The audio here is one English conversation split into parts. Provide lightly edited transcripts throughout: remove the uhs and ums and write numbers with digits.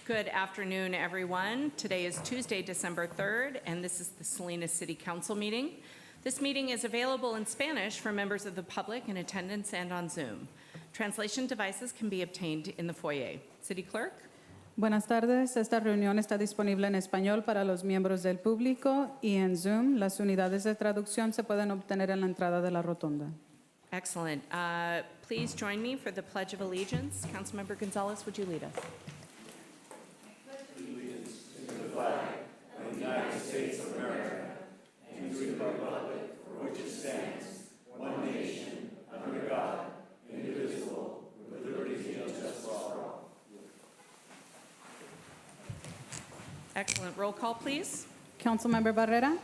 Good afternoon, everyone. Today is Tuesday, December 3rd, and this is the Salinas City Council meeting. This meeting is available in Spanish for members of the public in attendance and on Zoom. Translation devices can be obtained in the foyer. City Clerk? Buenas tardes. Esta reunión está disponible en español para los miembros del público y en Zoom las unidades de traducción se pueden obtener en la entrada de la rotonda. Excellent. Please join me for the Pledge of Allegiance. Councilmember Gonzalez, would you lead us? Excellent. Roll call, please. Councilmember Barrera?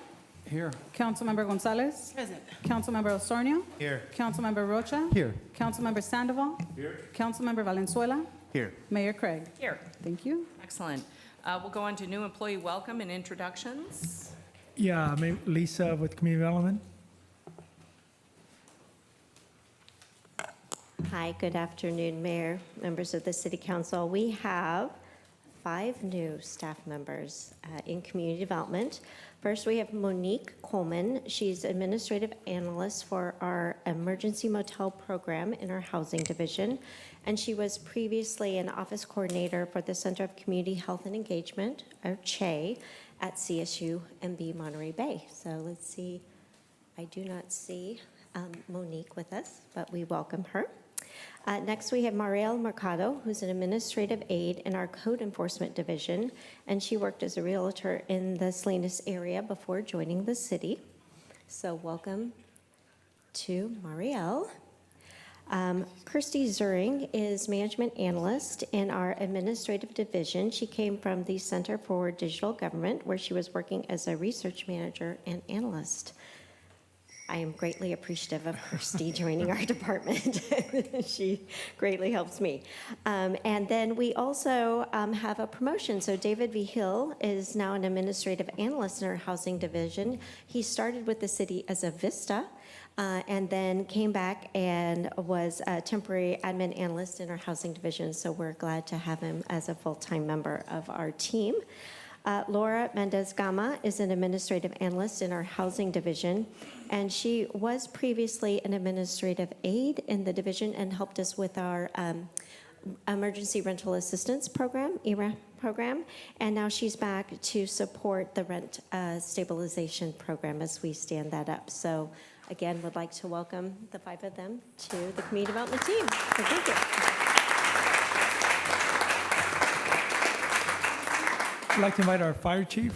Here. Councilmember Gonzalez? Present. Councilmember Osornio? Here. Councilmember Rocha? Here. Councilmember Sandoval? Here. Councilmember Valenzuela? Here. Mayor Craig? Here. Thank you. Excellent. We'll go on to new employee welcome and introductions. Yeah, maybe Lisa with Community Development. Hi, good afternoon, Mayor, members of the City Council. We have 5 new staff members in Community Development. First, we have Monique Coleman. She's Administrative Analyst for our Emergency Motel Program in our Housing Division, and she was previously an Office Coordinator for the Center of Community Health and Engagement, or CHE, at CSU MB Monterey Bay. So let's see, I do not see Monique with us, but we welcome her. Next, we have Mariel Mercado, who's an administrative aide in our Code Enforcement Division, and she worked as a realtor in the Salinas area before joining the city. So welcome to Mariel. Kirsty Zuring is management analyst in our administrative division. She came from the Center for Digital Government, where she was working as a research manager and analyst. I am greatly appreciative of Kirsty joining our department. She greatly helps me. And then we also have a promotion. So David V. Hill is now an administrative analyst in our housing division. He started with the city as a Vista and then came back and was a temporary admin analyst in our housing division. So we're glad to have him as a full-time member of our team. Laura Mendez-Gama is an administrative analyst in our housing division, and she was previously an administrative aide in the division and helped us with our emergency rental assistance program, ERA program, and now she's back to support the rent stabilization program as we stand that up. So again, would like to welcome the 5 of them to the community development team. So thank you. I'd like to invite our fire chief.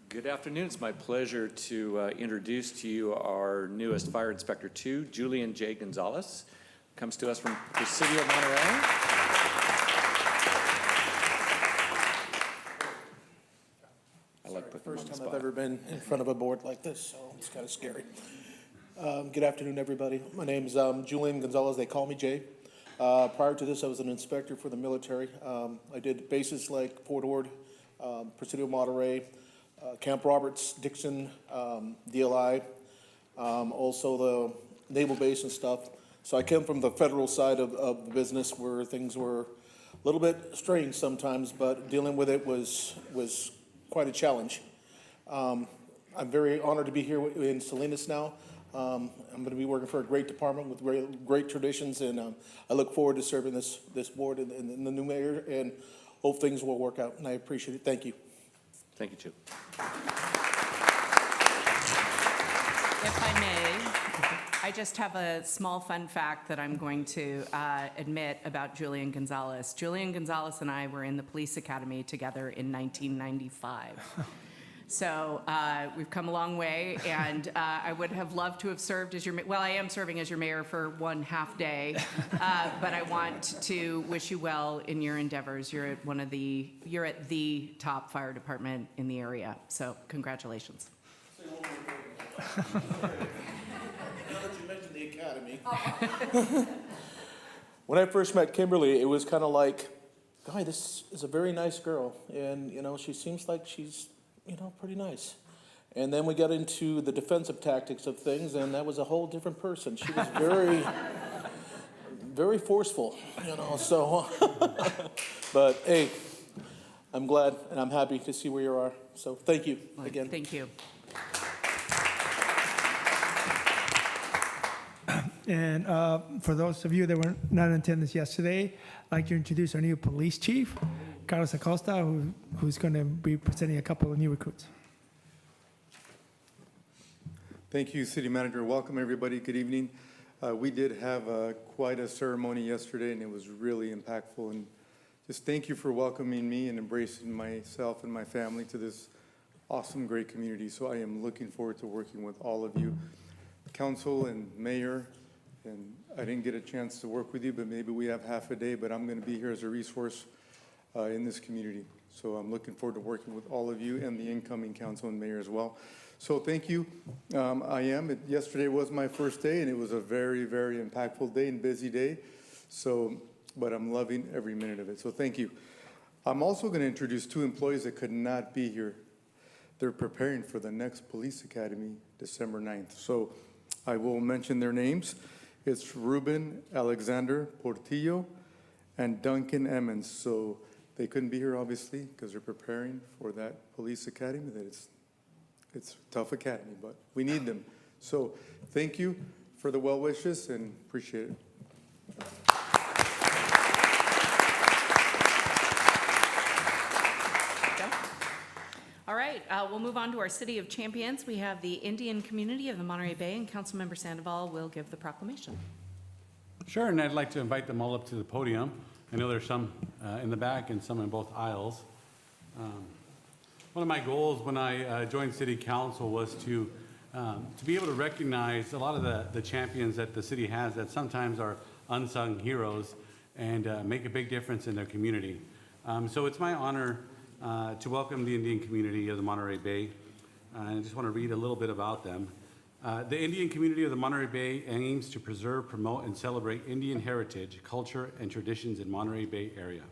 Good afternoon. It's my pleasure to introduce to you our newest Fire Inspector 2, Julian J. Gonzalez. Comes to us from Presidio Monterey. I like putting First him on time the I've ever been in front of a board like this, so it's kind of scary. Good afternoon, everybody. My name's Julian Gonzalez. They call me Jay. Prior to this, I was an inspector for the military. I did bases like Fort Ord, Presidio Monterey, Camp Roberts, Dixon, DLI, also the naval base and stuff. So I came from the federal side of the business where things were a little bit strange sometimes, but dealing with it was quite a challenge. I'm very honored to be here in Salinas now. I'm going to be working for a great department with great traditions, and I look forward to serving this board and the new mayor, and hope things will work out, and I appreciate it. Thank you. Thank you, Chu. If I may, I just have a small fun fact that I'm going to admit about Julian Gonzalez. Julian Gonzalez and I were in the police academy together in 1995. So we've come a long way, and I would have loved to have served as your, well, I am serving as your mayor for 1 half day, but I want to wish you well in your endeavors. You're at the top fire department in the area, so congratulations. Now that you mentioned the academy. When I first met Kimberly, it was kind of like, guy, this is a very nice girl, and she seems like she's pretty nice. And then we got into the defensive tactics of things, and that was a whole different person. She was very, very forceful, so, but hey, I'm glad and I'm happy to see where you are. So thank you again. Thank you. And for those of you that were not in attendance yesterday, I'd like to introduce our new police chief, Carlos Acosta, who's going to be presenting a couple of new recruits. Thank you, City Manager. Welcome, everybody. Good evening. We did have quite a ceremony yesterday, and it was really impactful. And just thank you for welcoming me and embracing myself and my family to this awesome, great community. So I am looking forward to working with all of you, council and mayor. And I didn't get a chance to work with you, but maybe we have half a day, but I'm going to be here as a resource in this community. So I'm looking forward to working with all of you and the incoming council and mayor as well. So thank you. Yesterday was my first day, and it was a very, very impactful day and busy day. So, but I'm loving every minute of it. So thank you. I'm also going to introduce two employees that could not be here. They're preparing for the next police academy, December 9th. So I will mention their names. It's Ruben Alexander Portillo and Duncan Emmons. So they couldn't be here, obviously, because they're preparing for that police academy. It's a tough academy, but we need them. So thank you for the well wishes and appreciate it. All right, we'll move on to our City of Champions. We have the Indian community of the Monterey Bay, and Councilmember Sandoval will give the proclamation. Sure, and I'd like to invite them all up to the podium. I know there's some in the back and some in both aisles. One of my goals when I joined City Council was to be able to recognize a lot of the champions that the city has that sometimes are unsung heroes and make a big difference in their community. So it's my honor to welcome the Indian community of the Monterey Bay. I just want to read a little bit about them. The Indian community of the Monterey Bay aims to preserve, promote, and celebrate Indian heritage, culture, and traditions in Monterey Bay area.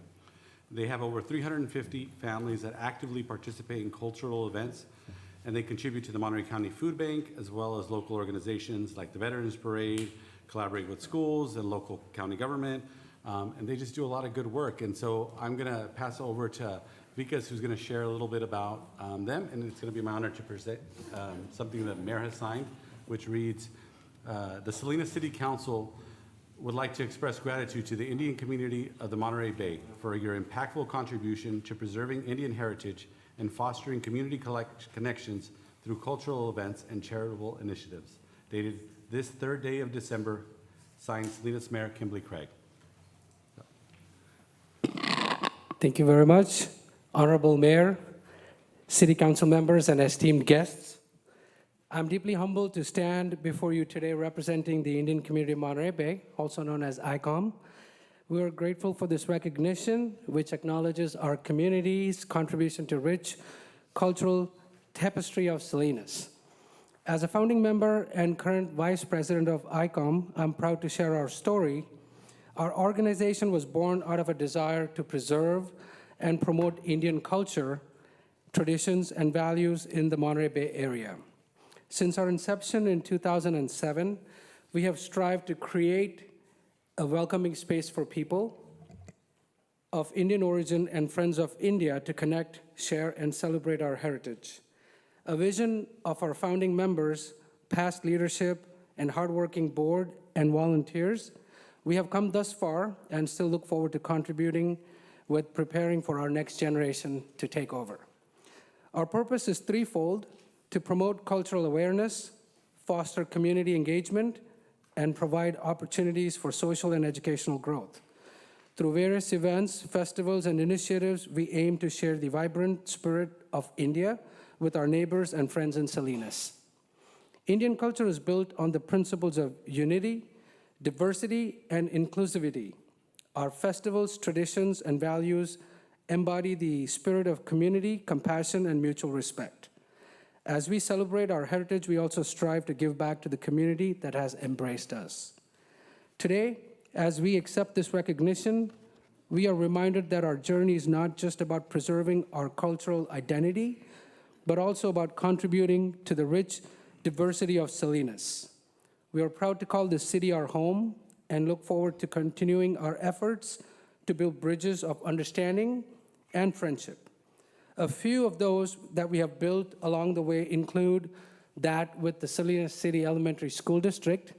They have over 350 families that actively participate in cultural events, and they contribute to the Monterey County Food Bank, as well as local organizations like the Veterans Parade, collaborate with schools and local county government, and they just do a lot of good work. And so I'm gonna pass over to Vikas, who's gonna share a little bit about them, and it's gonna be my honor to present something that the mayor has signed, which reads, the Salinas City Council would like to express gratitude to the Indian community of the Monterey Bay for your impactful contribution to preserving Indian heritage and fostering community connections through cultural events and charitable initiatives. Dated this third day of December, signed Salinas Mayor Kimberly Craig. Thank you very much. Honorable Mayor, City Council members, and esteemed guests. I'm deeply humbled to stand before you today representing the Indian community of Monterey Bay, also known as ICOM. We are grateful for this recognition, which acknowledges our community's contribution to rich cultural tapestry of Salinas. As a founding member and current vice president of ICOM, I'm proud to share our story. Our organization was born out of a desire to preserve and promote Indian culture, traditions, and values in the Monterey Bay area. Since our inception in 2007, we have strived to create a welcoming space for people of Indian origin and friends of India to connect, share, and celebrate our heritage. A vision of our founding members, past leadership, and hardworking board and volunteers, we have come thus far and still look forward to contributing with preparing for our next generation to take over. Our purpose is threefold: to promote cultural awareness, foster community engagement, and provide opportunities for social and educational growth. Through various events, festivals, and initiatives, we aim to share the vibrant spirit of India with our neighbors and friends in Salinas. Indian culture is built on the principles of unity, diversity, and inclusivity. Our festivals, traditions, and values embody the spirit of community, compassion, and mutual respect. As we celebrate our heritage, we also strive to give back to the community that has embraced us. Today, as we accept this recognition, we are reminded that our journey is not just about preserving our cultural identity, but also about contributing to the rich diversity of Salinas. We are proud to call this city our home and look forward to continuing our efforts to build bridges of understanding and friendship. A few of those that we have built along the way include that with the Salinas City Elementary School District,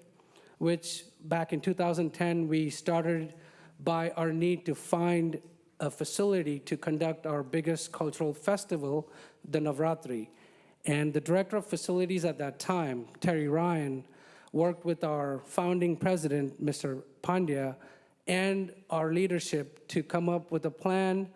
which back in 2010 we started by our need to find a facility to conduct our biggest cultural festival, the Navratri. And the director of facilities at that time, Terry Ryan, worked with our founding president, Mr. Pandya, and our leadership to come up with a plan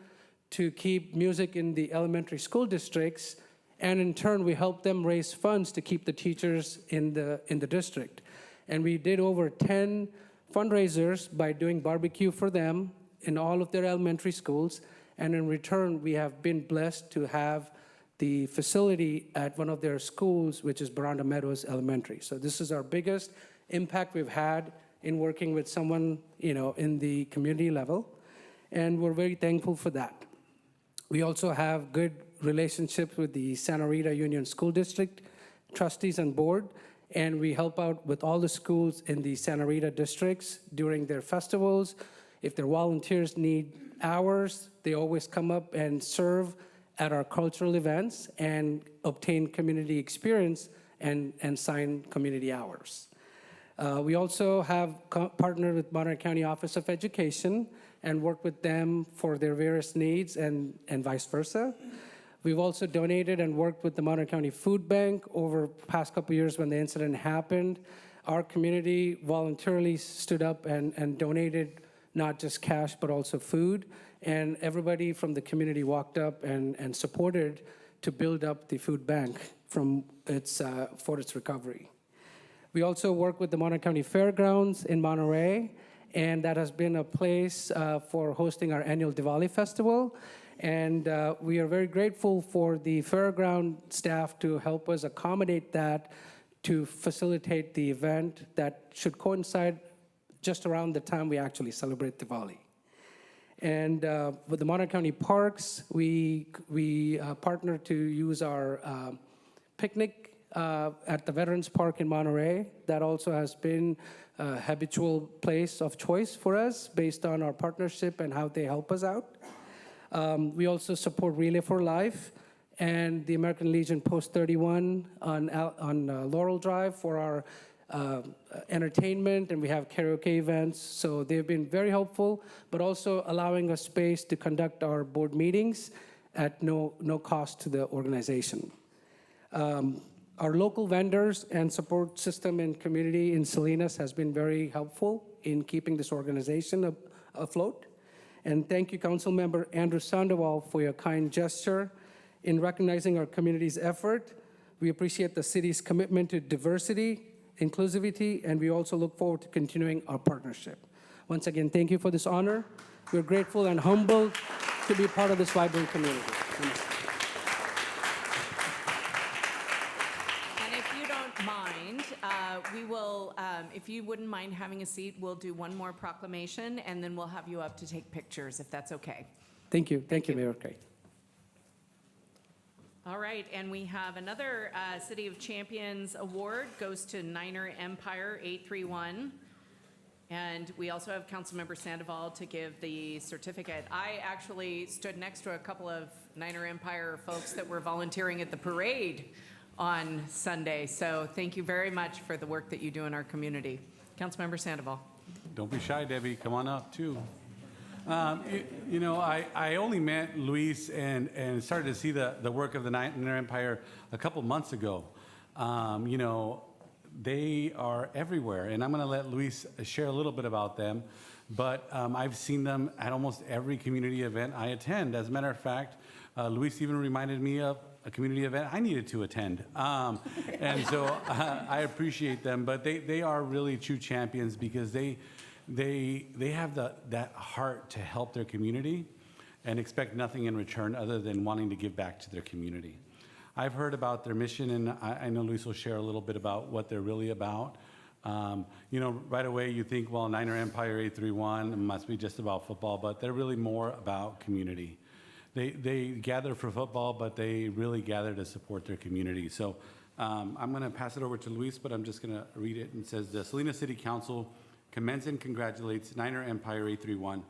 to keep music in the elementary school districts, and in turn, we helped them raise funds to keep the teachers in the district. And we did over 10 fundraisers by doing barbecue for them in all of their elementary schools, and in return, we have been blessed to have the facility at one of their schools, which is Baranda Meadows Elementary. So this is our biggest impact we've had in working with someone, in the community level, and we're very thankful for that. We also have good relationships with the Santa Rita Union School District trustees and board, and we help out with all the schools in the Santa Rita districts during their festivals. If their volunteers need hours, they always come up and serve at our cultural events and obtain community experience and sign community hours. We also have partnered with Monterey County Office of Education and worked with them for their various needs and vice versa. We've also donated and worked with the Monterey County Food Bank over the past couple of years when the incident happened. Our community voluntarily stood up and donated not just cash, but also food. And everybody from the community walked up and supported to build up the food bank for its recovery. We also work with the Monterey County Fairgrounds in Monterey, and that has been a place for hosting our annual Diwali festival. And we are very grateful for the fairground staff to help us accommodate that to facilitate the event that should coincide just around the time we actually celebrate Diwali. And with the Monterey County Parks, we partner to use our picnic at the Veterans Park in Monterey. That also has been a habitual place of choice for us based on our partnership and how they help us out. We also support Relay for Life and the American Legion Post 31 on Laurel Drive for our entertainment, and we have karaoke events. So they've been very helpful, but also allowing us space to conduct our board meetings at no cost to the organization. Our local vendors and support system and community in Salinas has been very helpful in keeping this organization afloat. And thank you, Councilmember Andrew Sandoval, for your kind gesture in recognizing our community's effort. We appreciate the city's commitment to diversity, inclusivity, and we also look forward to continuing our partnership. Once again, thank you for this honor. We're grateful and humbled to be part of this vibrant community. And if you don't mind, we will, if you wouldn't mind having a seat, we'll do one more proclamation, and then we'll have you up to take pictures, if that's okay. Thank you. Thank you, Mayor Kay. All right, and we have another City of Champions award, goes to Niner Empire 831. And we also have Councilmember Sandoval to give the certificate. I actually stood next to a couple of Niner Empire folks that were volunteering at the parade on Sunday. So thank you very much for the work that you do in our community. Councilmember Sandoval. Don't be shy, Debbie. Come on up, too. I only met Luis and started to see the work of the Niner Empire a couple months ago. They are everywhere, and I'm going to let Luis share a little bit about them. But I've seen them at almost every community event I attend. As a matter of fact, Luis even reminded me of a community event I needed to attend. And so I appreciate them, but they are really true champions because they have that heart to help their community and expect nothing in return other than wanting to give back to their community. I've heard about their mission, and I know Luis will share a little bit about what they're really about. Right away you think, well, Niner Empire 831 must be just about football, but they're really more about community. They gather for football, but they really gather to support their community. So I'm going to pass it over to Luis, but I'm just going to read it. It says, the Salinas City Council commends and congratulates Niner Empire 831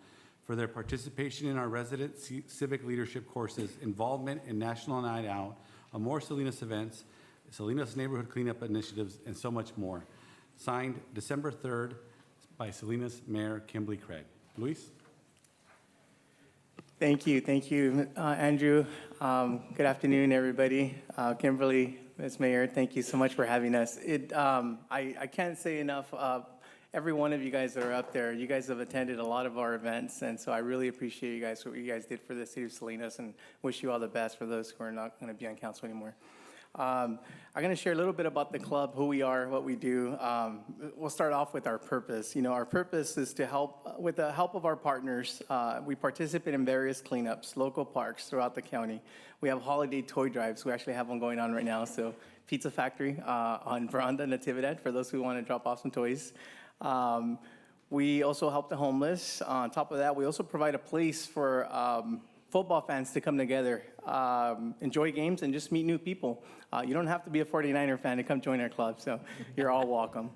for their participation in our resident civic leadership courses, involvement in National Night Out, more Salinas events, Salinas neighborhood cleanup initiatives, and so much more. Signed December 3rd by Salinas Mayor Kimberly Craig. Luis? Thank you, Andrew. Good afternoon, everybody. Kimberly, Ms. Mayor, thank you so much for having us. I can't say enough. Every one of you guys that are up there, you guys have attended a lot of our events, and so I really appreciate you guys, what you guys did for the city of Salinas, and wish you all the best for those who are not going to be on council anymore. I'm going to share a little bit about the club, who we are, what we do. We'll start off with our purpose. You know, our purpose is to help, with the help of our partners, we participate in various cleanups, local parks throughout the county. We have holiday toy drives. We actually have one going on right now. So Pizza Factory on Veranda Natividad for those who want to drop off some toys. We also help the homeless. On top of that, we also provide a place for football fans to come together, enjoy games, and just meet new people. You don't have to be a 49er fan to come join our club, so you're all welcome.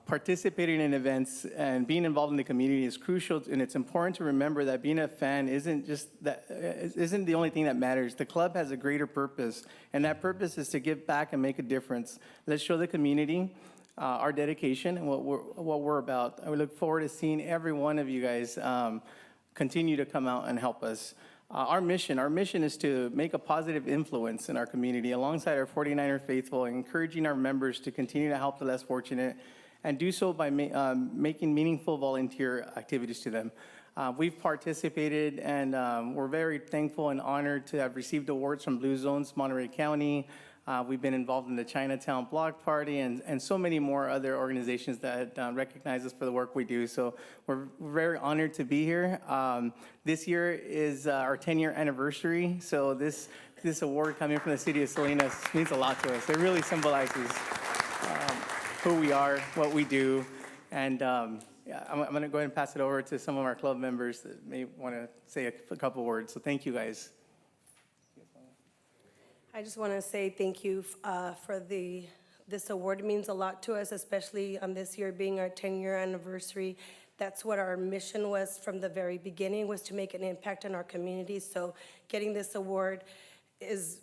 Participating in events and being involved in the community is crucial, and it's important to remember that being a fan isn't the only thing that matters. The club has a greater purpose, and that purpose is to give back and make a difference. Let's show the community our dedication and what we're about. I look forward to seeing every one of you guys continue to come out and help us. Our mission is to make a positive influence in our community alongside our 49er faithful, encouraging our members to continue to help the less fortunate and do so by making meaningful volunteer activities to them. We've participated, and we're very thankful and honored to have received awards from Blue Zones, Monterey County. We've been involved in the Chinatown Block Party and so many more other organizations that recognize us for the work we do. So we're very honored to be here. This year is our 10-year anniversary. So this award coming from the city of Salinas means a lot to us. It really symbolizes who we are, what we do. And yeah, I'm going to go ahead and pass it over to some of our club members that may want to say a couple words. So thank you, guys. I just want to say thank you for this award. It means a lot to us, especially on this year being our 10-year anniversary. That's what our mission was from the very beginning, was to make an impact in our community. So getting this award is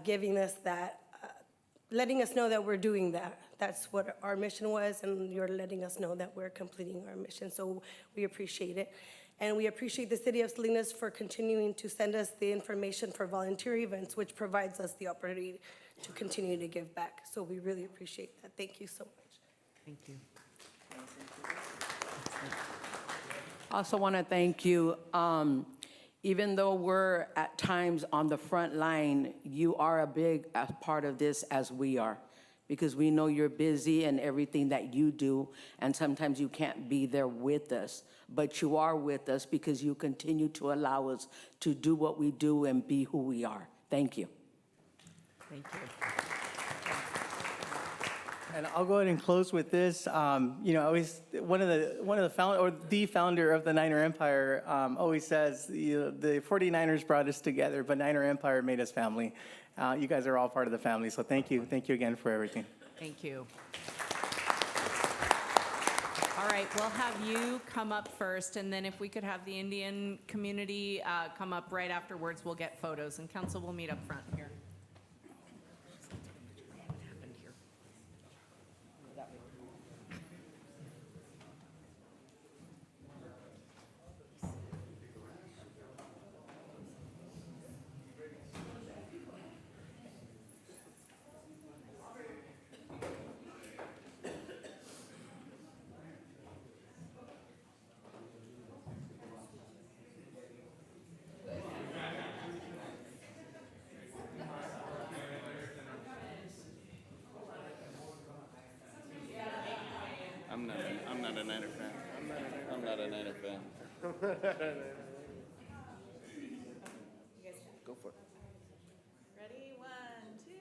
giving us that, letting us know that we're doing that. That's what our mission was, and you're letting us know that we're completing our mission. So we appreciate it. And we appreciate the city of Salinas for continuing to send us the information for volunteer events, which provides us the opportunity to continue to give back. So we really appreciate that. Thank you so much. Thank you. Also want to thank you. Even though we're at times on the front line, you are a big part of this, as we are, because we know you're busy and everything that you do, and sometimes you can't be there with us. But you are with us because you continue to allow us to do what we do and be who we are. Thank you. Thank you. And I'll go ahead and close with this. You know, always one of the founder of the Niner Empire always says, the 49ers brought us together, but Niner Empire made us family. You guys are all part of the family, so thank you again for everything. Thank you. All right, we'll have you come up first, and then if we could have the Indian community come up right afterwards, we'll get photos, and council will meet up front here. I'm not a Niner fan. I'm not a Niner fan. Go for it. Ready? 1, 2.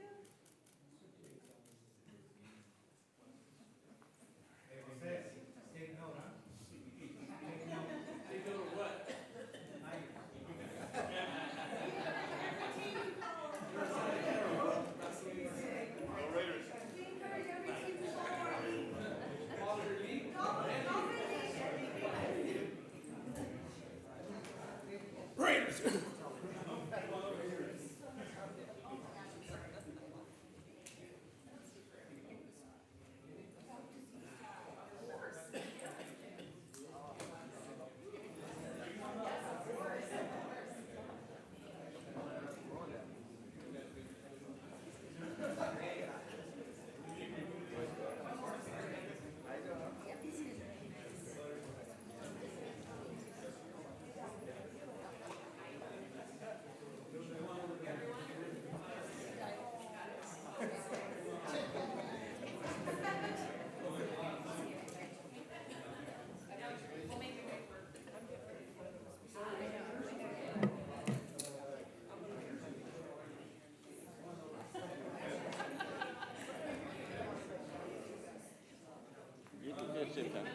Shake hand.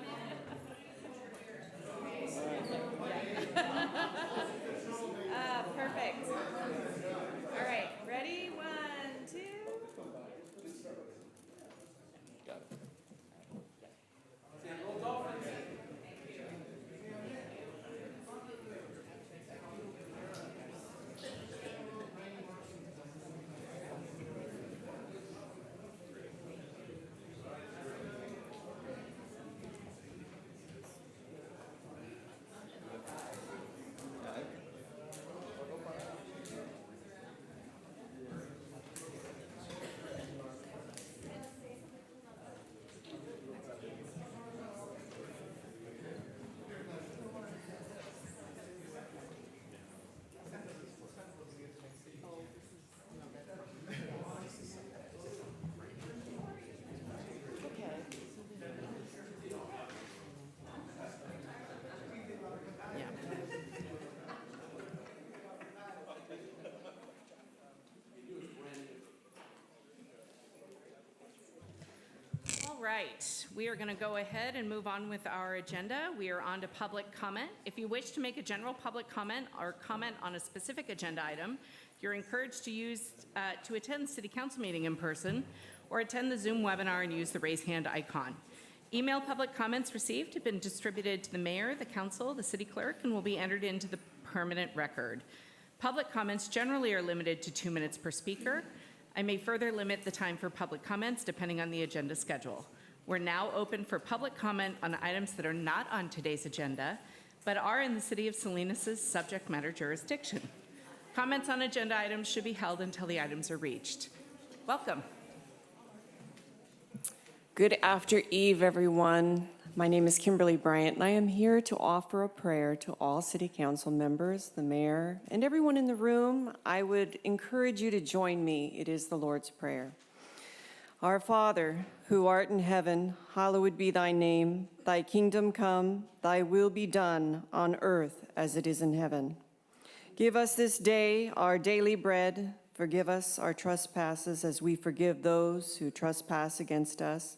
Perfect. All right, ready? 1, 2. Got it. All right, we are going to go ahead and move on with our agenda. We are on to public comment. If you wish to make a general public comment or comment on a specific agenda item, you're encouraged to attend the City Council meeting in person or attend the Zoom webinar and use the raise hand icon. Email public comments received have been distributed to the mayor, the council, the city clerk, and will be entered into the permanent record. Public comments generally are limited to 2 minutes per speaker. I may further limit the time for public comments depending on the agenda schedule. We're now open for public comment on items that are not on today's agenda, but are in the City of Salinas' subject matter jurisdiction. Comments on agenda items should be held until the items are reached. Welcome. Good after eve, everyone. My name is Kimberly Bryant, and I am here to offer a prayer to all City Council members, the mayor, and everyone in the room. I would encourage you to join me. It is the Lord's Prayer. Our Father, who art in heaven, hallowed be thy name. Thy kingdom come, thy will be done on earth as it is in heaven. Give us this day our daily bread. Forgive us our trespasses as we forgive those who trespass against us.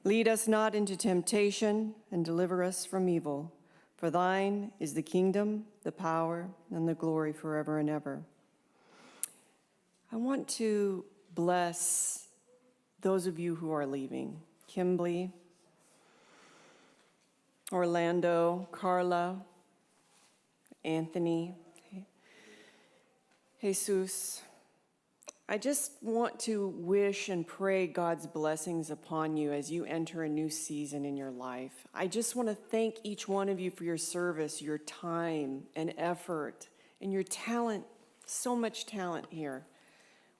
Lead us not into temptation, and deliver us from evil. For thine is the kingdom, the power, and the glory forever and ever. I want to bless those of you who are leaving. Kimberly, Orlando, Carla, Anthony, Jesus. I just want to wish and pray God's blessings upon you as you enter a new season in your life. I just want to thank each one of you for your service, your time and effort, and your talent, so much talent here.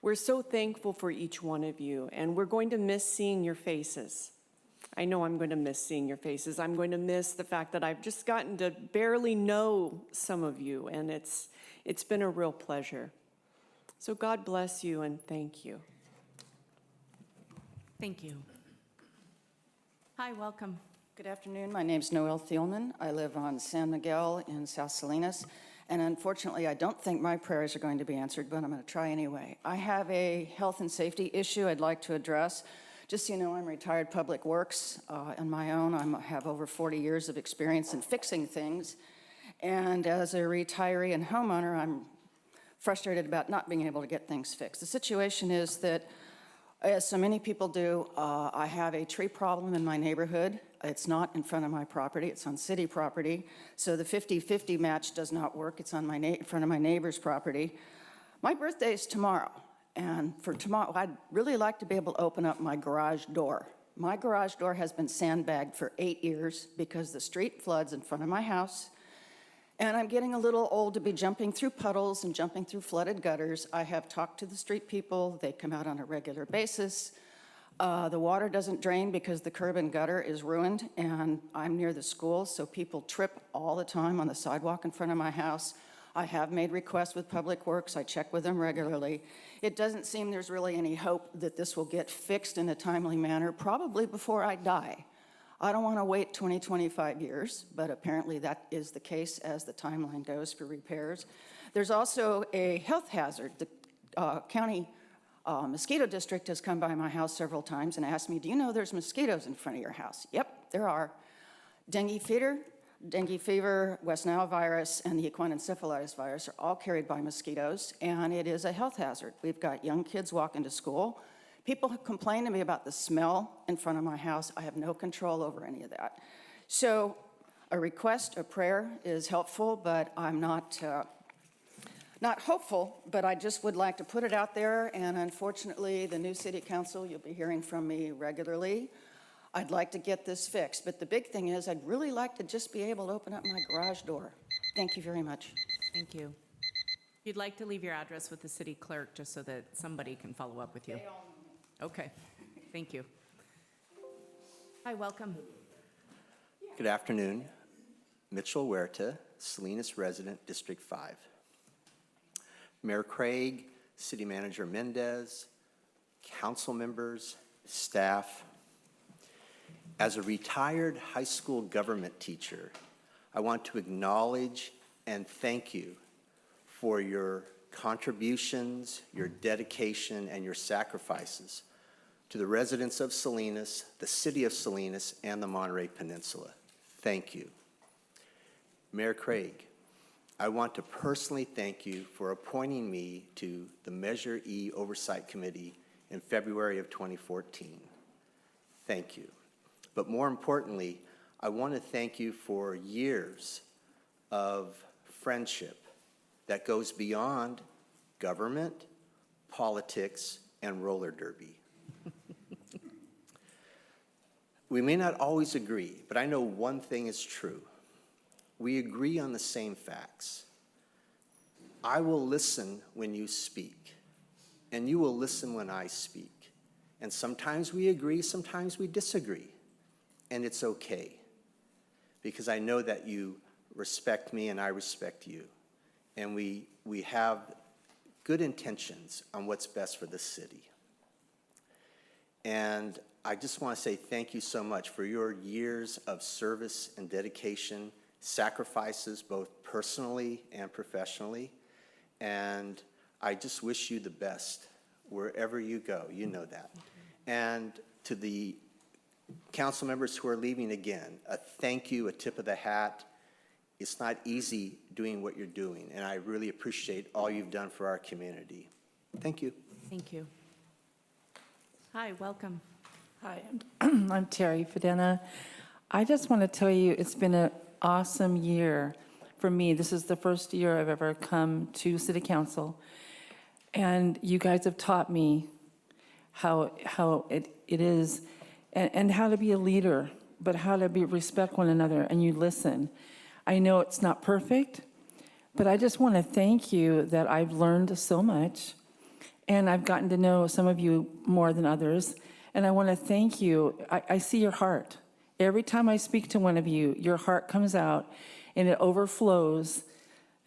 We're so thankful for each one of you, and we're going to miss seeing your faces. I know I'm going to miss seeing your faces. I'm going to miss the fact that I've just gotten to barely know some of you, and it's been a real pleasure. So God bless you and thank you. Thank you. Hi, welcome. Good afternoon. My name's Noelle Thielman. I live on San Miguel in South Salinas. And unfortunately, I don't think my prayers are going to be answered, but I'm going to try anyway. I have a health and safety issue I'd like to address. Just so you know, I'm retired public works on my own. I have over 40 years of experience in fixing things. And as a retiree and homeowner, I'm frustrated about not being able to get things fixed. The situation is that, as so many people do, I have a tree problem in my neighborhood. It's not in front of my property, it's on city property. So the 50-50 match does not work. It's on in front of my neighbor's property. My birthday is tomorrow, and for tomorrow, I'd really like to be able to open up my garage door. My garage door has been sandbagged for 8 years because the street floods in front of my house. And I'm getting a little old to be jumping through puddles and jumping through flooded gutters. I have talked to the street people. They come out on a regular basis. The water doesn't drain because the curb and gutter is ruined, and I'm near the school, so people trip all the time on the sidewalk in front of my house. I have made requests with Public Works. I check with them regularly. It doesn't seem there's really any hope that this will get fixed in a timely manner, probably before I die. I don't want to wait 20, 25 years, but apparently that is the case as the timeline goes for repairs. There's also a health hazard. The county mosquito district has come by my house several times and asked me, do you know there's mosquitoes in front of your house? Yep, there are. Dengue fever, West Nile virus, and the equine encephalitis virus are all carried by mosquitoes, and it is a health hazard. We've got young kids walking to school. People complain to me about the smell in front of my house. I have no control over any of that. So a request, a prayer is helpful, but I'm not hopeful, but I just would like to put it out there, and unfortunately, the new city council, you'll be hearing from me regularly. I'd like to get this fixed, but the big thing is I'd really like to just be able to open up my garage door. Thank you very much. Thank you. If you'd like to leave your address with the city clerk, just so that somebody can follow up with you. Okay, thank you. Hi, welcome. Good afternoon. Mitchell Huerta, Salinas resident, District 5. Mayor Craig, City Manager Mendez, council members, staff. As a retired high school government teacher, I want to acknowledge and thank you for your contributions, your dedication, and your sacrifices to the residents of Salinas, the city of Salinas, and the Monterey Peninsula. Thank you. Mayor Craig, I want to personally thank you for appointing me to the Measure E Oversight Committee in February of 2014. Thank you. But more importantly, I want to thank you for years of friendship that goes beyond government, politics, and roller derby. We may not always agree, but I know one thing is true. We agree on the same facts. I will listen when you speak, and you will listen when I speak. And sometimes we agree, sometimes we disagree. And it's okay, because I know that you respect me and I respect you. And we have good intentions on what's best for the city. And I just want to say thank you so much for your years of service and dedication, sacrifices both personally and professionally. And I just wish you the best wherever you go, you know that. And to the council members who are leaving, again, a thank you, a tip of the hat. It's not easy doing what you're doing, and I really appreciate all you've done for our community. Thank you. Thank you. Hi, welcome. Hi, I'm Terry Fedena. I just want to tell you it's been an awesome year for me. This is the first year I've ever come to City Council, and you guys have taught me how it is, and how to be a leader, but how to respect one another, and you listen. I know it's not perfect, but I just want to thank you that I've learned so much, and I've gotten to know some of you more than others, and I want to thank you. I see your heart. Every time I speak to one of you, your heart comes out, and it overflows,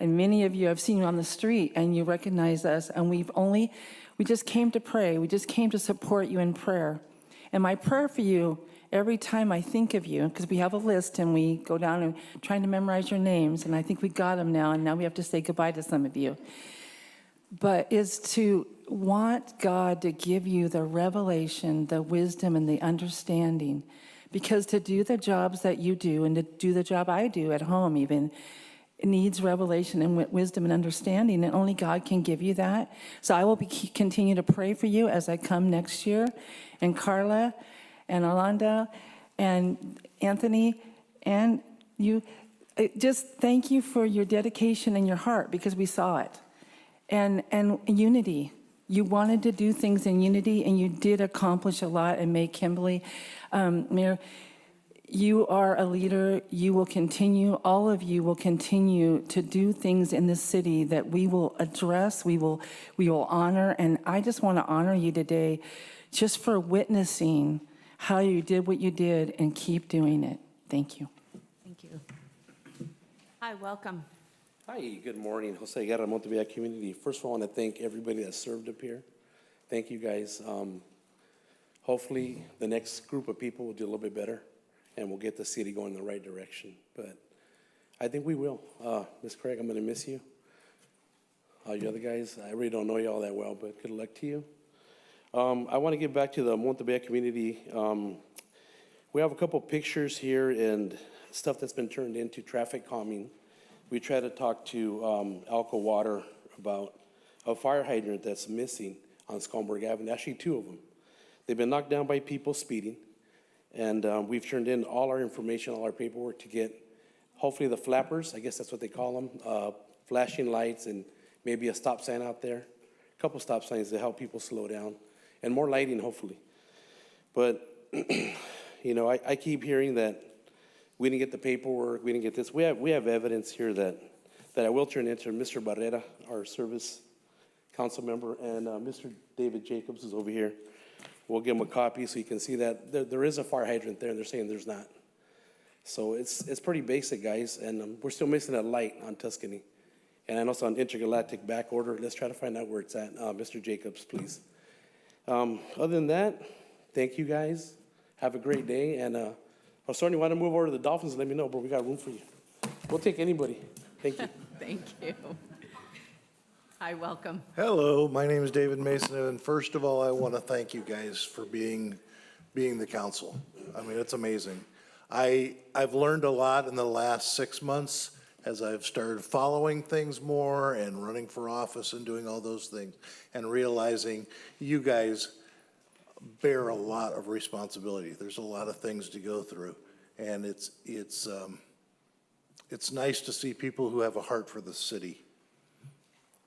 and many of you, I've seen you on the street, and you recognize us, and we just came to pray. We just came to support you in prayer. And my prayer for you, every time I think of you, because we have a list and we go down and trying to memorize your names, and I think we got them now, and now we have to say goodbye to some of you, but is to want God to give you the revelation, the wisdom, and the understanding. Because to do the jobs that you do, and to do the job I do at home even, it needs revelation and wisdom and understanding, and only God can give you that. So I will continue to pray for you as I come next year, and Carla, and Alonda, and Anthony, and you. Just thank you for your dedication and your heart, because we saw it. And unity. You wanted to do things in unity, and you did accomplish a lot and make Kimberly, Mayor, you are a leader. You will continue, all of you will continue to do things in this city that we will address, we will honor, and I just want to honor you today just for witnessing how you did what you did and keep doing it. Thank you. Thank you. Hi, welcome. Hi, good morning. Jose Guerra, Montevilla Community. First of all, I want to thank everybody that served up here. Thank you, guys. Hopefully, the next group of people will do a little bit better, and we'll get the city going in the right direction. But I think we will. Ms. Craig, I'm going to miss you. You other guys, I really don't know you all that well, but good luck to you. I want to get back to the Montevilla Community. We have a couple pictures here and stuff that's been turned into traffic calming. We tried to talk to Alco Water about a fire hydrant that's missing on Skollenberg Avenue, actually 2 of them. They've been knocked down by people speeding, and we've turned in all our information, all our paperwork to get, hopefully the flappers, I guess that's what they call them, flashing lights and maybe a stop sign out there, a couple stop signs to help people slow down, and more lighting, hopefully. But, you know, I keep hearing that we didn't get the paperwork, we didn't get this. We have evidence here that I will turn into Mr. Barrera, our service council member, and Mr. David Jacobs is over here. We'll give him a copy so you can see that there is a fire hydrant there, and they're saying there's not. So it's pretty basic, guys, and we're still missing a light on Tuscany. And I know it's on intergalactic back order. Let's try to find out where it's at. Mr. Jacobs, please. Other than that, thank you, guys. Have a great day, and Osorio, you want to move over to the Dolphins, let me know, bro. We got room for you. We'll take anybody. Thank you. Thank you. Hi, welcome. Hello, my name is David Mason, and first of all, I want to thank you guys for being the council. I mean, it's amazing. I've learned a lot in the last 6 months as I've started following things more and running for office and doing all those things and realizing you guys bear a lot of responsibility. There's a lot of things to go through, and it's nice to see people who have a heart for the city.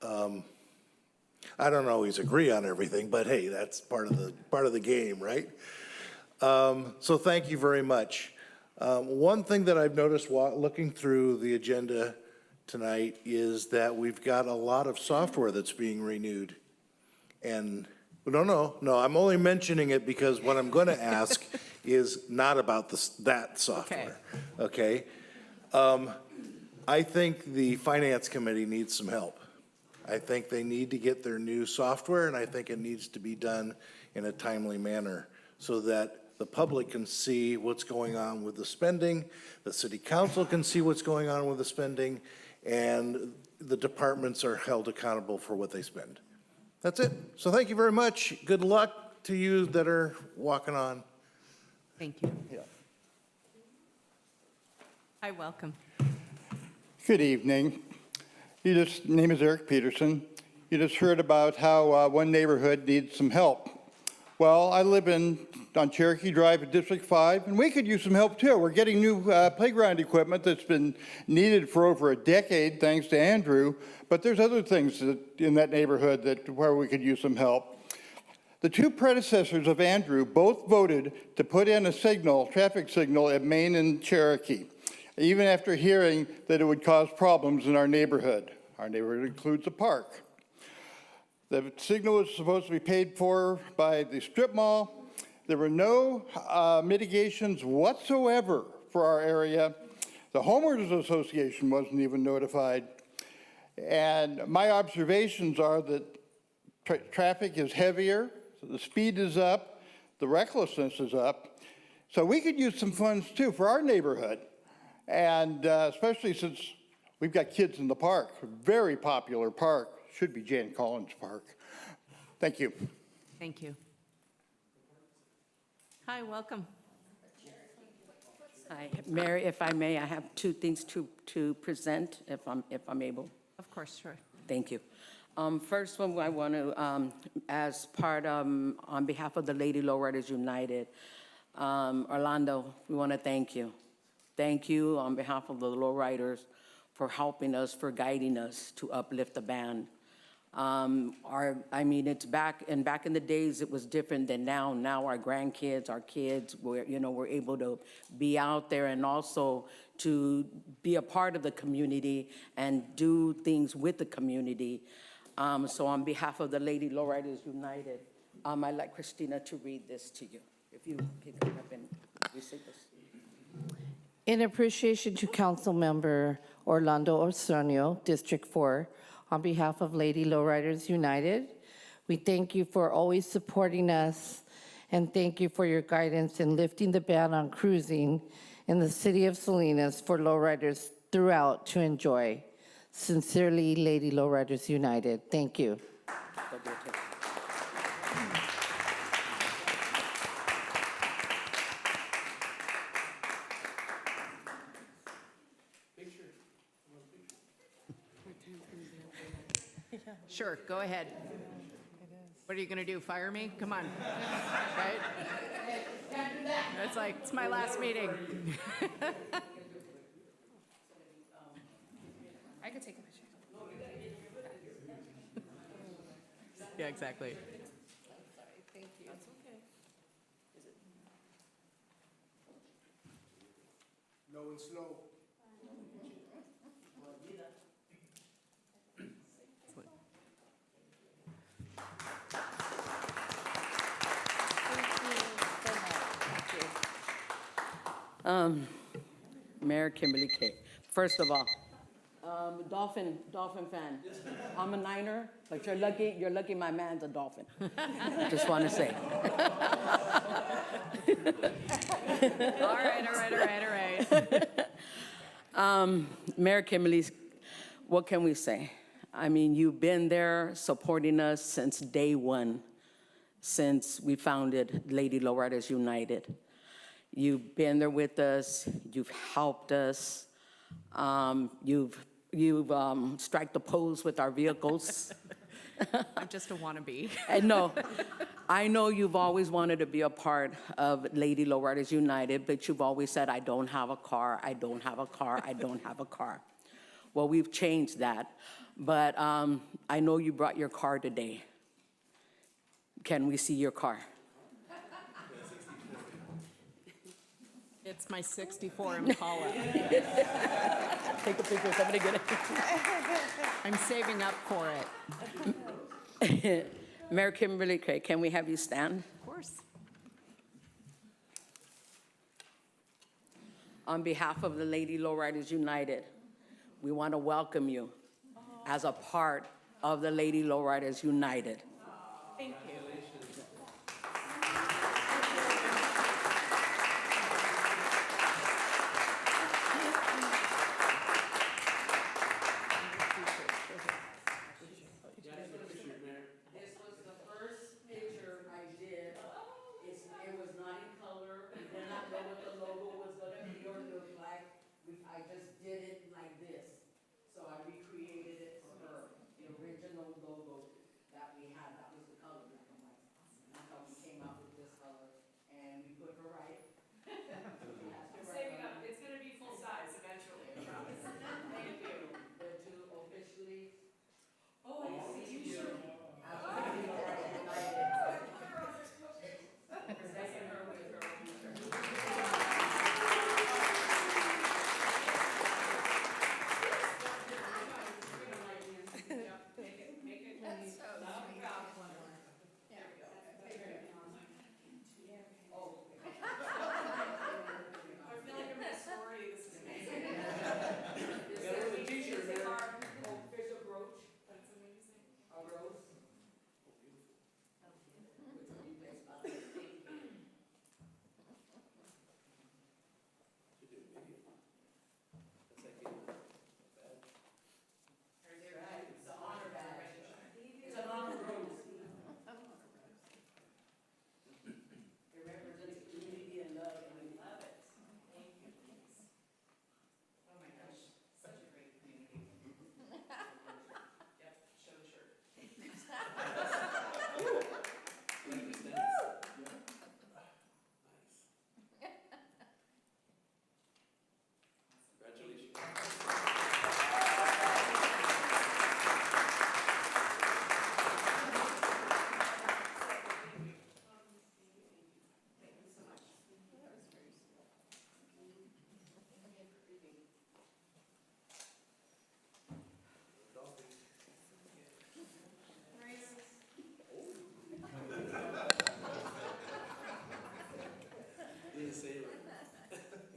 I don't always agree on everything, but hey, that's part of the game, right? So thank you very much. One thing that I've noticed while looking through the agenda tonight is that we've got a lot of software that's being renewed. And no, I'm only mentioning it because what I'm going to ask is not about that software. Okay? I think the Finance Committee needs some help. I think they need to get their new software, and I think it needs to be done in a timely manner so that the public can see what's going on with the spending, the city council can see what's going on with the spending, and the departments are held accountable for what they spend. That's it. So thank you very much. Good luck to you that are walking on. Thank you. Yeah. Hi, welcome. Good evening. Name is Eric Peterson. You just heard about how one neighborhood needs some help. Well, I live on Cherokee Drive in District 5, and we could use some help too. We're getting new playground equipment that's been needed for over a decade, thanks to Andrew, but there's other things in that neighborhood where we could use some help. The 2 predecessors of Andrew both voted to put in a traffic signal at Main and Cherokee, even after hearing that it would cause problems in our neighborhood. Our neighborhood includes a park. The signal was supposed to be paid for by the strip mall. There were no mitigations whatsoever for our area. The homeowners association wasn't even notified. And my observations are that traffic is heavier, the speed is up, the recklessness is up. So we could use some funds too for our neighborhood. And especially since we've got kids in the park, a very popular park, should be Jan Collins Park. Thank you. Thank you. Hi, welcome. Hi, Mayor, if I may, I have 2 things to present, if I'm able. Of course, sure. Thank you. First one, I want to, as part on behalf of the Lady Lowriders United, Orlando, we want to thank you. Thank you on behalf of the lowriders for helping us, for guiding us to uplift the band. It's back in the days it was different than now. Now our grandkids, our kids, we're able to be out there and also to be a part of the community and do things with the community. So on behalf of the Lady Lowriders United, I'd like Christina to read this to you. If you can come up and receive this. In appreciation to Council Member Orlando Osorio, District 4, on behalf of Lady Lowriders United, we thank you for always supporting us and thank you for your guidance in lifting the ban on cruising in the city of Salinas for lowriders throughout to enjoy. Sincerely, Lady Lowriders United. Thank you. Sure, go ahead. What are you going to do, fire me? Come on, right? It's like, it's my last meeting. I could take a picture. Yeah, exactly. Thank you. That's okay. No and slow. Mayor Kimberly Kay. First of all, Dolphin fan. I'm a Niner, but you're lucky my man's a Dolphin. Just want to say. All right. Mayor Kimberly, what can we say? I mean, you've been there supporting us since day one, since we founded Lady Lowriders United. You've been there with us, you've helped us, you've strike the pose with our vehicles. I'm just a wannabe. I know you've always wanted to be a part of Lady Lowriders United, but you've always said, I don't have a car, I don't have a car, I don't have a car. Well, we've changed that, but I know you brought your car today. Can we see your car? It's my 64 Impala. Take a picture, somebody get it. I'm saving up for it. Mayor Kimberly Craig, can we have you stand? Of course. On behalf of the Lady Lowriders United, we want to welcome you as a part of the Lady Lowriders United. Thank you.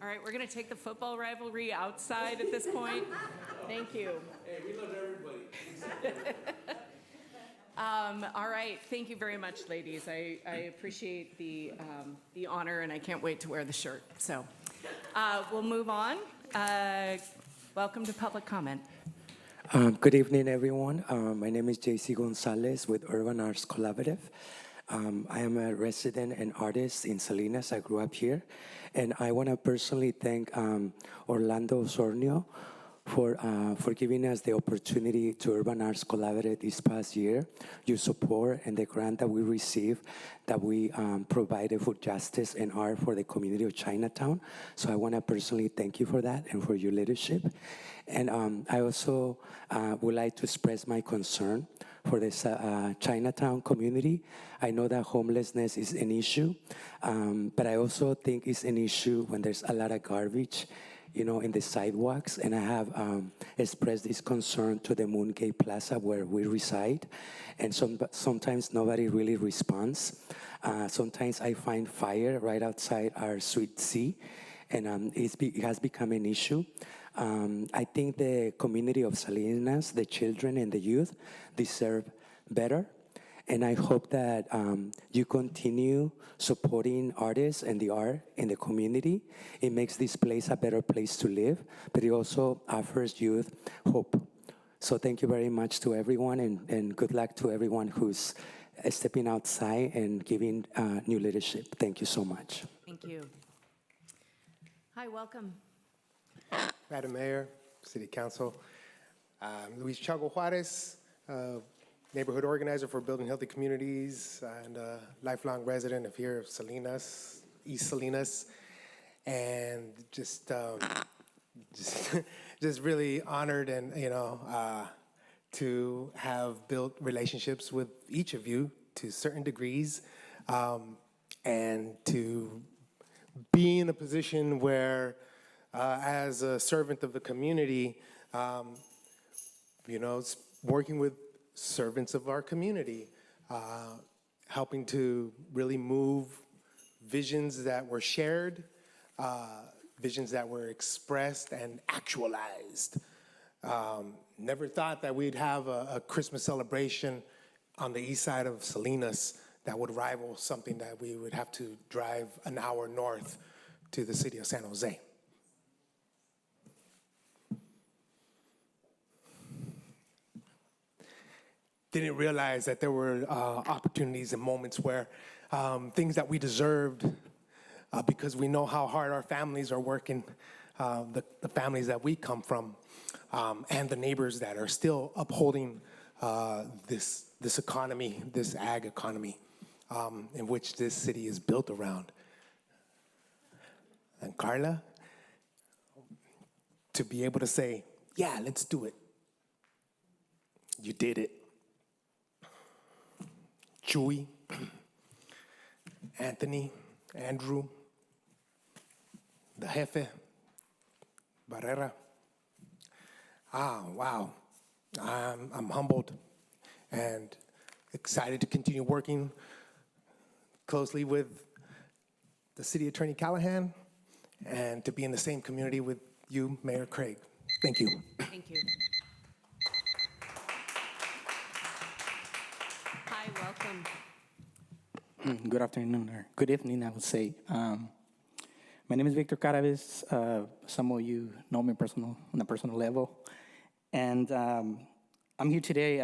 All right, we're going to take the football rivalry outside at this point. Thank you. Hey, we love everybody. All right, thank you very much, ladies. I appreciate the honor, and I can't wait to wear the shirt. So we'll move on. Welcome to public comment. Good evening, everyone. My name is JC Gonzalez with Urban Arts Collaborative. I am a resident and artist in Salinas. I grew up here. And I want to personally thank Orlando Osornio for giving us the opportunity to Urban Arts Collaborative this past year, your support and the grant that we received that we provided for justice and art for the community of Chinatown. So I want to personally thank you for that and for your leadership. And I also would like to express my concern for this Chinatown community. I know that homelessness is an issue, but I also think it's an issue when there's a lot of garbage, you know, in the sidewalks. And I have expressed this concern to the Moongate Plaza where we reside. And sometimes nobody really responds. Sometimes I find fire right outside our Suite C, and it has become an issue. I think the community of Salinas, the children and the youth, deserve better. And I hope that you continue supporting artists and the art in the community. It makes this place a better place to live, but it also offers youth hope. So thank you very much to everyone, and good luck to everyone who's stepping outside and giving new leadership. Thank you so much. Thank you. Hi, welcome. Madam Mayor, City Council, Luis Chago Juarez, neighborhood organizer for Building Healthy Communities and a lifelong resident of here of Salinas, East Salinas, and just really honored and, to have built relationships with each of you to certain degrees, and to be in a position where, as a servant of the community, working with servants of our community, helping to really move visions that were shared, visions that were expressed and actualized. Never thought that we'd have a Christmas celebration on the east side of Salinas that would rival something that we would have to drive an hour north to the city of San Jose. Didn't realize that there were opportunities and moments where things that we deserved, because we know how hard our families are working, the families that we come from, and the neighbors that are still upholding this economy, this ag economy, in which this city is built around. And Carla, to be able to say, yeah, let's do it. You did it. Chewy, Anthony, Andrew, the Jefe, Barrera. Wow. I'm humbled and excited to continue working closely with the City Attorney Callahan and to be in the same community with you, Mayor Craig. Thank you. Thank you. Hi, welcome. Good afternoon, or good evening, I would say. My name is Victor Caraves. Some of you know me on a personal level. And I'm here today.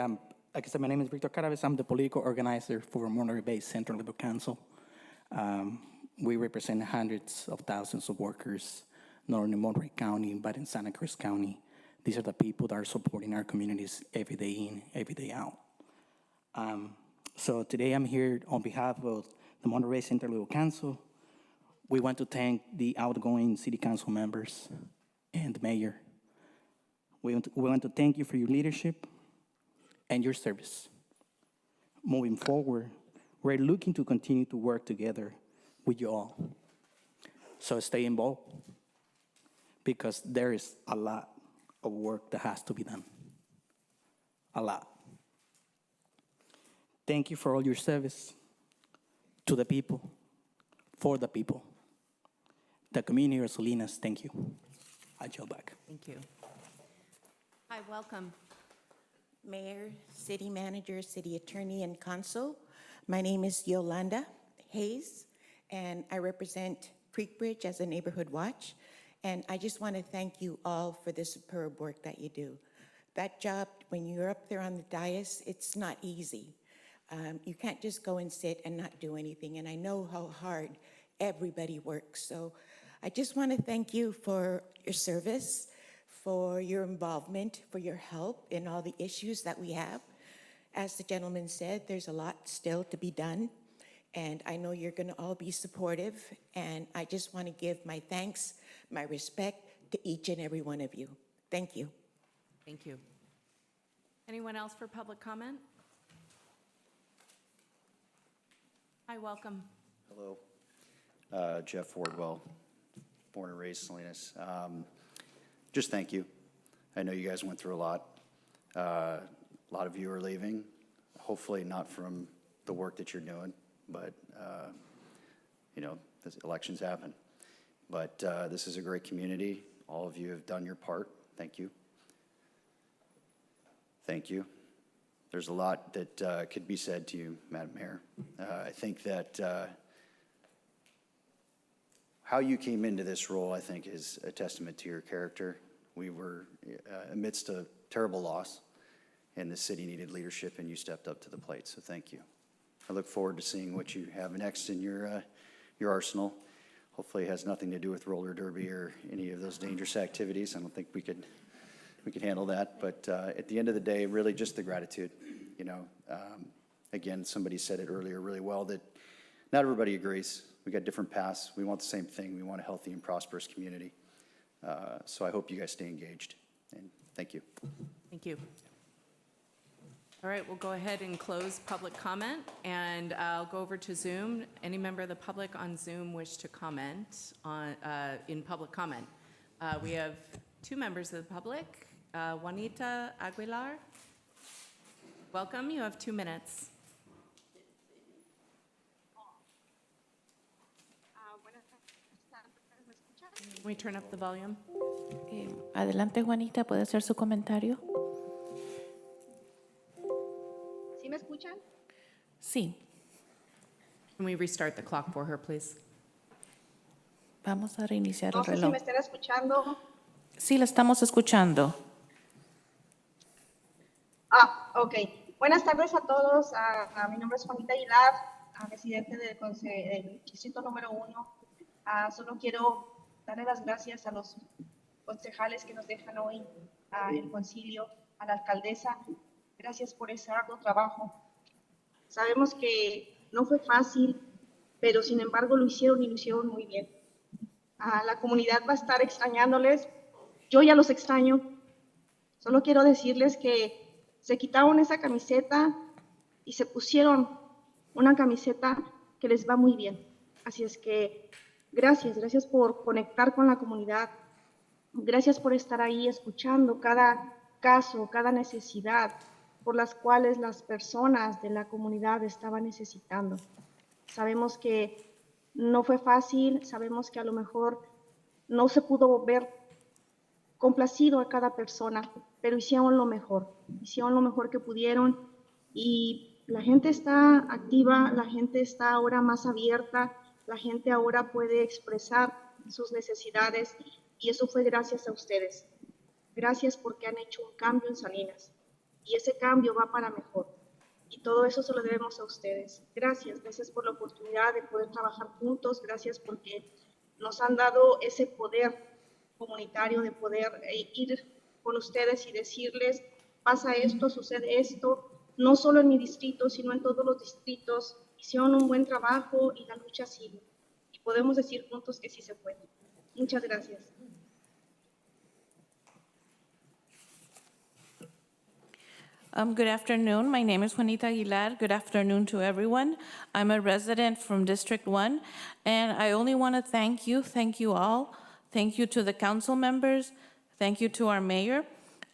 Like I said, my name is Victor Caraves. I'm the political organizer for Monterey Bay Central Labor Council. We represent hundreds of thousands of workers, not only in Monterey County, but in Santa Cruz County. These are the people that are supporting our communities every day in, every day out. So today I'm here on behalf of the Monterey Central Labor Council. We want to thank the outgoing city council members and the mayor. We want to thank you for your leadership and your service. Moving forward, we're looking to continue to work together with you all. So stay involved, because there is a lot of work that has to be done. A lot. Thank you for all your service to the people, for the people. The community of Salinas, thank you. I yield back. Thank you. Hi, welcome. Mayor, City Manager, City Attorney, and Council. My name is Yolanda Hayes, and I represent Creek Bridge as a neighborhood watch. And I just want to thank you all for the superb work that you do. That job, when you're up there on the dais, it's not easy. You can't just go and sit and not do anything. And I know how hard everybody works. So I just want to thank you for your service, for your involvement, for your help in all the issues that we have. As the gentleman said, there's a lot still to be done, and I know you're going to all be supportive, and I just want to give my thanks, my respect to each and every one of you. Thank you. Thank you. Anyone else for public comment? Hi, welcome. Hello. Jeff Wardwell, born and raised Salinas. Just thank you. I know you guys went through a lot. A lot of you are leaving, hopefully not from the work that you're doing, but, you know, elections happen. But this is a great community. All of you have done your part. Thank you. Thank you. There's a lot that could be said to you, Madam Mayor. I think that how you came into this role, I think, is a testament to your character. We were amidst a terrible loss, and the city needed leadership, and you stepped up to the plate, so thank you. I look forward to seeing what you have next in your arsenal. Hopefully it has nothing to do with roller derby or any of those dangerous activities. I don't think we could handle that, but at the end of the day, really just the gratitude. You know, again, somebody said it earlier really well, that not everybody agrees. We got different paths. We want the same thing. We want a healthy and prosperous community. So I hope you guys stay engaged, and thank you. Thank you. All right, we'll go ahead and close public comment, and I'll go over to Zoom. Any member of the public on Zoom wish to comment on in public comment? We have two members of the public. Juanita Aguilar, welcome. You have 2 minutes. Can we turn up the volume? Adelante, Juanita, ¿puede hacer su comentario? ¿Sí me escuchan? Sí. Can we restart the clock for her, please? Vamos a reiniciar No el sé si reloj. me están escuchando. Sí, la estamos escuchando. Ok. Buenas tardes a todos. Mi nombre es Juanita Aguilar, residente del distrito número 1. Solo quiero darle las gracias a los concejales que nos dejan hoy el concilio, a la alcaldesa. Gracias por ese arduo trabajo. Sabemos que no fue fácil, pero sin embargo lo hicieron y lo hicieron muy bien. La comunidad va a estar extrañándoles. Yo ya los extraño. Solo quiero decirles que se quitaron esa camiseta y se pusieron una camiseta que les va muy bien. Así es que gracias por conectar con la comunidad. Gracias por estar ahí escuchando cada caso, cada necesidad por las cuales las personas de la comunidad estaban necesitando. Sabemos que no fue fácil, sabemos que a lo mejor no se pudo ver complacido a cada persona, pero hicieron lo mejor que pudieron, y la gente está activa, la gente está ahora más abierta, la gente ahora puede expresar sus necesidades, y eso fue gracias a ustedes. Gracias porque han hecho un cambio en Salinas, y ese cambio va para mejor, y todo eso se lo debemos a ustedes. Gracias por la oportunidad de poder trabajar juntos, gracias porque nos han dado ese poder comunitario de poder ir con ustedes y decirles, pasa esto, sucede esto, no solo en mi distrito, sino en todos los distritos. Hicieron un buen trabajo y la lucha sigue. Y podemos decir juntos que sí se puede. Muchas gracias. Good afternoon. My name is Juanita Aguilar. Good afternoon to everyone. I'm a resident from District 1, and I only want to thank you all. Thank you to the council members. Thank you to our mayor.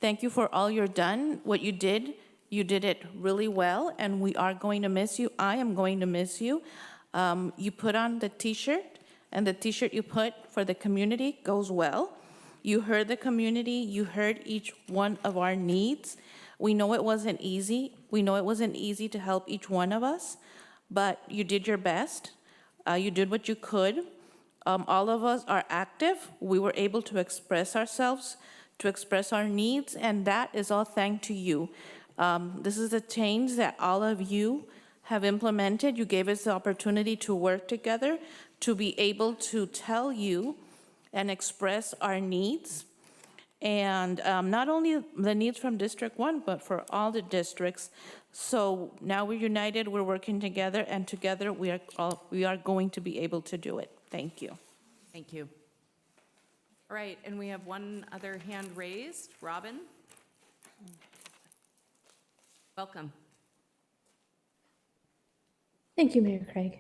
Thank you for all you've done. What you did it really well, and we are going to miss you. I am going to miss you. You put on the t-shirt, and the t-shirt you put for the community goes well. You heard the community. You heard each one of our needs. We know it wasn't easy. We know it wasn't easy to help each one of us, but you did your best. You did what you could. All of us are active. We were able to express ourselves, to express our needs, and that is all thanks to you. This is a change that all of you have implemented. You gave us the opportunity to work together, to be able to tell you and express our needs. and not only the needs from District 1, but for all the districts. So now we're united, we're working together, and together we are going to be able to do it. Thank you. Thank you. All right, and we have one other hand raised. Robin? Welcome. Thank you, Mayor Craig.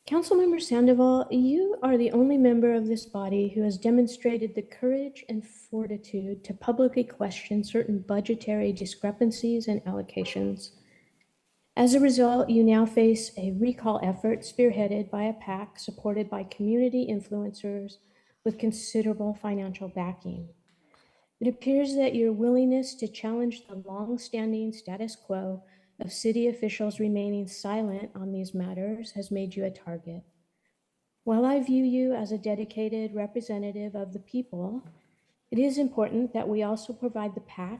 Councilmember Sandoval, you are the only member of this body who has demonstrated the courage and fortitude to publicly question certain budgetary discrepancies and allocations. As a result, you now face a recall effort spearheaded by a PAC supported by community influencers with considerable financial backing. It appears that your willingness to challenge the long-standing status quo of city officials remaining silent on these matters has made you a target. While I view you as a dedicated representative of the people, it is important that we also provide the PAC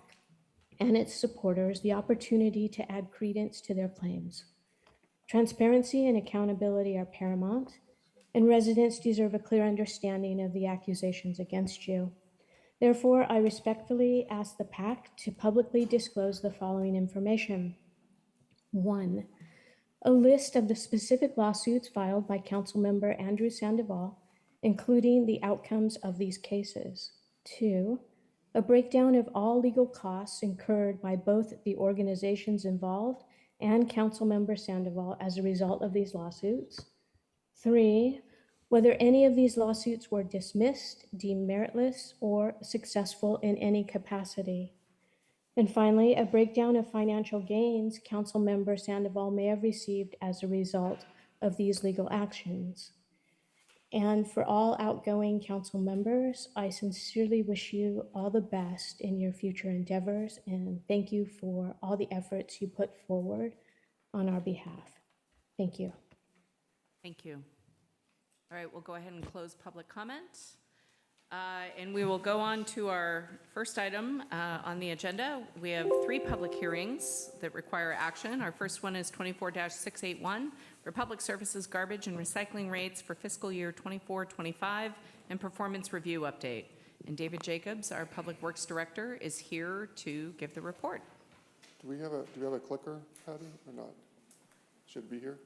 and its supporters the opportunity to add credence to their claims. Transparency and accountability are paramount, and residents deserve a clear understanding of the accusations against you. Therefore, I respectfully ask the PAC to publicly disclose the following information. 1, a list of the specific lawsuits filed by Councilmember Andrew Sandoval, including the outcomes of these cases. 2, a breakdown of all legal costs incurred by both the organizations involved and Councilmember Sandoval as a result of these lawsuits. 3, whether any of these lawsuits were dismissed, deemed meritless, or successful in any capacity. And finally, a breakdown of financial gains Councilmember Sandoval may have received as a result of these legal actions. And for all outgoing council members, I sincerely wish you all the best in your future endeavors, and thank you for all the efforts you put forward on our behalf. Thank you. Thank you. All right, we'll go ahead and close public comment. And we will go on to our first item on the agenda. We have 3 public hearings that require action. Our first one is 24-681, Republic Services Garbage and Recycling Rates for fiscal year 24-25 and performance review update. And David Jacobs, our Public Works Director, is here to give the report. Do we have a clicker, Patty, or not? Should it be here?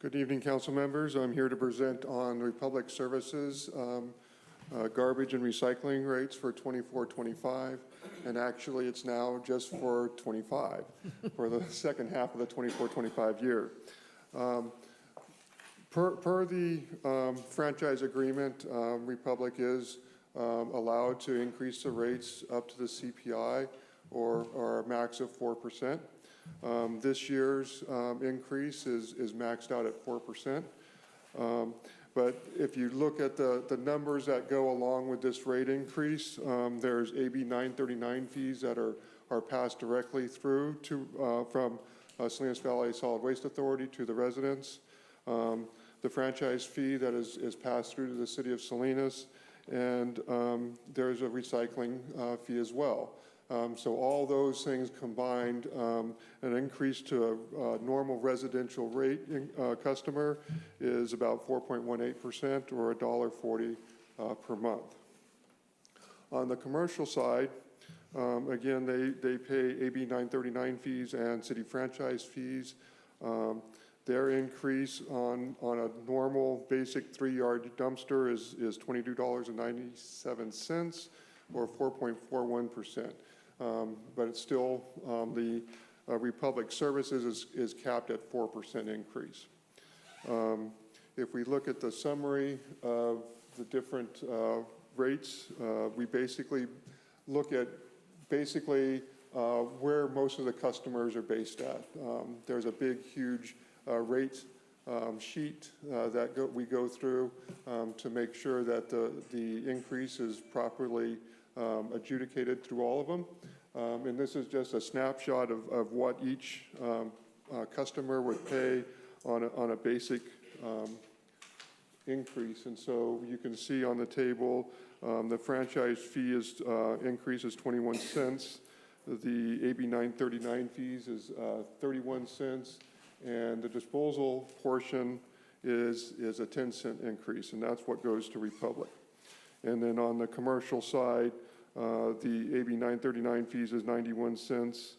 Good evening, council members. I'm here to present on Republic Services garbage and recycling rates for 24-25, and actually it's now just for 25 for the second half of the 24-25 year. Per the franchise agreement, Republic is allowed to increase the rates up to the CPI or a max of 4%. This year's increase is maxed out at 4%. But if you look at the numbers that go along with this rate increase, there's AB 939 fees that are passed directly through to from Salinas Valley Solid Waste Authority to the residents. The franchise fee that is passed through to the city of Salinas, and there's a recycling fee as well. So all those things combined, an increase to a normal residential rate customer is about 4.18% or $1.40 per month. On the commercial side, again, they pay AB 939 fees and city franchise fees. Their increase on a normal basic 3-yard dumpster is $22.97 or 4.41%. But it's still, the Republic Services is capped at 4% increase. If we look at the summary of the different rates, we basically look at where most of the customers are based at. There's a big, huge rate sheet that we go through to make sure that the increase is properly adjudicated through all of them. And this is just a snapshot of what each customer would pay on a basic increase. And so you can see on the table, the franchise fee is increase is 21 cents. The AB 939 fees is 31 cents. And the disposal portion is a 10-cent increase, and that's what goes to Republic. And then on the commercial side, the AB 939 fees is 91 cents.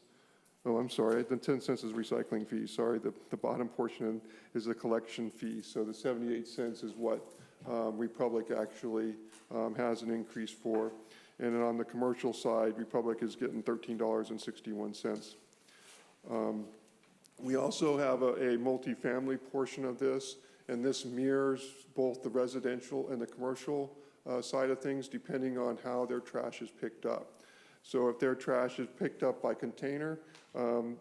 Oh, I'm sorry, the 10 cents is recycling fees. Sorry, the bottom portion is the collection fee. So the 78 cents is what Republic actually has an increase for. And then on the commercial side, Republic is getting $13.61. We also have a multifamily portion of this, and this mirrors both the residential and the commercial side of things, depending on how their trash is picked up. So if their trash is picked up by container,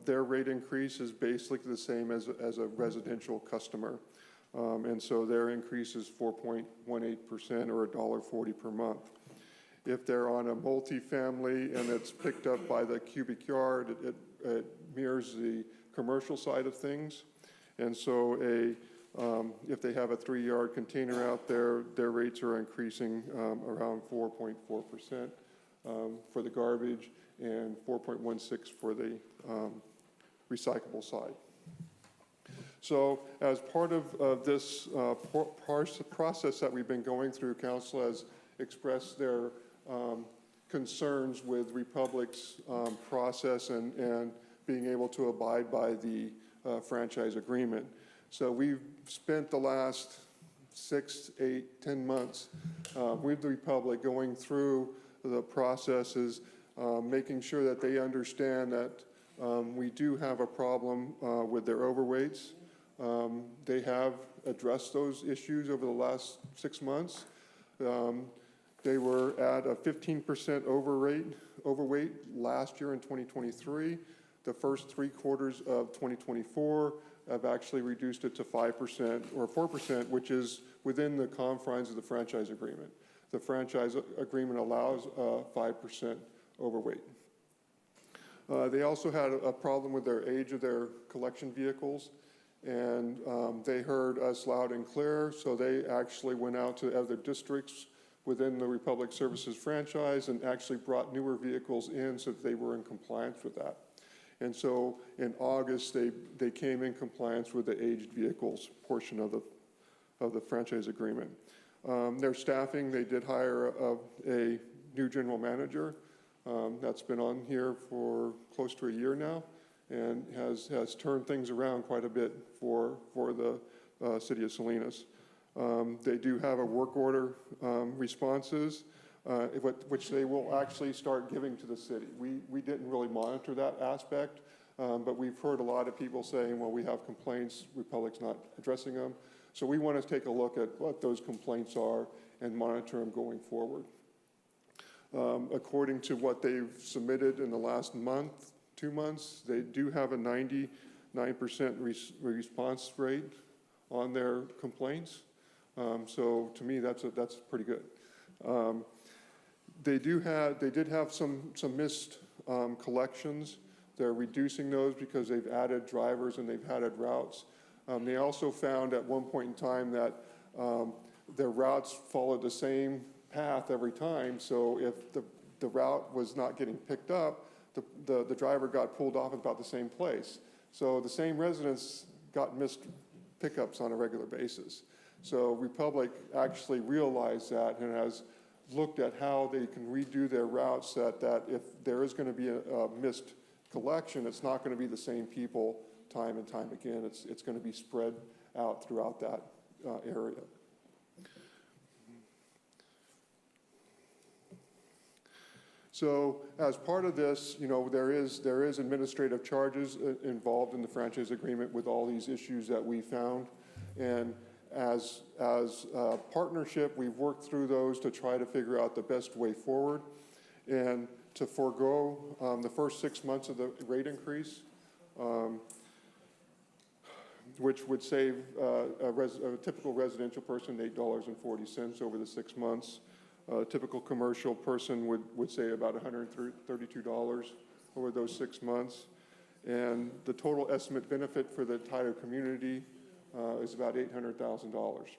their rate increase is basically the same as a residential customer. And so their increase is 4.18% or $1.40 per month. If they're on a multifamily and it's picked up by the cubic yard, it mirrors the commercial side of things. And so if they have a 3-yard container out there, their rates are increasing around 4.4% for the garbage and 4.16 for the recyclable side. So as part of this process that we've been going through, Council has expressed their concerns with Republic's process and being able to abide by the franchise agreement. So we've spent the last 6, 8, 10 months with the Republic going through the processes, making sure that they understand that we do have a problem with their overweights. They have addressed those issues over the last 6 months. They were at a 15% overweight last year in 2023. The first 3 quarters of 2024 have actually reduced it to 5% or 4%, which is within the confines of the franchise agreement. The franchise agreement allows 5% overweight. They also had a problem with their age of their collection vehicles, and they heard us loud and clear, so they actually went out to other districts within the Republic Services franchise and actually brought newer vehicles in so that they were in compliance with that. And so in August, they came in compliance with the aged vehicles portion of the franchise agreement. Their staffing, they did hire a new general manager that's been on here for close to a year now and has turned things around quite a bit for the city of Salinas. They do have a work order responses, which they will actually start giving to the city. We didn't really monitor that aspect, but we've heard a lot of people saying, well, we have complaints, Republic's not addressing them. So we want to take a look at what those complaints are and monitor them going forward. According to what they've submitted in the last month, 2 months, they do have a 99% response rate on their complaints. So to me, that's pretty good. They did have some missed collections. They're reducing those because they've added drivers and they've added routes. They also found at one point in time that their routes followed the same path every time. So if the route was not getting picked up, the driver got pulled off at about the same place. So the same residents got missed pickups on a regular basis. So Republic actually realized that and has looked at how they can redo their routes that if there is going to be a missed collection, it's not going to be the same people time and time again. It's going to be spread out throughout that area. So as part of this, there is administrative charges involved in the franchise agreement with all these issues that we found. And as a partnership, we've worked through those to try to figure out the best way forward and to forego the first 6 months of the rate increase, which would save a typical residential person $8.40 over the 6 months. A typical commercial person would say about $132 over those 6 months. And the total estimate benefit for the entire community is about $800,000.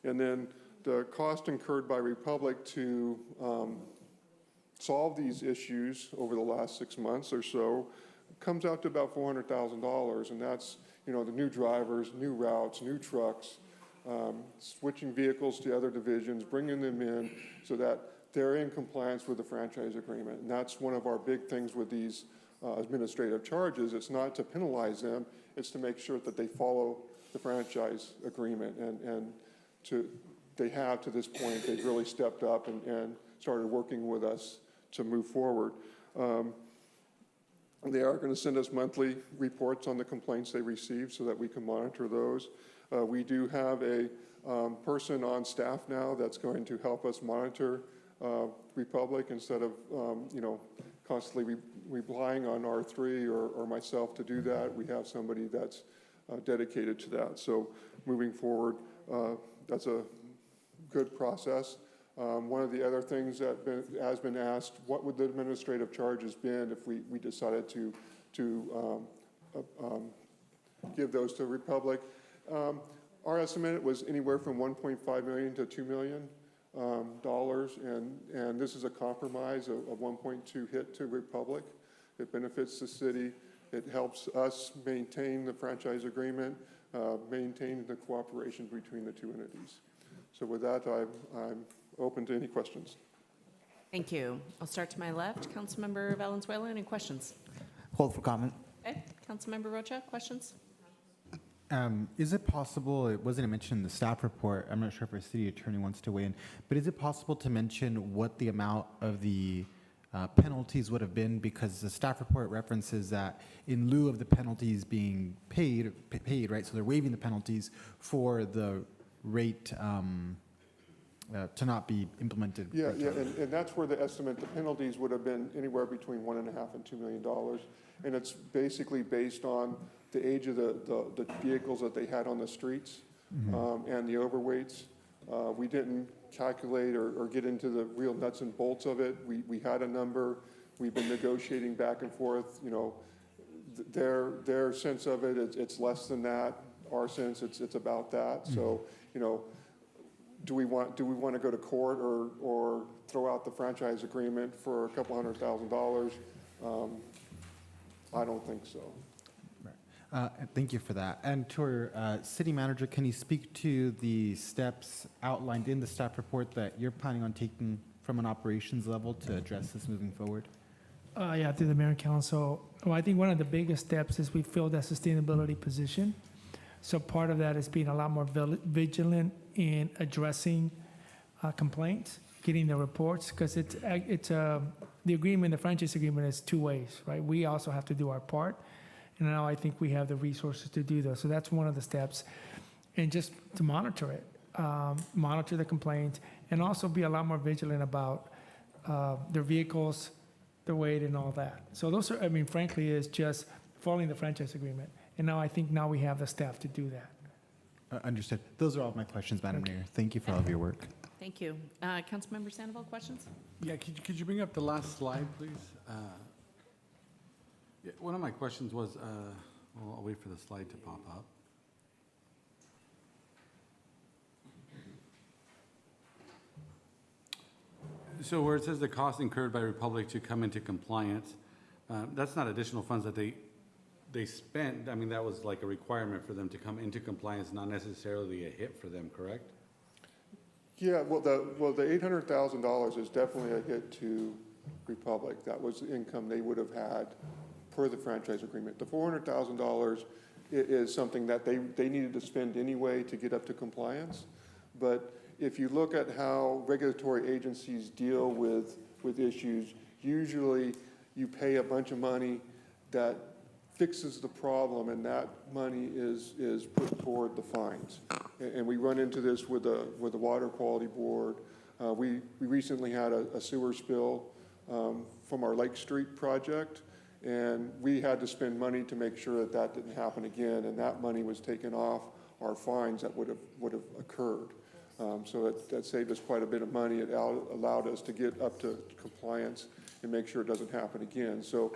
And then the cost incurred by Republic to solve these issues over the last 6 months or so comes out to about $400,000, and that's, you know, the new drivers, new routes, new trucks, switching vehicles to other divisions, bringing them in so that they're in compliance with the franchise agreement. And that's one of our big things with these administrative charges. It's not to penalize them, it's to make sure that they follow the franchise agreement. And they have to this point, they've really stepped up and started working with us to move forward. They are going to send us monthly reports on the complaints they receive so that we can monitor those. We do have a person on staff now that's going to help us monitor Republic instead of, you know, constantly relying on R3 or myself to do that. We have somebody that's dedicated to that. So moving forward, that's a good process. One of the other things that has been asked, what would the administrative charges been if we decided to give those to Republic? Our estimate was anywhere from $1.5 million to $2 million dollars, and this is a compromise of 1.2 hit to Republic. It benefits the city. It helps us maintain the franchise agreement, maintain the cooperation between the two entities. So with that, I'm open to any questions. Thank you. I'll start to my left. Councilmember Valenzuela, any questions? Hold for comment. Okay. Councilmember Rocha, questions? Is it possible, it wasn't mentioned in the staff report, I'm not sure if our city attorney wants to weigh in, but is it possible to mention what the amount of the penalties would have been? Because the staff report references that in lieu of the penalties being paid, right? So they're waiving the penalties for the rate to not be implemented. Yeah, and that's where the estimate, the penalties would have been anywhere between $1.5 and $2 million. And it's basically based on the age of the vehicles that they had on the streets and the overweights. We didn't calculate or get into the real nuts and bolts of it. We had a number. We've been negotiating back and forth. You know, their sense of it, it's less than that. Our sense, it's about that. So, you know, do we want to go to court or throw out the franchise agreement for a couple $100,000? I don't think so. Thank you for that. And to our city manager, can you speak to the steps outlined in the staff report that you're planning on taking from an operations level to address this moving forward? Yeah, through the mayor and council. Well, I think one of the biggest steps is we filled that sustainability position. So part of that is being a lot more vigilant in addressing complaints, getting the reports, because it's the agreement, the franchise agreement is two ways, right? We also have to do our part, and now I think we have the resources to do those. So that's one of the steps, and just to monitor it, monitor the complaints, and also be a lot more vigilant about their vehicles, their weight, and all that. So those are, I mean, frankly, is just following the franchise agreement. And now I think now we have the staff to do that. Understood. Those are all of my questions, Madam Mayor. Thank you for all of your work. Thank you. Councilmember Sandoval, questions? Yeah, could you bring up the last slide, please? Yeah, one of my questions was, well, I'll wait for the slide to pop up. So where it says the cost incurred by Republic to come into compliance, that's not additional funds that they spent. I mean, that was like a requirement for them to come into compliance, not necessarily a hit for them, correct? Yeah, well, the $800,000 is definitely a hit to Republic. That was the income they would have had per the franchise agreement. The $400,000 is something that they needed to spend anyway to get up to compliance. But if you look at how regulatory agencies deal with issues, usually you pay a bunch of money that fixes the problem, and that money is put toward the fines. And we run into this with the Water Quality Board. We recently had a sewer spill from our Lake Street project, and we had to spend money to make sure that didn't happen again, and that money was taken off our fines that would have occurred. So that saved us quite a bit of money. It allowed us to get up to compliance and make sure it doesn't happen again. So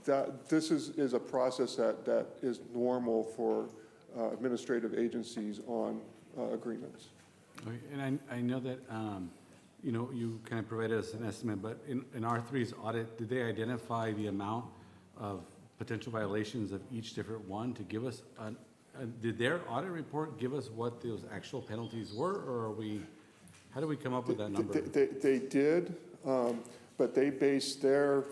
this is a process that is normal for administrative agencies on agreements. Okay, and I know that, you know, you kind of provided us an estimate, but in R3's audit, did they identify the amount of potential violations of each different one to give us did their audit report give us what those actual penalties were, or how do we come up with that number? They did, but they based their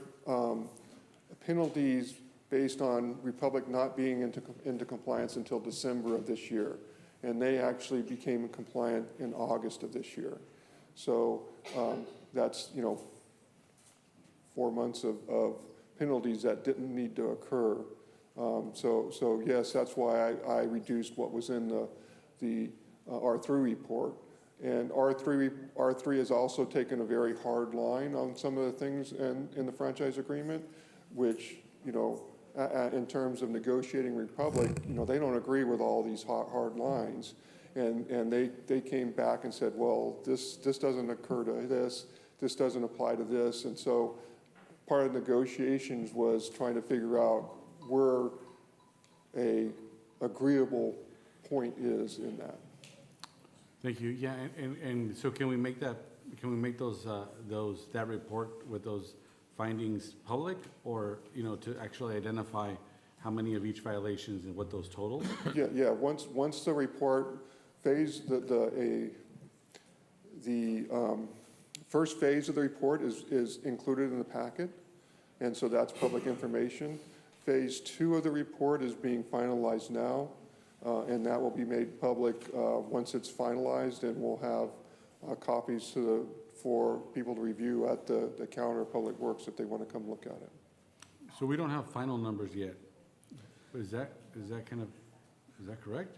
penalties based on Republic not being into compliance until December of this year. And they actually became compliant in August of this year. So that's, 4 months of penalties that didn't need to occur. So yes, that's why I reduced what was in the R3 report. And R3 has also taken a very hard line on some of the things in the franchise agreement, which, in terms of negotiating Republic, they don't agree with all these hard lines. And they came back and said, well, this doesn't occur to this doesn't apply to this. And so part of the negotiations was trying to figure out where a agreeable point is in that. Thank you. Yeah, and so can we make that, that report with those findings public, or, to actually identify how many of each violations and what those totals? Yeah. Once the report phase, the first phase of the report is included in the packet, and so that's public information. Phase 2 of the report is being finalized now, and that will be made public once it's finalized, and we'll have copies for people to review at the counter of Public Works if they want to come look at it. So we don't have final numbers yet. Is that correct?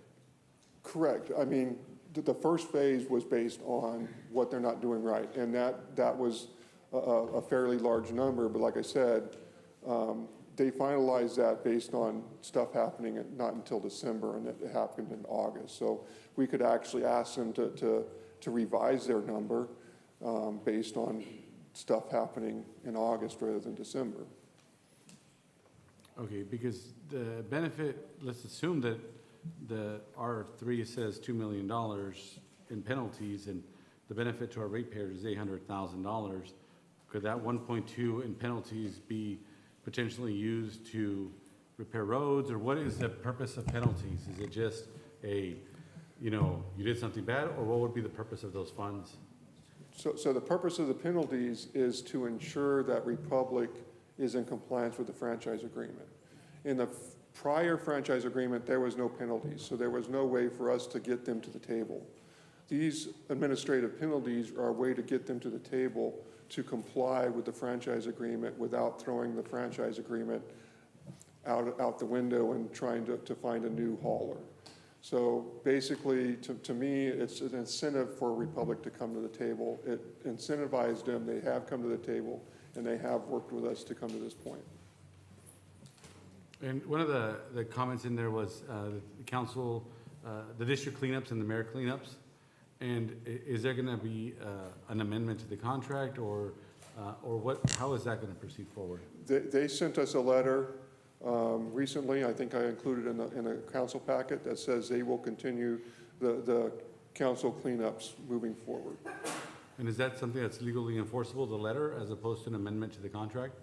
Correct. I mean, the first phase was based on what they're not doing right, and that was a fairly large number. But like I said, they finalized that based on stuff happening not until December, and it happened in August. So we could actually ask them to revise their number based on stuff happening in August rather than December. Okay, because the benefit, let's assume that the R3 says $2 million in penalties, and the benefit to our ratepayers is $800,000. Could that 1.2 in penalties be potentially used to repair roads, or what is the purpose of penalties? Is it just you did something bad, or what would be the purpose of those funds? So the purpose of the penalties is to ensure that Republic is in compliance with the franchise agreement. In the prior franchise agreement, there was no penalties, so there was no way for us to get them to the table. These administrative penalties are a way to get them to the table to comply with the franchise agreement without throwing the franchise agreement out the window and trying to find a new hauler. So basically, to me, it's an incentive for Republic to come to the table. It incentivized them. They have come to the table, and they have worked with us to come to this point. And one of the comments in there was the council, the district cleanups and the mayor cleanups. And is there going to be an amendment to the contract, or what? How is that going to proceed forward? They sent us a letter recently. I think I included in a council packet that says they will continue the council cleanups moving forward. And is that something that's legally enforceable, the letter, as opposed to an amendment to the contract?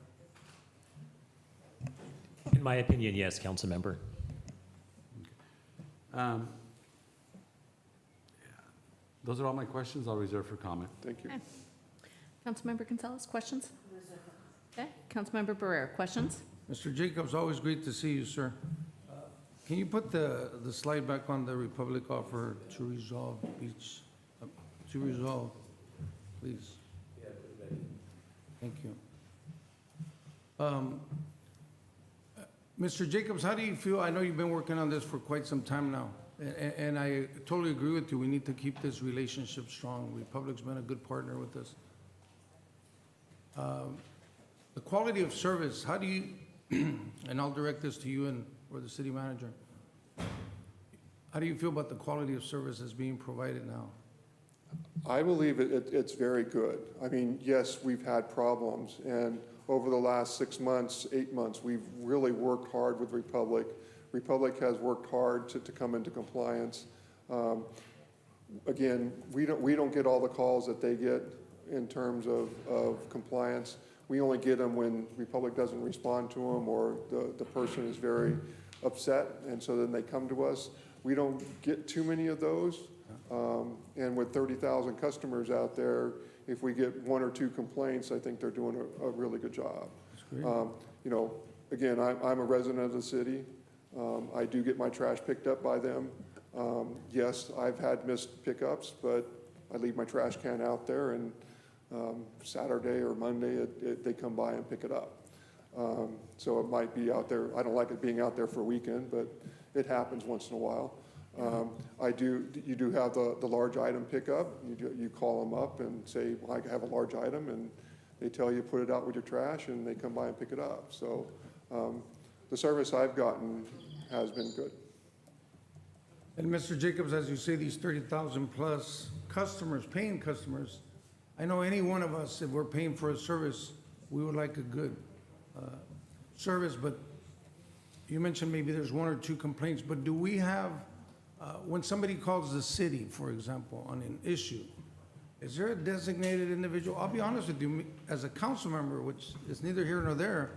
In my opinion, yes, council member. Those are all my questions. I'll reserve for comment. Thank you. Okay. Councilmember Gonzalez, questions? Okay. Councilmember Barrera, questions? Mr. Jacobs, always great to see you, sir. Can you put the slide back on the Republic offer to resolve each, please? Thank you. Mr. Jacobs, how do you feel? I know you've been working on this for quite some time now, and I totally agree with you. We need to keep this relationship strong. Republic's been a good partner with us. The quality of service, how do you, and I'll direct this to you or the city manager, how do you feel about the quality of service that's being provided now? I believe it's very good. I mean, yes, we've had problems, and over the last 6 months, 8 months, we've really worked hard with Republic. Republic has worked hard to come into compliance. Again, we don't get all the calls that they get in terms of compliance. We only get them when Republic doesn't respond to them or the person is very upset, and so then they come to us. We don't get too many of those. And with 30,000 customers out there, if we get 1 or 2 complaints, I think they're doing a really good job. You know, again, I'm a resident of the city. I do get my trash picked up by them. Yes, I've had missed pickups, but I leave my trash can out there, and Saturday or Monday, they come by and pick it up. So it might be out there. I don't like it being out there for a weekend, but it happens once in a while. You do have the large item pickup. You call them up and say, well, I have a large item, and they tell you put it out with your trash, and they come by and pick it up. So the service I've gotten has been good. And Mr. Jacobs, as you say, these 30,000 plus customers, paying customers, I know any one of us, if we're paying for a service, we would like a good service, but you mentioned maybe there's 1 or 2 complaints, but do we have, when somebody calls the city, for example, on an issue, is there a designated individual? I'll be honest with you, as a council member, which is neither here nor there,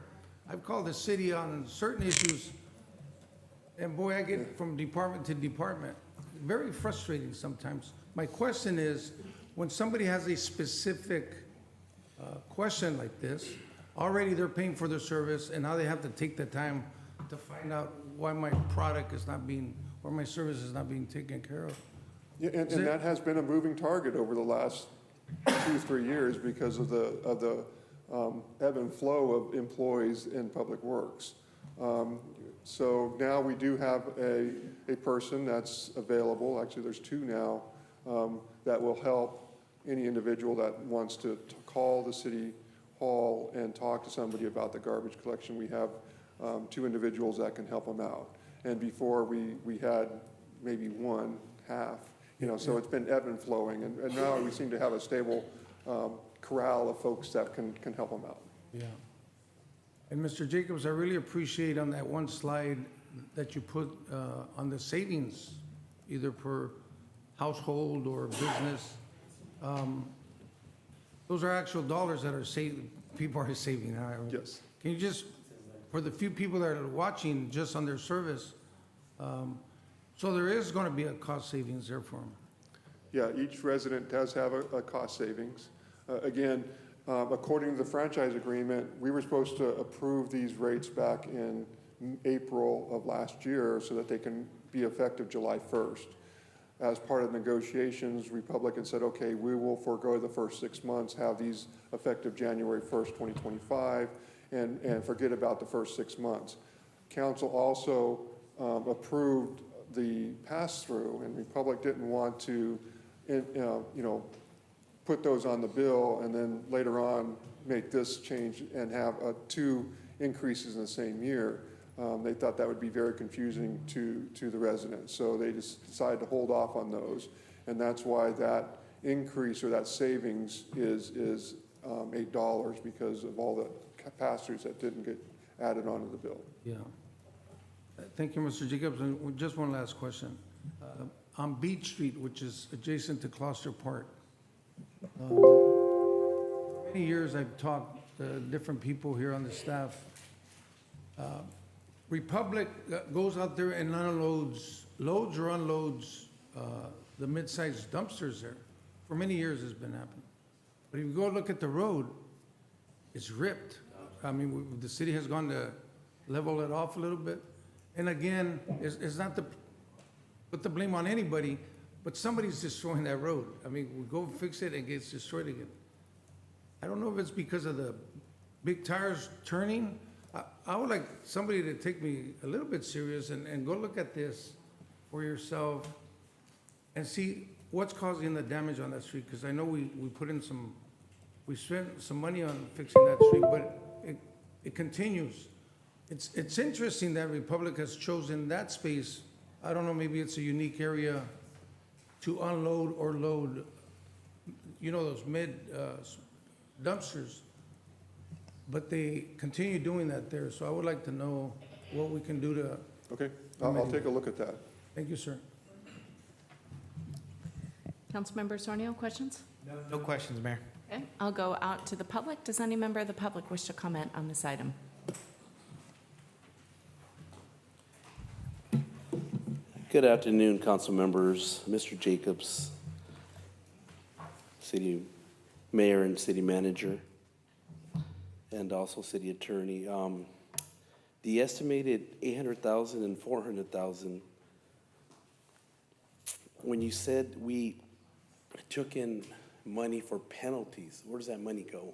I've called the city on certain issues, and boy, I get from department to department. Very frustrating sometimes. My question is, when somebody has a specific question like this, already they're paying for their service, and now they have to take the time to find out why my product is not being, or my service is not being taken care of. Yeah, and that has been a moving target over the last 2-3 years because of the ebb and flow of employees in Public Works. So now we do have a person that's available. Actually, there's 2 now that will help any individual that wants to call the city hall and talk to somebody about the garbage collection. We have 2 individuals that can help them out. And before we had maybe 1 half, you know, so it's been ebb and flowing. And now we seem to have a stable corral of folks that can help them out. Yeah. And Mr. Jacobs, I really appreciate on that one slide that you put on the savings, either per household or business. Those are actual dollars that are saved, people are saving. Yes. Can you just, for the few people that are watching just on their service, so there is going to be a cost savings there for them? Yeah, each resident does have a cost savings. Again, according to the franchise agreement, we were supposed to approve these rates back in April of last year so that they can be effective July 1st. As part of the negotiations, Republican said, okay, we will forego the first 6 months, have these effective January 1st, 2025, and forget about the first 6 months. Council also approved the pass-through, and Republic didn't want to, put those on the bill and then later on make this change and have 2 increases in the same year. They thought that would be very confusing to the residents. So they just decided to hold off on those. And that's why that increase or that savings is $8 because of all the pass-throughs that didn't get added onto the bill. Yeah. Thank you, Mr. Jacobs. And just one last question. On Beach Street, which is adjacent to Gloucester Park, for many years I've talked to different people here on the staff. Republic goes out there and loads or unloads the mid-sized dumpsters there. For many years it's been happening. But if you go look at the road, it's ripped. I mean, the city has gone to level it off a little bit. And again, it's not to put the blame on anybody, but somebody's destroying that road. I mean, we go fix it and it gets destroyed again. I don't know if it's because of the big tires turning. I would like somebody to take me a little bit serious and go look at this for yourself and see what's causing the damage on that street. Because I know we spent some money on fixing that street, but it continues. It's interesting that Republic has chosen that space. I don't know, maybe it's a unique area to unload or load you know, those dumpsters, but they continue doing that there. So I would like to know what we can do to. Okay, I'll take a look at that. Thank you, sir. Councilmember Sornio, questions? No questions, Mayor. Okay, I'll go out to the public. Does any member of the public wish to comment on this item? Good afternoon, council members, Mr. Jacobs, city mayor and city manager, and also city attorney. The estimated 800,000 and 400,000, when you said we took in money for penalties, where does that money go?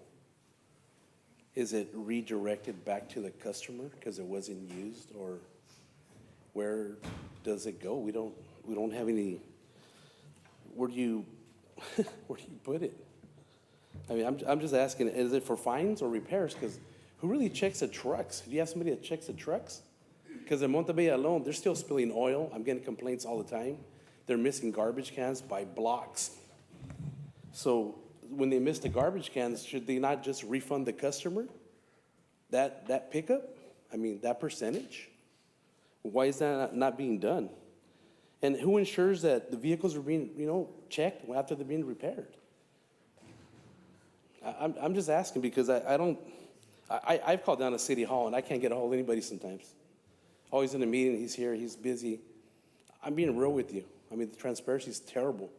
Is it redirected back to the customer because it wasn't used, or where does it go? We don't have any, where do you put it? I mean, I'm just asking, is it for fines or repairs? Because who really checks the trucks? Do you have somebody that checks the trucks? Because in Montebello alone, they're still spilling oil. I'm getting complaints all the time. They're missing garbage cans by blocks. So when they miss the garbage cans, should they not just refund the customer that pickup? I mean, that percentage? Why is that not being done? And who ensures that the vehicles are being, checked after they're being repaired? I'm just asking because I've called down to City Hall and I can't get a hold of anybody sometimes. Always in a meeting, he's here, he's busy. I'm being real with you. I mean, the transparency is terrible.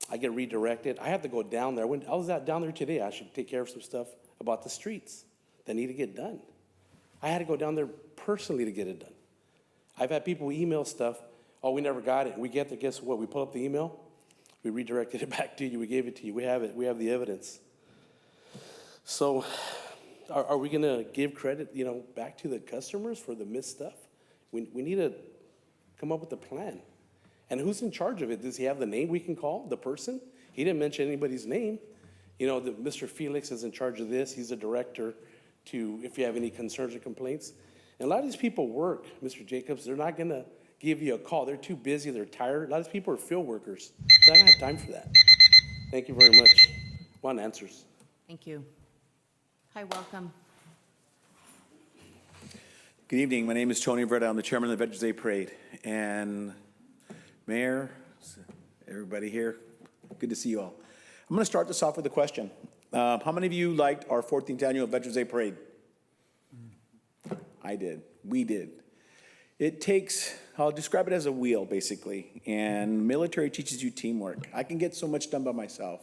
I get redirected. I have to go down there. I was down there today. I should take care of some stuff about the streets that need to get done. I had to go down there personally to get it done. I've had people email stuff. Oh, we never got it. We get there, guess what? We pull up the email. We redirected it back to you. We gave it to you. We have it. We have the evidence. So are we going to give credit, back to the customers for the missed stuff? We need to come up with a plan. And who's in charge of it? Does he have the name we can call, the person? He didn't mention anybody's name. Mr. Felix is in charge of this. He's the director if you have any concerns or complaints. And a lot of these people work, Mr. Jacobs. They're not going to give you a call. They're too busy. They're tired. A lot of these people are field workers. They're not going to have time for that. Thank you very much. Want answers. Thank you. Hi, welcome. Good evening. My name is Tony Verda. I'm the chairman of the Veterans Day Parade. And Mayor, everybody here, good to see you all. I'm going to start this off with a question. How many of you liked our 14th annual Veterans Day Parade? I did. We did. It takes, I'll describe it as a wheel, basically, and military teaches you teamwork. I can get so much done by myself,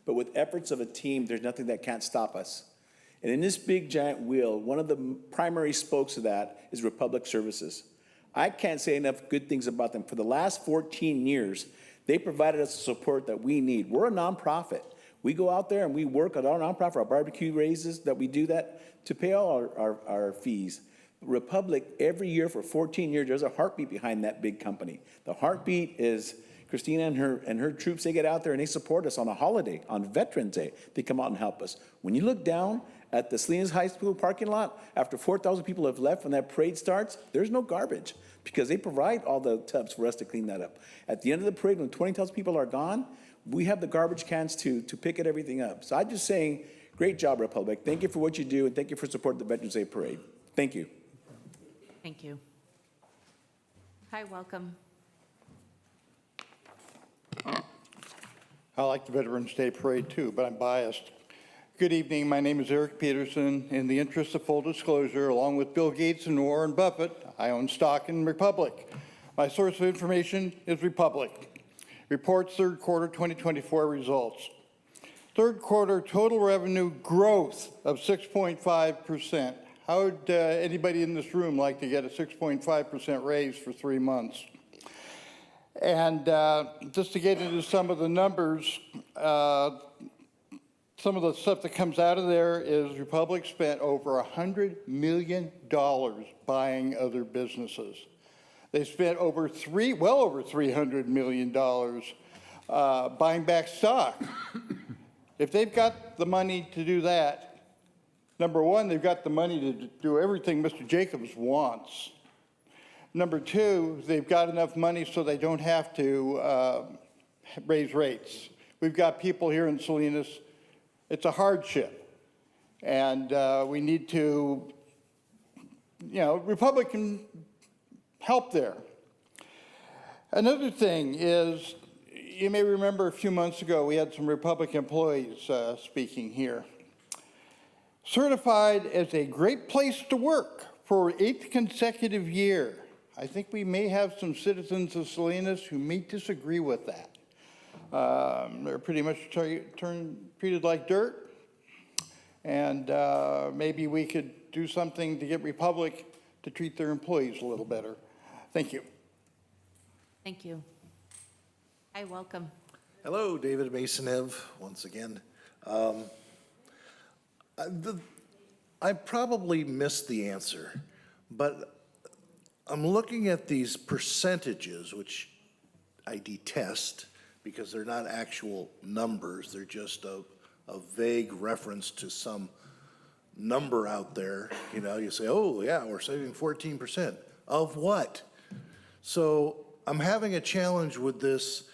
but with efforts of a team, there's nothing that can't stop us. And in this big, giant wheel, one of the primary spokes of that is Republic Services. I can't say enough good things about them. For the last 14 years, they provided us the support that we need. We're a nonprofit. We go out there and we work at our nonprofit, our barbecue raises that we do that to pay all our fees. Republic, every year for 14 years, there's a heartbeat behind that big company. The heartbeat is Christina and her troops. They get out there and they support us on a holiday, on Veterans Day. They come out and help us. When you look down at the Salinas High School parking lot, after 4,000 people have left when that parade starts, there's no garbage because they provide all the tubs for us to clean that up. At the end of the parade, when 20,000 people are gone, we have the garbage cans to pick everything up. So I'm just saying, great job, Republic. Thank you for what you do, and thank you for supporting the Veterans Day Parade. Thank you. Thank you. Hi, welcome. I like the Veterans Day Parade too, but I'm biased. Good evening. My name is Eric Peterson. In the interest of full disclosure, along with Bill Gates and Warren Buffett, I own stock in Republic. My source of information is Republic. Reports third quarter 2024 results. Third quarter total revenue growth of 6.5%. How would anybody in this room like to get a 6.5% raise for 3 months? And just to get into some of the numbers, some of the stuff that comes out of there is Republic spent over $100 million buying other businesses. They spent well over $300 million buying back stock. If they've got the money to do that, number one, they've got the money to do everything Mr. Jacobs wants. Number two, they've got enough money so they don't have to raise rates. We've got people here in Salinas, it's a hardship. And we need to, Republican help there. Another thing is, you may remember a few months ago, we had some Republican employees speaking here. Certified as a great place to work for 8th consecutive year. I think we may have some citizens of Salinas who may disagree with that. They're pretty much treated like dirt. And maybe we could do something to get Republic to treat their employees a little better. Thank you. Thank you. Hi, welcome. Hello, David Masonev, once again. I probably missed the answer, but I'm looking at these percentages, which I detest because they're not actual numbers. They're just a vague reference to some number out there. You say, oh, yeah, we're saving 14%. Of what? So I'm having a challenge with this,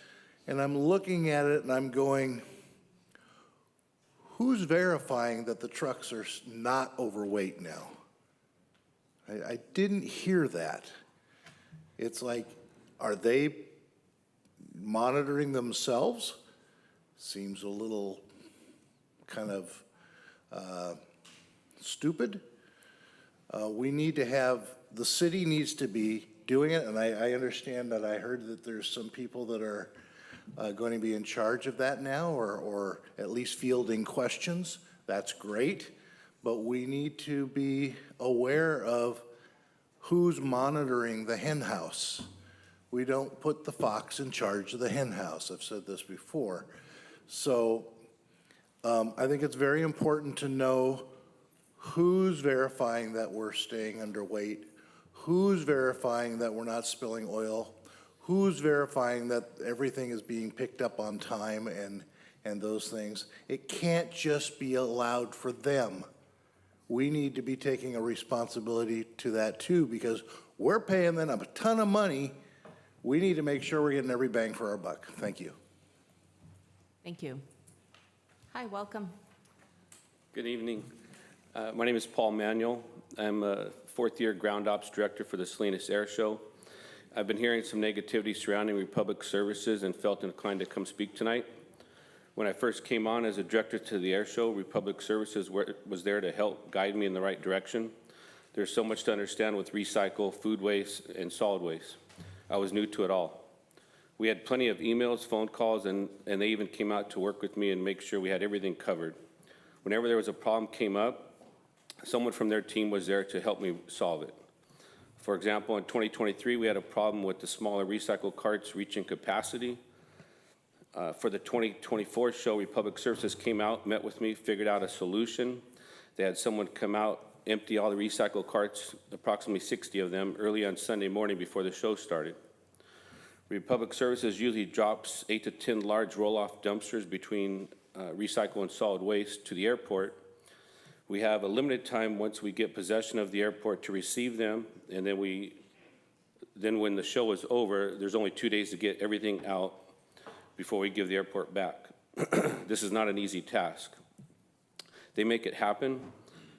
and I'm looking at it and I'm going, who's verifying that the trucks are not overweight now? I didn't hear that. It's like, are they monitoring themselves? Seems a little kind of stupid. We need to have, the city needs to be doing it, and I understand that I heard that there's some people that are going to be in charge of that now, or at least fielding questions. That's great, but we need to be aware of who's monitoring the hen house. We don't put the fox in charge of the hen house. I've said this before. So I think it's very important to know who's verifying that we're staying underweight, who's verifying that we're not spilling oil, who's verifying that everything is being picked up on time and those things. It can't just be allowed for them. We need to be taking a responsibility to that too, because we're paying them a ton of money. We need to make sure we're getting every bang for our buck. Thank you. Thank you. Hi, welcome. Good evening. My name is Paul Manuel. I'm a fourth-year Ground Ops Director for the Salinas Air Show. I've been hearing some negativity surrounding Republic Services and felt inclined to come speak tonight. When I first came on as a director to the air show, Republic Services was there to help guide me in the right direction. There's so much to understand with recycle, food waste, and solid waste. I was new to it all. We had plenty of emails, phone calls, and they even came out to work with me and make sure we had everything covered. Whenever there was a problem came up, someone from their team was there to help me solve it. For example, in 2023, we had a problem with the smaller recycle carts reaching capacity. For the 2024 show, Republic Services came out, met with me, figured out a solution. They had someone come out, empty all the recycle carts, approximately 60 of them, early on Sunday morning before the show started. Republic Services usually drops 8 to 10 large roll-off dumpsters between recycle and solid waste to the airport. We have a limited time once we get possession of the airport to receive them, and then when the show is over, there's only 2 days to get everything out before we give the airport back. This is not an easy task. They make it happen.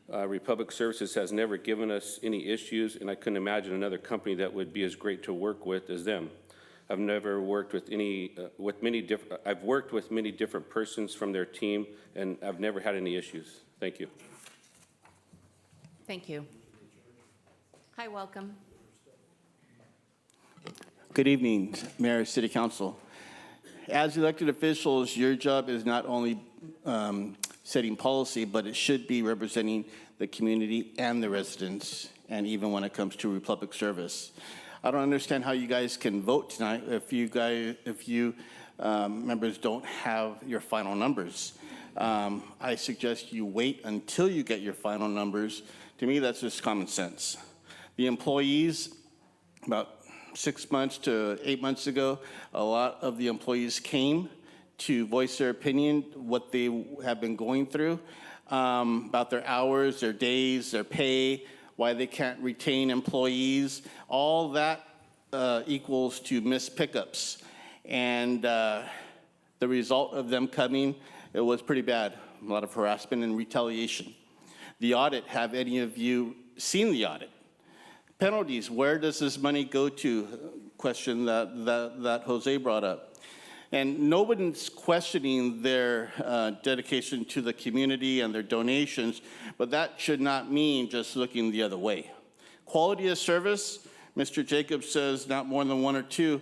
Republic Services has never given us any issues, and I couldn't imagine another company that would be as great to work with as them. I've never worked with I've worked with many different persons from their team, and I've never had any issues. Thank you. Thank you. Hi, welcome. Good evening, Mayor, City Council. As elected officials, your job is not only setting policy, but it should be representing the community and the residents, and even when it comes to Republic Service. I don't understand how you guys can vote tonight if you members don't have your final numbers. I suggest you wait until you get your final numbers. To me, that's just common sense. The employees, about 6 months to 8 months ago, a lot of the employees came to voice their opinion, what they have been going through, about their hours, their days, their pay, why they can't retain employees. All that equals to missed pickups. And The result of them coming, it was pretty bad. A lot of harassment and retaliation. The audit, have any of you seen the audit? Penalties, where does this money go to? Question that Jose brought up. And nobody's questioning their dedication to the community and their donations, but that should not mean just looking the other way. Quality of service, Mr. Jacobs says not more than 1 or 2.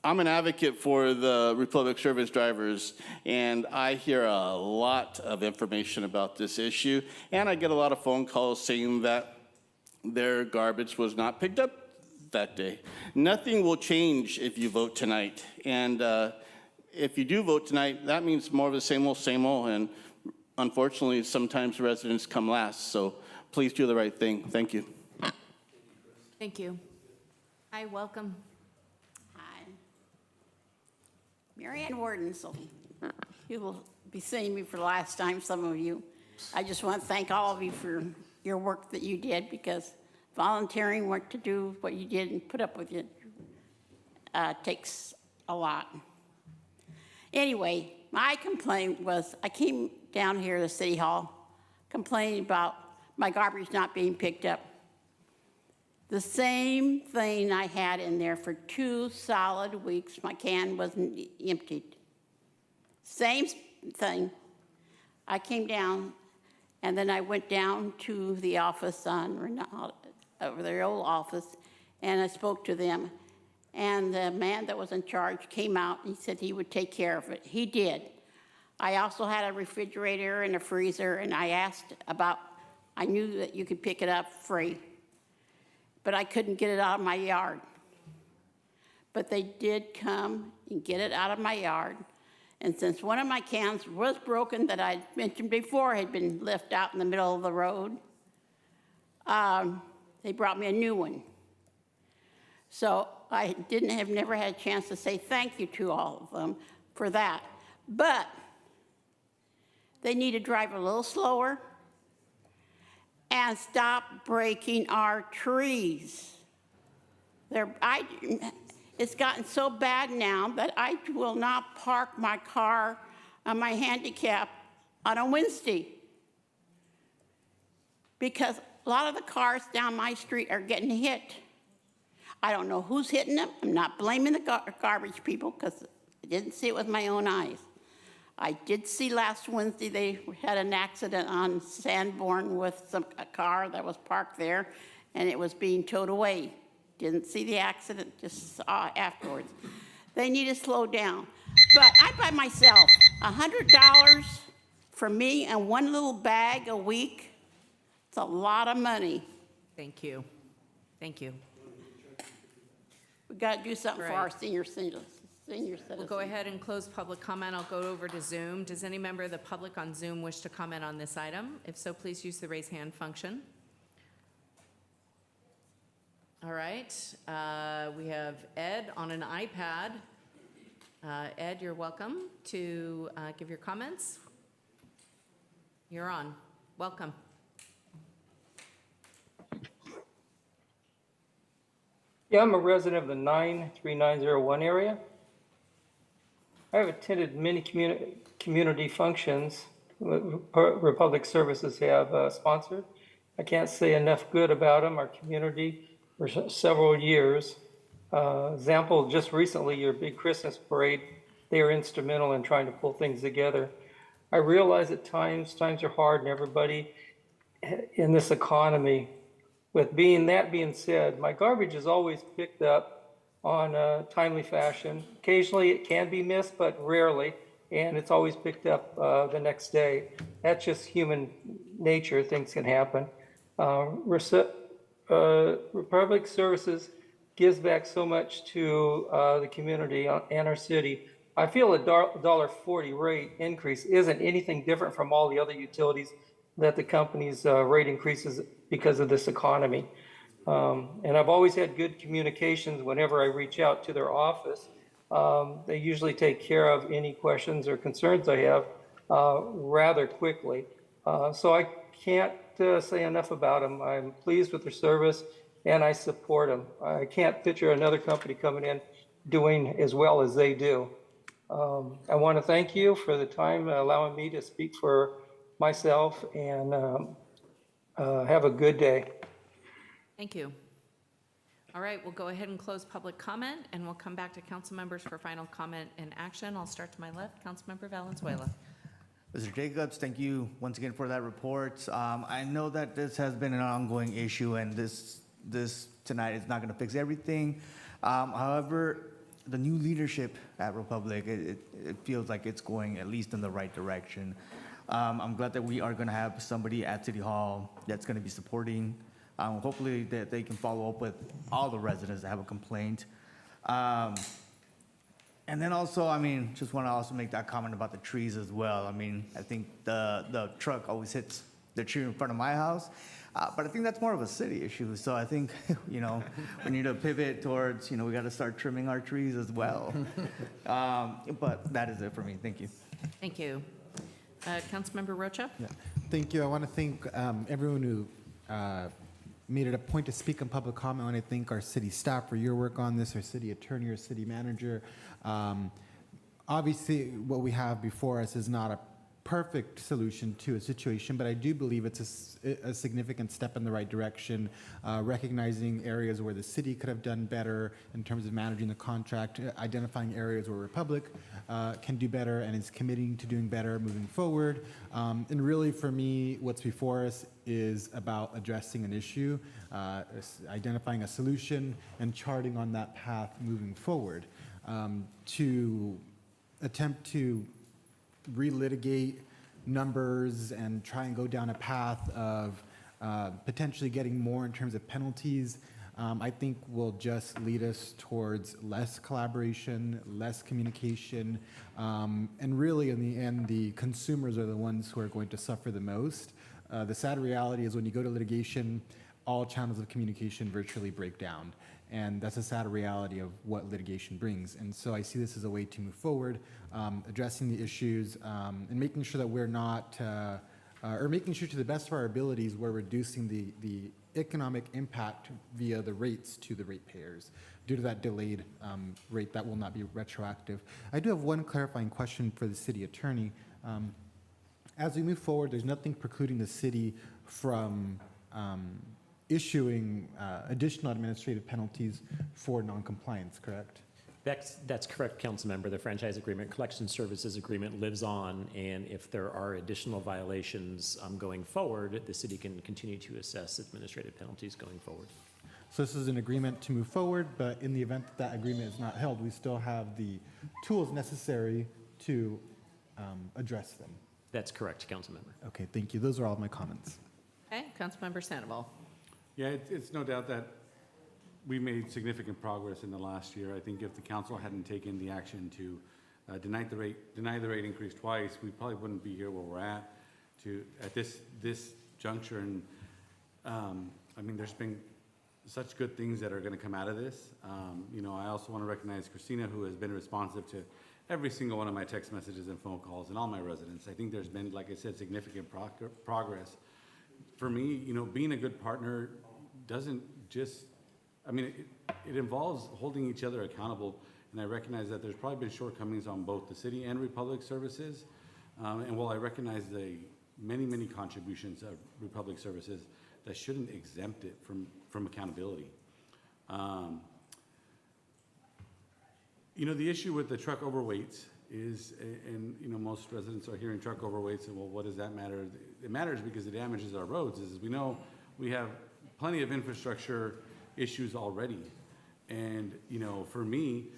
I'm an advocate for the Republic Service drivers, and I hear a lot of information about this issue, and I get a lot of phone calls saying that their garbage was not picked up that day. Nothing will change if you vote tonight, and if you do vote tonight, that means more of the same old, and unfortunately, sometimes residents come last, so please do the right thing. Thank you. Thank you. Hi, welcome. Hi. Marianne Wardenzel. You will be seeing me for the last time, some of you. I just want to thank all of you for your work that you did, because volunteering work to do what you did and put up with it takes a lot. Anyway, my complaint was I came down here to City Hall complaining about my garbage not being picked up. The same thing I had in there for 2 solid weeks. My can wasn't emptied. Same thing. I came down, and then I went down to the office over their old office, and I spoke to them. And the man that was in charge came out, and he said he would take care of it. He did. I also had a refrigerator and a freezer, and I asked about, I knew that you could pick it up free, but I couldn't get it out of my yard. But they did come and get it out of my yard. And since one of my cans was broken, that I mentioned before, had been left out in the middle of the road, they brought me a new one. So I never had a chance to say thank you to all of them for that. But they need to drive a little slower and stop breaking our trees. It's gotten so bad now that I will not park my car on my handicap on a Wednesday, because a lot of the cars down my street are getting hit. I don't know who's hitting them. I'm not blaming the garbage people, because I didn't see it with my own eyes. I did see last Wednesday they had an accident on Sanborn with a car that was parked there, and it was being towed away. Didn't see the accident, just saw it afterwards. They need to slow down. But I buy myself $100 for me and one little bag a week. It's a lot of money. Thank you. Thank you. We got to do something for our Great. senior citizens. We'll go ahead and close public comment. I'll go over to Zoom. Does any member of the public on Zoom wish to comment on this item? If so, please use the raise hand function. All right. We have Ed on an iPad. Ed, you're welcome to give your comments. You're on. Welcome. Yeah, I'm a resident of the 93901 area. I have attended many community functions Republic Services have sponsored. I can't say enough good about them, our community, for several years. Example, just recently, your big Christmas parade, they are instrumental in trying to pull things together. I realize at times are hard, and everybody in this economy. That being said, my garbage is always picked up on a timely fashion. Occasionally it can be missed, but rarely, and it's always picked up the next day. That's just human nature, things can happen. Republic Services gives back so much to the community and our city. I feel a $1.40 rate increase isn't anything different from all the other utilities that the company's rate increases because of this economy. And I've always had good communications whenever I reach out to their office. They usually take care of any questions or concerns I have rather quickly. So I can't say enough about them. I'm pleased with their service and I support them. I can't picture another company coming in doing as well as they do. I want to thank you for the time allowing me to speak for myself, and have a good day. Thank you. All right, we'll go ahead and close public comment, and we'll come back to council members for final comment and action. I'll start to my left, Councilmember Valenzuela. Mr. Jacobs, thank you once again for that report. I know that this has been an ongoing issue, and this tonight is not going to fix everything. However, the new leadership at Republic, it feels like it's going at least in the right direction. I'm glad that we are going to have somebody at City Hall that's going to be supporting. Hopefully that they can follow up with all the residents that have a complaint. And then also, I mean, just want to also make that comment about the trees as well. I mean, I think the truck always hits the tree in front of my house, but I think that's more of a city issue. So I think, we need to pivot towards, we got to start trimming our trees as well. But that is it for me. Thank you. Thank you. Councilmember Rocha? Yeah. Thank you. I want to thank everyone who made it a point to speak in public comment. I want to thank our city staff for your work on this, our city attorney, our city manager. Obviously, what we have before us is not a perfect solution to a situation, but I do believe it's a significant step in the right direction, recognizing areas where the city could have done better in terms of managing the contract, identifying areas where Republic can do better and is committing to doing better moving forward. And really, for me, what's before us is about addressing an issue, identifying a solution, and charting on that path moving forward. To attempt to relitigate numbers and try and go down a path of potentially getting more in terms of penalties, I think will just lead us towards less collaboration, less communication, and really in the end, the consumers are the ones who are going to suffer the most. The sad reality is when you go to litigation, all channels of communication virtually break down. And that's a sad reality of what litigation brings. And so I see this as a way to move forward, addressing the issues, and making sure that we're not, or making sure to the best of our abilities, we're reducing the economic impact via the rates to the ratepayers due to that delayed rate that will not be retroactive. I do have one clarifying question for the city attorney. As we move forward, there's nothing precluding the city from issuing additional administrative penalties for noncompliance, correct? That's correct, Councilmember. The franchise agreement, collection services agreement lives on, and if there are additional violations going forward, the city can continue to assess administrative penalties going forward. So this is an agreement to move forward, but in the event that that agreement is not held, we still have the tools necessary to address them. That's correct, Councilmember. Okay, thank you. Those are all my comments. Okay, Councilmember Sandoval. Yeah, it's no doubt that we made significant progress in the last year. I think if the council hadn't taken the action to deny the rate increase twice, we probably wouldn't be here where we're at this juncture. And I mean, there's been such good things that are going to come out of this. I also want to recognize Christina, who has been responsive to every single one of my text messages and phone calls and all my residents. I think there's been, like I said, significant progress. For me, being a good partner doesn't just, it involves holding each other accountable, and I recognize that there's probably been shortcomings on both the city and Republic Services. And while I recognize the many, many contributions of Republic Services, that shouldn't exempt it from accountability. The issue with the truck overweights is, and most residents are hearing truck overweights, and well, what does that matter? It matters because it damages our roads. As we know, we have plenty of infrastructure issues already. And, for me,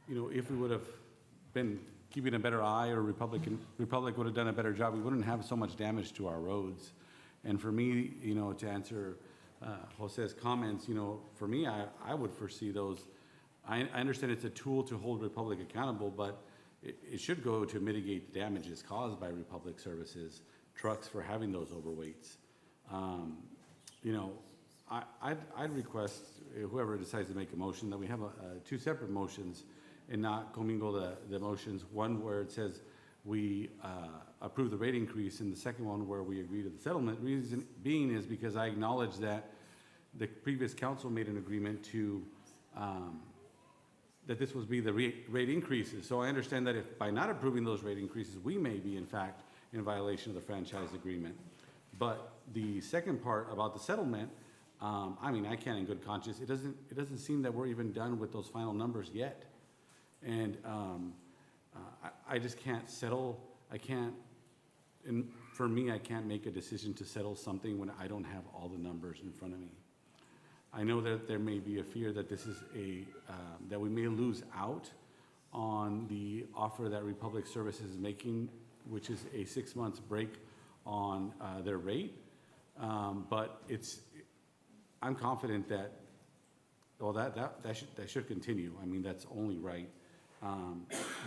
if we would have been keeping a better eye, or Republic would have done a better job, we wouldn't have so much damage to our roads. And for me, to answer Jose's comments, for me, I would foresee those. I understand it's a tool to hold Republic accountable, but it should go to mitigate the damages caused by Republic Services trucks for having those overweights. I'd request whoever decides to make a motion that we have two separate motions and not commingle the motions. One where it says we approve the rate increase, and the second one where we agree to the settlement. Reason being is because I acknowledge that the previous council made an agreement to that this would be the rate increases. So I understand that if by not approving those rate increases, we may be in fact in violation of the franchise agreement. But the second part about the settlement, I mean, I can't in good conscience, it doesn't seem that we're even done with those final numbers yet. And I just can't settle, and for me, I can't make a decision to settle something when I don't have all the numbers in front of me. I know that there may be a fear that this is that we may lose out on the offer that Republic Services is making, which is a 6 months break on their rate. But I'm confident that, well, that should continue. I mean, that's only right.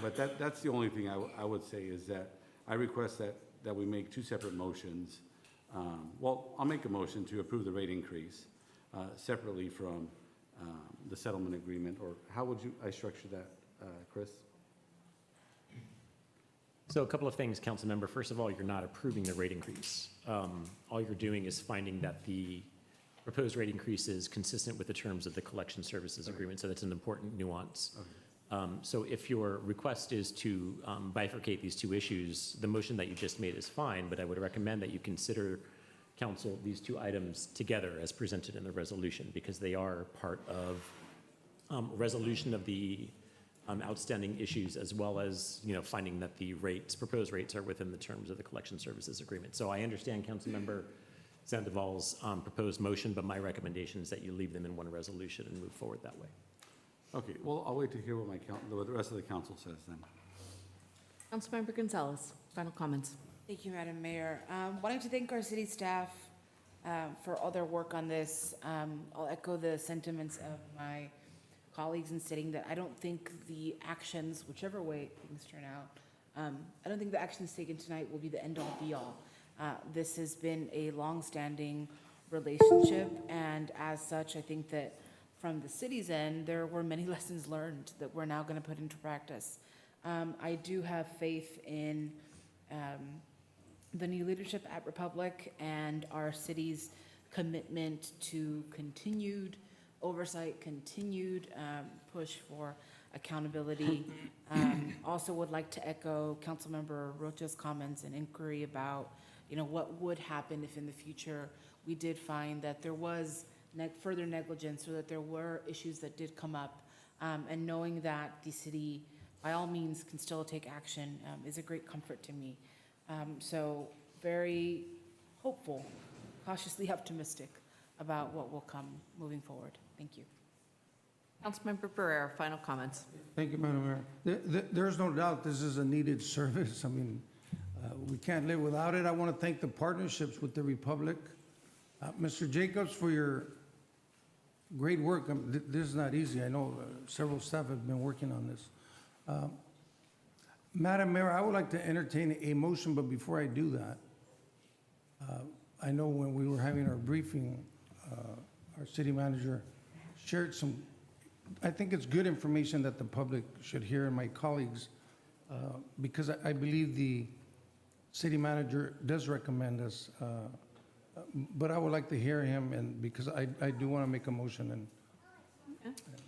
But that's the only thing I would say is that I request that we make two separate motions. Well, I'll make a motion to approve the rate increase separately from the settlement agreement, or how would I structure that, Chris? So a couple of things, council member. First of all, you're not approving the rate increase. All you're doing is finding that the proposed rate increase is consistent with the terms of the collection services agreement. So that's an important nuance. So if your request is to bifurcate these two issues, the motion that you just made is fine, but I would recommend that you consider, council, these two items together as presented in the resolution, because they are part of resolution of the outstanding issues, as well as, finding that the proposed rates are within the terms of the collection services agreement. So I understand Councilmember Sandoval's proposed motion, but my recommendation is that you leave them in one resolution and move forward that way. Okay, well, I'll wait to hear what what the rest of the council says then. Councilmember Gonzalez, final comments. Thank you, Madam Mayor. Wanting to thank our city staff for all their work on this. I'll echo the sentiments of my colleagues in stating that I don't think the actions, whichever way things turn out, I don't think the actions taken tonight will be the end-all be-all. This has been a long-standing relationship, and as such, I think that from the city's end, there were many lessons learned that we're now going to put into practice. I do have faith in the new leadership at Republic and our city's commitment to continued oversight, continued push for accountability. Also would like to echo Councilmember Rocha's comments and inquiry about, what would happen if in the future we did find that there was further negligence or that there were issues that did come up. And knowing that the city, by all means, can still take action is a great comfort to me. So very hopeful, cautiously optimistic about what will come moving forward. Thank you. Councilmember Barrera, final comments. Thank you, Madam Mayor. There's no doubt this is a needed service. I mean, we can't live without it. I want to thank the partnerships with the Republic. Mr. Jacobs, for your great work. This is not easy. I know several staff have been working on this. Madam Mayor, I would like to entertain a motion, but before I do that, I know when we were having our briefing, our city manager shared some, I think it's good information that the public should hear, and my colleagues, because I believe the city manager does recommend us, but I would like to hear him, and because I do want to make a motion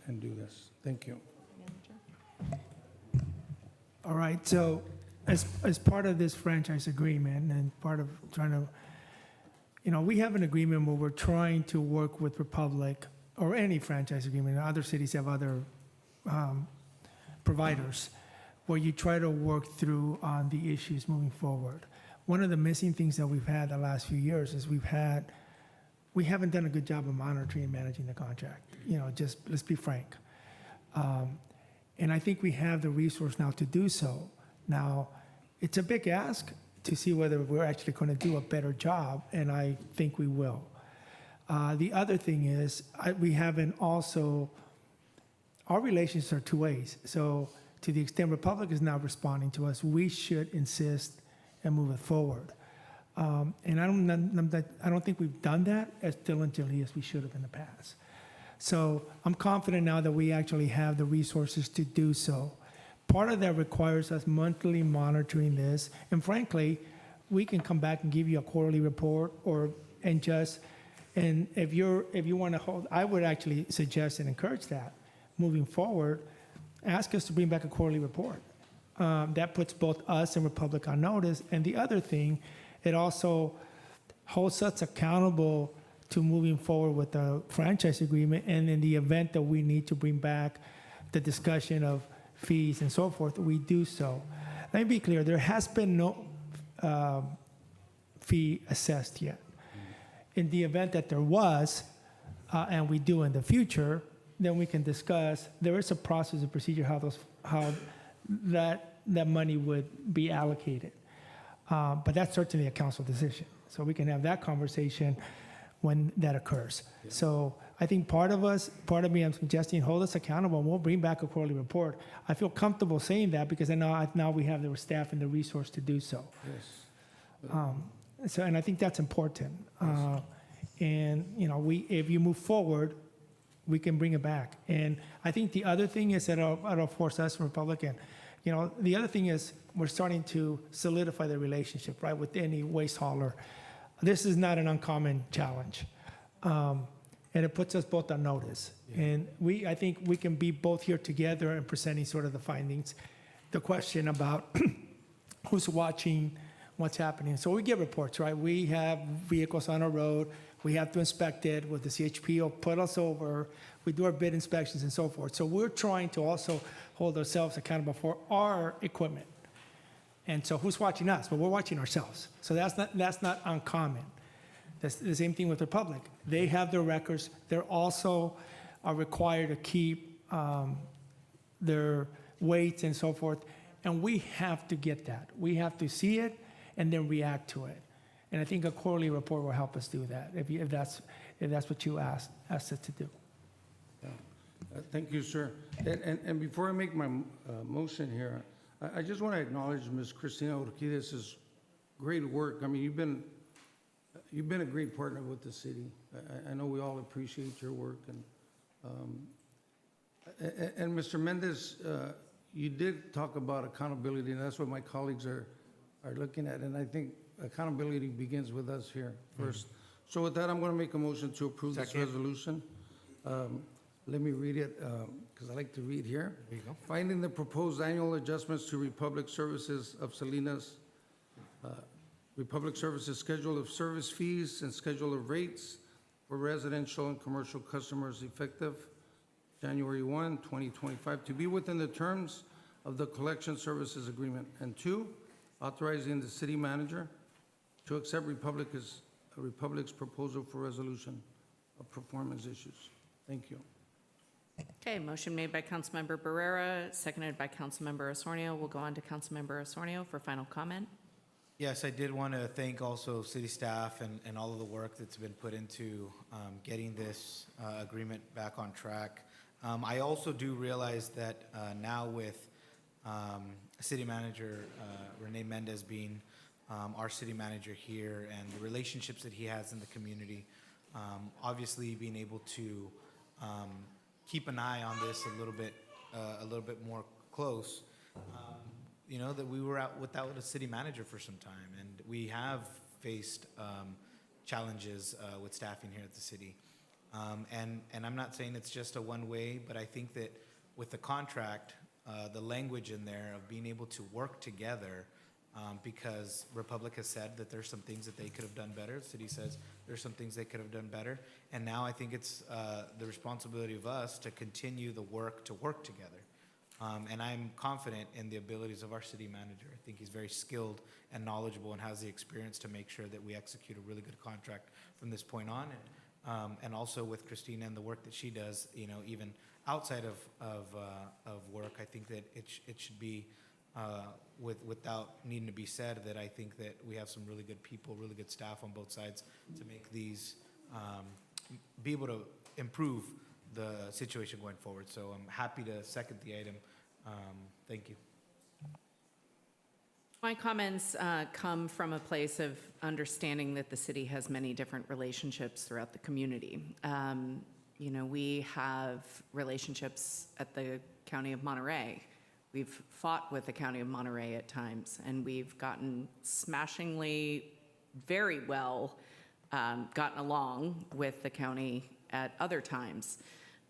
and do this. Thank you. All right, so as part of this franchise agreement and part of trying to, we have an agreement where we're trying to work with Republic or any franchise agreement. Other cities have other providers where you try to work through on the issues moving forward. One of the missing things that we've had the last few years is we haven't done a good job of monitoring and managing the contract. Just let's be frank. And I think we have the resource now to do so. Now, it's a big ask to see whether we're actually going to do a better job, and I think we will. The other thing is we haven't also, our relations are two ways. So to the extent Republic is now responding to us, we should insist and move it forward. And I don't think we've done that as diligently as we should have in the past. So I'm confident now that we actually have the resources to do so. Part of that requires us monthly monitoring this, and frankly, we can come back and give you a quarterly report, and if you want to hold, I would actually suggest and encourage that moving forward. ask us to bring back a quarterly report. That puts both us and Republic on notice. And the other thing, it also holds us accountable to moving forward with the franchise agreement. And in the event that we need to bring back the discussion of fees and so forth, we do so. Let me be clear, there has been no fee assessed yet. In the event that there was, and we do in the future, then we can discuss. There is a process, a procedure how that money would be allocated. But that's certainly a council decision. So we can have that conversation when that occurs. So I think part of me, I'm suggesting hold us accountable, and we'll bring back a quarterly report. I feel comfortable saying that because I know now we have the staff and the resource to do so. Yes. And I think that's important. And if you move forward, we can bring it back. And I think the other thing is that it'll force us, Republican. The other thing is we're starting to solidify the relationship, right, with any waste hauler. This is not an uncommon challenge. And it puts us both on notice. And I think we can be both here together and presenting sort of the findings. The question about who's watching, what's happening. So we get reports, right? We have vehicles on the road. We have to inspect it with the CHP will put us over. We do our bid inspections and so forth. So we're trying to also hold ourselves accountable for our equipment. And so who's watching us? But we're watching ourselves. So that's not uncommon. That's the same thing with Republic. They have their records. They're also are required to keep their weights and so forth. And we have to get that. We have to see it and then react to it. And I think a quarterly report will help us do that, if that's what you asked us to do. Thank you, sir. And before I make my motion here, I just want to acknowledge Ms. Cristina Urquidez's great work. I mean, you've been a great partner with the city. I know we all appreciate your work. And Mr. Mendez, you did talk about accountability, and that's what my colleagues are looking at. And I think accountability begins with us here first. So with that, I'm going to make a motion to approve this resolution. Let me read it, because I like to read here. There you go. Finding the proposed annual adjustments to Republic Services of Salinas, Republic Services schedule of service fees and schedule of rates for residential and commercial customers effective January 1, 2025, to be within the terms of the collection services agreement. And 2, authorizing the city manager to accept Republic's proposal for resolution of performance issues. Thank you. Okay, motion made by Councilmember Barrera, seconded by Councilmember Osornio. We'll go on to Councilmember Osornio for final comment. Yes, I did want to thank also city staff and all of the work that's been put into getting this agreement back on track. I also do realize that now with City Manager Rene Mendez being our city manager here and the relationships that he has in the community, obviously being able to keep an eye on this a little bit more close. That we were out without a city manager for some time, and we have faced challenges with staffing here at the city. And I'm not saying it's just a one-way, but I think that with the contract, the language in there of being able to work together, because Republic has said that there's some things that they could have done better. The city says there's some things they could have done better. And now I think it's the responsibility of us to continue the work to work together. And I'm confident in the abilities of our city manager. I think he's very skilled and knowledgeable and has the experience to make sure that we execute a really good contract from this point on. And also with Christina and the work that she does, even outside of work, I think that it should be without needing to be said that I think that we have some really good people, really good staff on both sides to make these, be able to improve the situation going forward. So I'm happy to second the item. Thank you. My comments come from a place of understanding that the city has many different relationships throughout the community. We have relationships at the County of Monterey. We've fought with the County of Monterey at times, and we've gotten smashingly, very well gotten along with the county at other times.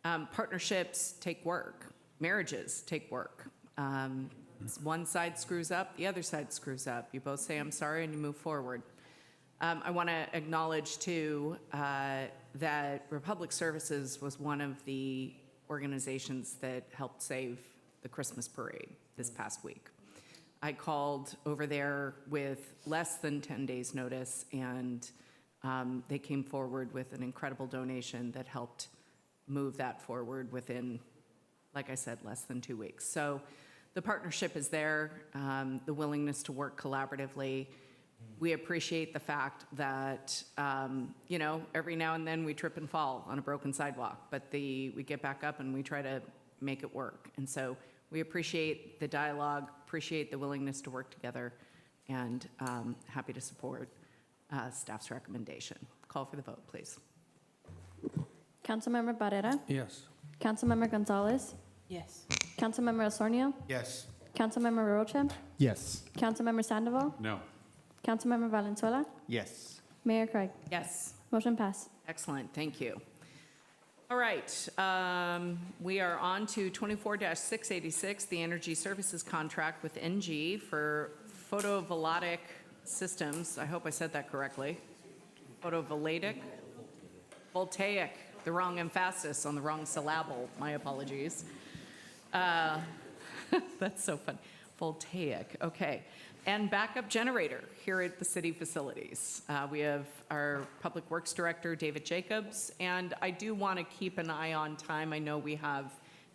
Partnerships take work, marriages take work. One side screws up, the other side screws up. You both say, I'm sorry, and you move forward. I want to acknowledge, too, that Republic Services was one of the organizations that helped save the Christmas parade this past week. I called over there with less than 10 days' notice, and they came forward with an incredible donation that helped move that forward within, like I said, less than 2 weeks. So the partnership is there, the willingness to work collaboratively. We appreciate the fact that, every now and then we trip and fall on a broken sidewalk, but we get back up and we try to make it work. And so we appreciate the dialogue, appreciate the willingness to work together, and happy to support staff's recommendation. Call for the vote, please. Councilmember Barrera? Yes. Councilmember Gonzalez? Yes. Councilmember Osornio? Yes. Councilmember Rocha? Yes. Councilmember Sandoval? No. Councilmember Valenzuela? Yes. Mayor Craig? Yes. Motion passed. Excellent, thank you. All right, we are on to 24-686, the Energy Services Contract with NG for photovoltaic systems. I hope I said that correctly. Voltaic, the wrong emphasis on the wrong syllable. My apologies. That's so fun. Voltaic, okay. And backup generator here at the city facilities. We have our Public Works Director, David Jacobs, and I do want to keep an eye on time. I know we have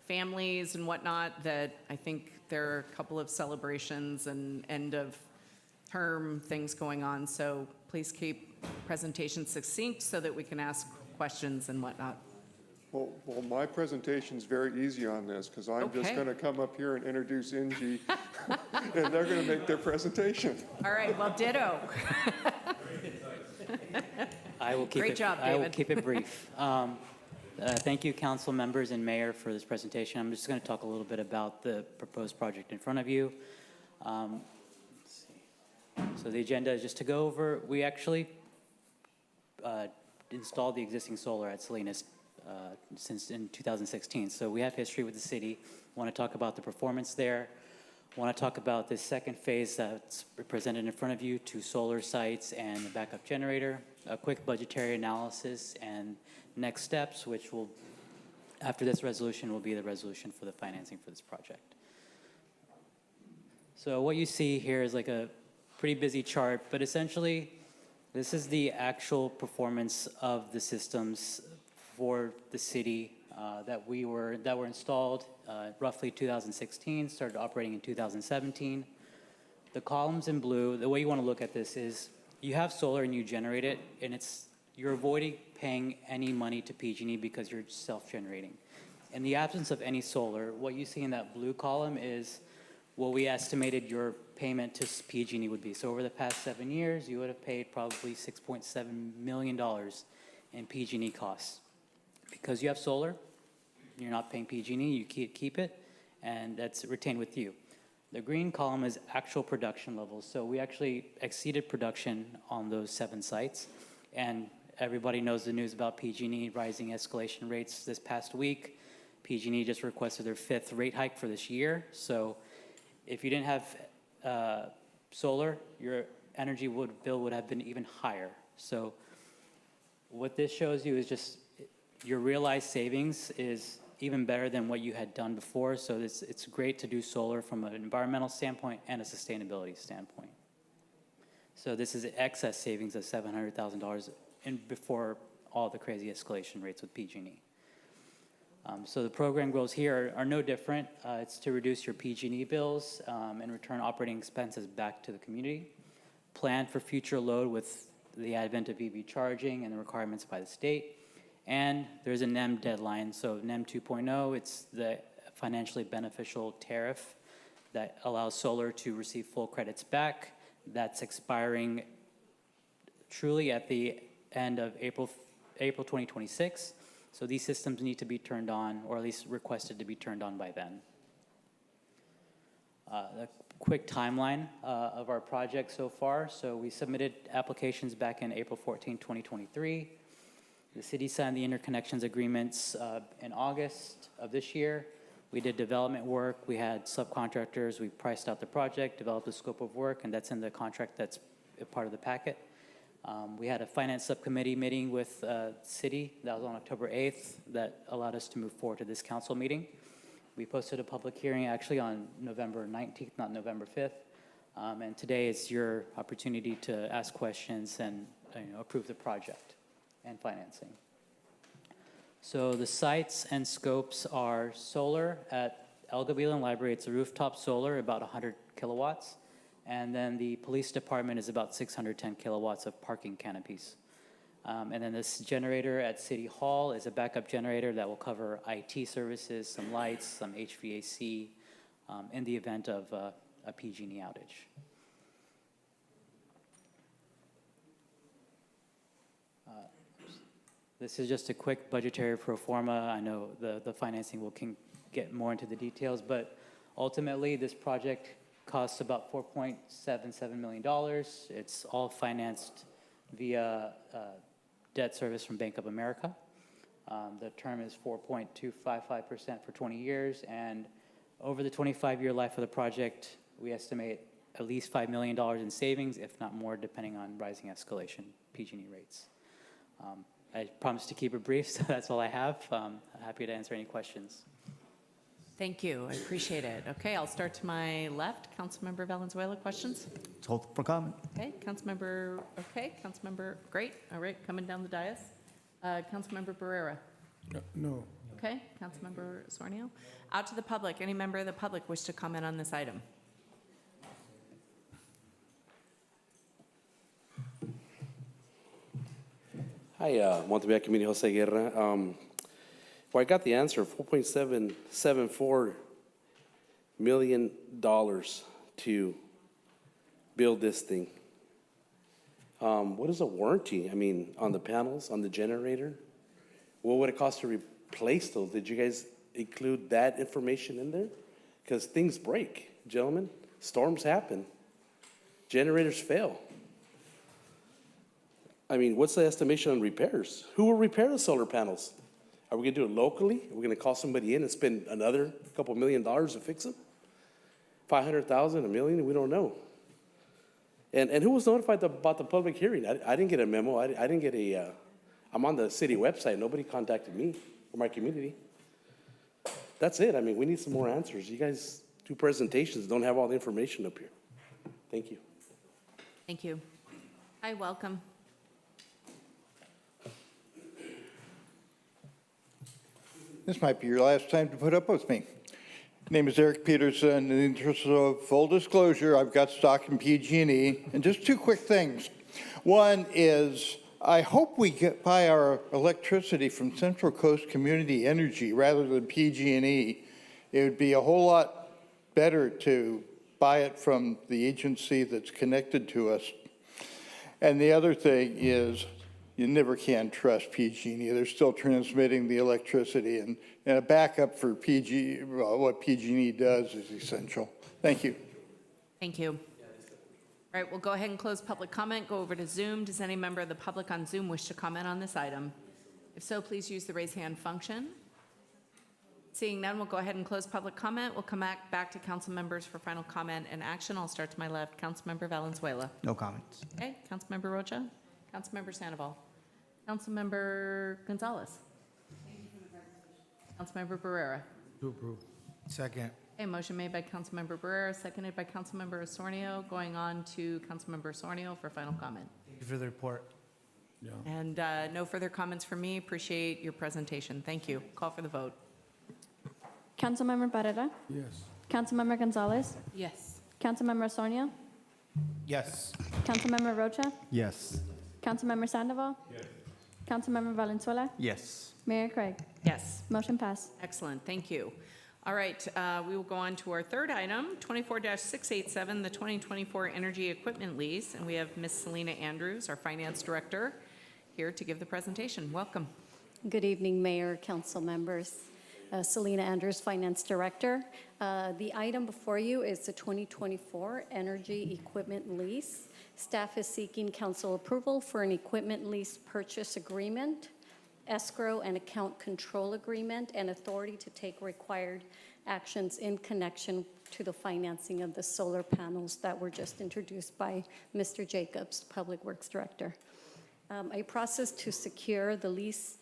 families and whatnot that I think there are a couple of celebrations and end of term things going on, so please keep presentations succinct so that we can ask questions and whatnot. Well, my presentation's very easy on this, because I'm just Okay. going to come up here and introduce NG, and they're going to make their presentation. All right, well, ditto. I will keep Great it, job, I will David. keep it brief. Thank you, council members and mayor, for this presentation. I'm just going to talk a little bit about the proposed project in front of you. Let's see. So the agenda is just to go over. We actually installed the existing solar at Salinas since in 2016. So we have history with the city. Want to talk about the performance there. Want to talk about this second phase that's presented in front of you, 2 solar sites and the backup generator, a quick budgetary analysis, and next steps, which will, after this resolution, will be the resolution for the financing for this project. So what you see here is like a pretty busy chart, but essentially, this is the actual performance of the systems for the city that were installed roughly 2016, started operating in 2017. The columns in blue, the way you want to look at this is you have solar and you generate it, and you're avoiding paying any money to PG&E because you're self-generating. In the absence of any solar, what you see in that blue column is what we estimated your payment to PG&E would be. So over the past 7 years, you would have paid probably $6.7 million in PG&E costs. Because you have solar, you're not paying PG&E, you keep it, and that's retained with you. The green column is actual production levels. So we actually exceeded production on those 7 sites. And everybody knows the news about PG&E rising escalation rates this past week. PG&E just requested their 5th rate hike for this year. So if you didn't have solar, your energy bill would have been even higher. So what this shows you is just your realized savings is even better than what you had done before. So it's great to do solar from an environmental standpoint and a sustainability standpoint. So this is excess savings of $700,000 before all the crazy escalation rates with PG&E. So the program goals here are no different. It's to reduce your PG&E bills and return operating expenses back to the community. Plan for future load with the advent of EV charging and the requirements by the state. And there's a NEM deadline. So NEM 2.0, it's the financially beneficial tariff that allows solar to receive full credits back. That's expiring truly at the end of April 2026. So these systems need to be turned on, or at least requested to be turned on by then. A quick timeline of our project so far. So we submitted applications back in April 14, 2023. The city signed the interconnections agreements in August of this year. We did development work, we had subcontractors, we priced out the project, developed the scope of work, and that's in the contract that's a part of the packet. We had a finance subcommittee meeting with city, that was on October 8th, that allowed us to move forward to this council meeting. We posted a public hearing actually on November 19th, not November 5th. And today is your opportunity to ask questions and approve the project and financing. So the sites and scopes are solar at El Gavilan Library. It's a rooftop solar, about 100 kilowatts. And then the police department is about 610 kilowatts of parking canopies. And then this generator at City Hall is a backup generator that will cover IT services, some lights, some HVAC, in the event of a PG&E outage. This is just a quick budgetary pro forma. I know the financing can get more into the details, but ultimately this project costs about $4.77 million. It's all financed via debt service from Bank of America. The term is 4.255% for 20 years, and over the 25-year life of the project, we estimate at least $5 million in savings, if not more, depending on rising escalation PG&E rates. I promise to keep it brief, so that's all I have. Happy to answer any questions. Thank you. I appreciate it. Okay, I'll start to my left. Councilmember Valenzuela, questions? Let's hold for comment. Okay, Councilmember, great. All right, coming down the dais. Councilmember Barrera. No. Okay, Councilmember Sornio. Out to the public. Any member of the public wish to comment on this item? Hi, Montevideo Community, Jose Guerra. Well, I got the answer, $4.774 million to build this thing. What is a warranty? I mean, on the panels, on the generator? What would it cost to replace those? Did you guys include that information in there? Because things break, gentlemen. Storms happen. Generators fail. I mean, what's the estimation on repairs? Who will repair the solar panels? Are we gonna do it locally? Are we gonna call somebody in and spend another couple $1 million to fix them? 500,000, $1 million, we don't know. And who was notified about the public hearing? I didn't get a memo. I didn't get I'm on the city website. Nobody contacted me or my community. That's it. I mean, we need some more answers. You guys do presentations, don't have all the information up here. Thank you. Thank you. Hi, welcome. This might be your last time to put up with me. Name is Eric Peterson. In the interest of full disclosure, I've got stock in PG&E. And just two quick things. One is, I hope we buy our electricity from Central Coast Community Energy rather than PG&E. It would be a whole lot better to buy it from the agency that's connected to us. And the other thing is, you never can trust PG&E. They're still transmitting the electricity, and a backup for what PG&E does is essential. Thank you. Thank you. All right, we'll go ahead and close public comment. Go over to Zoom. Does any member of the public on Zoom wish to comment on this item? If so, please use the raise hand function. Seeing none, we'll go ahead and close public comment. We'll come back to council members for final comment and action. I'll start to my left. Councilmember Valenzuela. No comments. Okay, Councilmember Rocha. Councilmember Sandoval. Councilmember Gonzalez. Councilmember Barrera. To approve. Second. Okay, motion made by Councilmember Barrera, seconded by Councilmember Osornio. Going on to Councilmember Osornio for final comment. Thank you for the report. Yeah. And no further comments from me. Appreciate your presentation. Thank you. Call for the vote. Councilmember Barrera? Yes. Councilmember Gonzalez? Yes. Councilmember Osornio? Yes. Councilmember Rocha? Yes. Councilmember Sandoval? Yes. Councilmember Valenzuela? Yes. Mayor Craig? Yes. Motion passed. Excellent. Thank you. All right, we will go on to our third item, 24-687, the 2024 Energy Equipment Lease. And we have Ms. Selena Andrews, our Finance Director, here to give the presentation. Welcome. Good evening, Mayor, council members. Selena Andrews, Finance Director. The item before you is the 2024 Energy Equipment Lease. Staff is seeking council approval for an equipment lease purchase agreement. escrow and account control agreement and authority to take required actions in connection to the financing of the solar panels that were just introduced by Mr. Jacobs, Public Works Director. A process to secure the least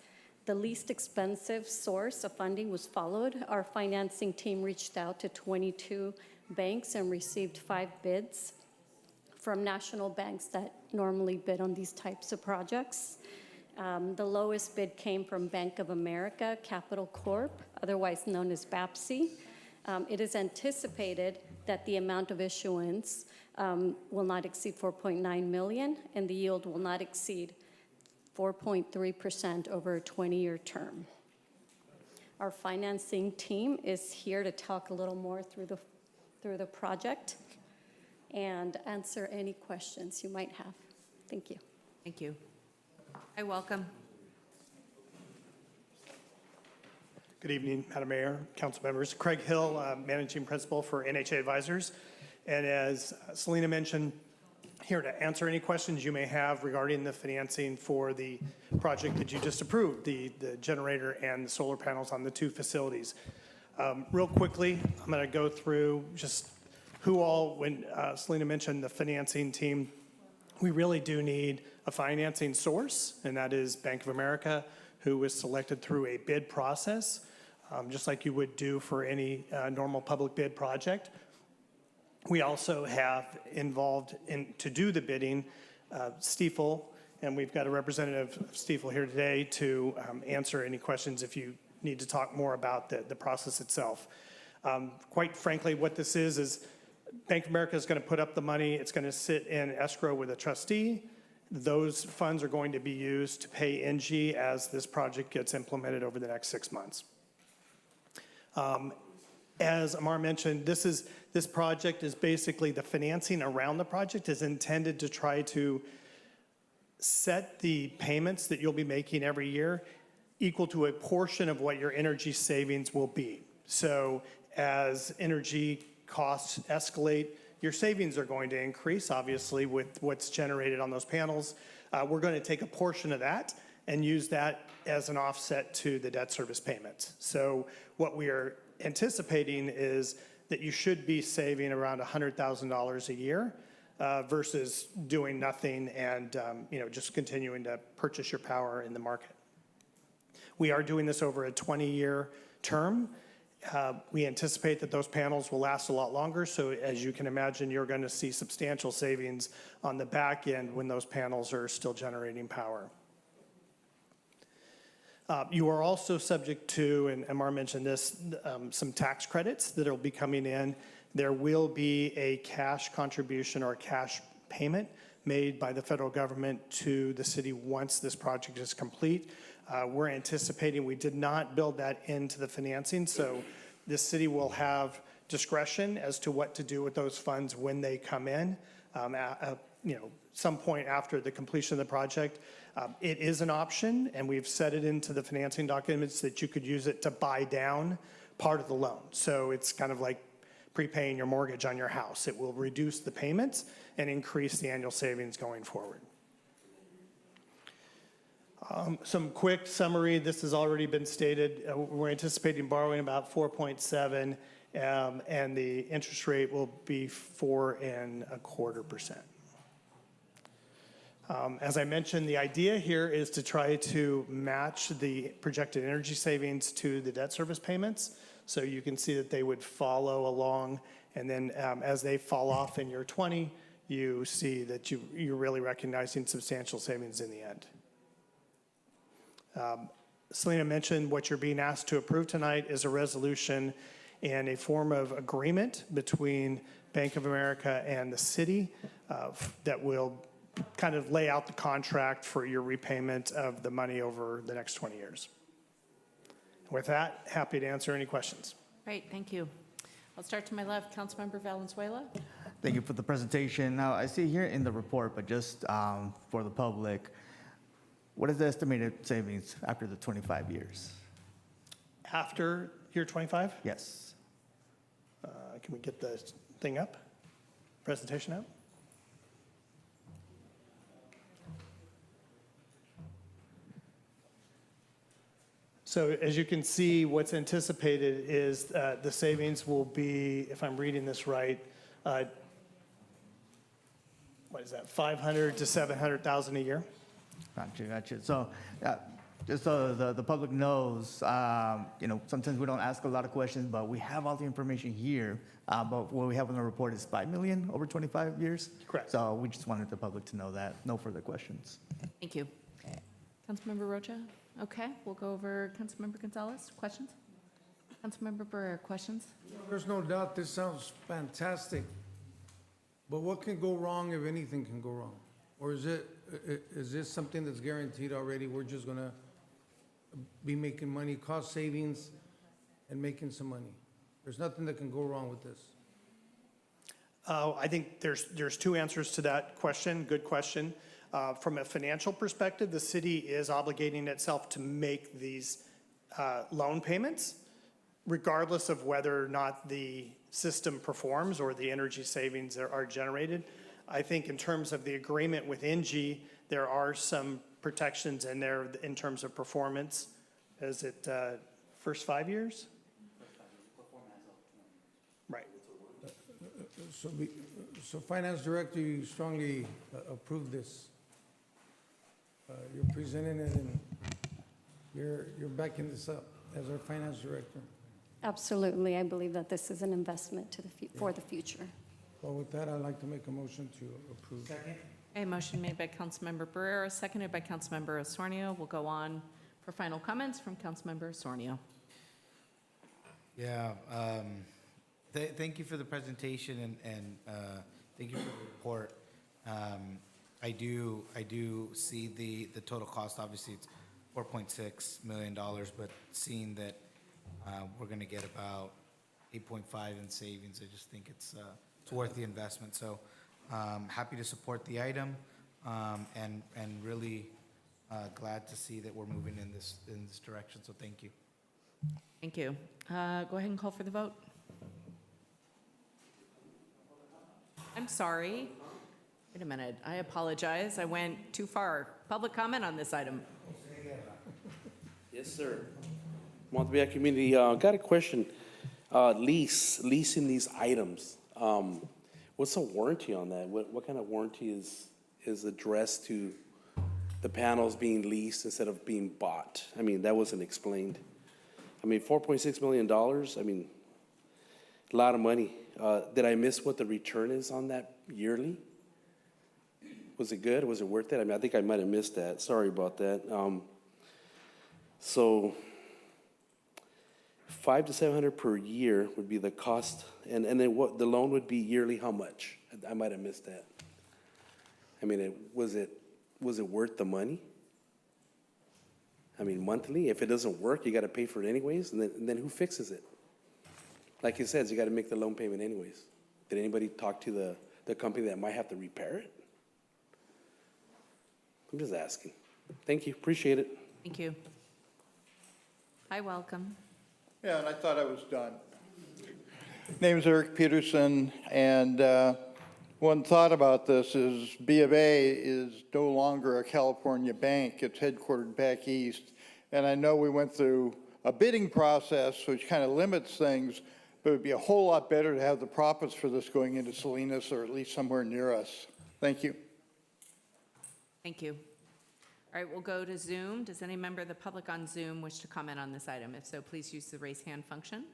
expensive source of funding was followed. Our financing team reached out to 22 banks and received 5 bids from national banks that normally bid on these types of projects. The lowest bid came from Bank of America Capital Corp., otherwise known as BAPSI. It is anticipated that the amount of issuance will not exceed 4.9 million, and the yield will not exceed 4.3% over a 20-year term. Our financing team is here to talk a little more through the project and answer any questions you might have. Thank you. Thank you. Hi, welcome. Good evening, Madam Mayor, council members. Craig Hill, Managing Principal for NHA Advisors. And as Selena mentioned, here to answer any questions you may have regarding the financing for the project that you just approved, the generator and the solar panels on the 2 facilities. Real quickly, I'm going to go through just who all, when Selena mentioned the financing team, we really do need a financing source, and that is Bank of America, who was selected through a bid process, just like you would do for any normal public bid project. We also have involved in, to do the bidding, Stifel, and we've got a representative of Stifel here today to answer any questions if you need to talk more about the process itself. Quite frankly, what this is Bank of America is going to put up the money. It's going to sit in escrow with a trustee. Those funds are going to be used to pay NG as this project gets implemented over the next 6 months. As Amar mentioned, this project is basically the financing around the project is intended to try to set the payments that you'll be making every year equal to a portion of what your energy savings will be. So as energy costs escalate, your savings are going to increase, obviously, with what's generated on those panels. We're going to take a portion of that and use that as an offset to the debt service payments. So what we are anticipating is that you should be saving around $100,000 a year versus doing nothing and just continuing to purchase your power in the market. We are doing this over a 20-year term. We anticipate that those panels will last a lot longer, so as you can imagine, you're going to see substantial savings on the back end when those panels are still generating power. You are also subject to, and Amar mentioned this, some tax credits that will be coming in. There will be a cash contribution or a cash payment made by the federal government to the city once this project is complete. We're anticipating, we did not build that into the financing, so this city will have discretion as to what to do with those funds when they come in, some point after the completion of the project. It is an option, and we've set it into the financing documents that you could use it to buy down part of the loan. So it's kind of like prepaying your mortgage on your house. It will reduce the payments and increase the annual savings going forward. Some quick summary. This has already been stated. We're anticipating borrowing about 4.7, and the interest rate will be 4.25%. As I mentioned, the idea here is to try to match the projected energy savings to the debt service payments. So you can see that they would follow along, and then as they fall off in year 20, you see that you're really recognizing substantial savings in the end. Selena mentioned what you're being asked to approve tonight is a resolution and a form of agreement between Bank of America and the city that will kind of lay out the contract for your repayment of the money over the next 20 years. With that, happy to answer any questions. Great, thank you. I'll start to my left, Councilmember Valenzuela. Thank you for the presentation. Now, I see here in the report, but just for the public, what is the estimated savings after the 25 years? After year 25? Yes. Can we get the thing up? Presentation up? So as you can see, what's anticipated is the savings will be, if I'm reading this right, what is that, 500 to 700,000 a year? Gotcha. So, just so the public knows, sometimes we don't ask a lot of questions, but we have all the information here. But what we have in the report is 5 million over 25 years. Correct. So we just wanted the public to know that. No further questions. Thank you. Councilmember Rocha? Okay, we'll go over Councilmember Gonzalez. Questions? Councilmember Burr, questions? There's no doubt this sounds fantastic, but what can go wrong if anything can go wrong? Or is this something that's guaranteed already? We're just gonna be making money, cost savings, and making some money? There's nothing that can go wrong with this. I think there's two answers to that question. Good question. From a financial perspective, the city is obligating itself to make these loan payments, regardless of whether or not the system performs or the energy savings are generated. I think in terms of the agreement with NG, there are some protections in there in terms of performance. Is it first 5 years? Right. So Finance Director, you strongly approve this. You're presenting it and you're backing this up as our Finance Director. Absolutely. I believe that this is an investment for the future. Well, with that, I'd like to make a motion to approve. Second. A motion made by Councilmember Barrera, seconded by Councilmember Osornio. We'll go on for final comments from Councilmember Osornio. Yeah, thank you for the presentation and thank you for the report. I do see the total cost. Obviously, it's $4.6 million, but seeing that we're going to get about 8.5 in savings, I just think it's worth the investment. So happy to support the item and really glad to see that we're moving in this direction. So thank you. Thank you. Go ahead and call for the vote. I'm sorry. Wait a minute. I apologize. I went too far. Public comment on this item. Yes, sir. Montebello community, got a question. Leasing these items. What's the warranty on that? What kind of warranty is addressed to the panels being leased instead of being bought? I mean, that wasn't explained. I mean, $4.6 million, I mean, a lot of money. Did I miss what the return is on that yearly? Was it good? Was it worth it? I mean, I think I might have missed that. Sorry about that. So 500 to 700 per year would be the cost, and then what the loan would be yearly? How much? I might have missed that. I mean, was it worth the money? I mean, monthly. If it doesn't work, you got to pay for it anyways, and then who fixes it? Like you said, you got to make the loan payment anyways. Did anybody talk to the company that might have to repair it? I'm just asking. Thank you. Appreciate it. Thank you. Hi, welcome. Yeah, and I thought I was done. Name is Eric Peterson, and one thought about this is B of A is no longer a California bank. It's headquartered back east. And I know we went through a bidding process, which kind of limits things, but it would be a whole lot better to have the profits for this going into Salinas or at least somewhere near us. Thank you. Thank you. All right, we'll go to Zoom. Does any member of the public on Zoom wish to comment on this item? If so, please use the raise hand function.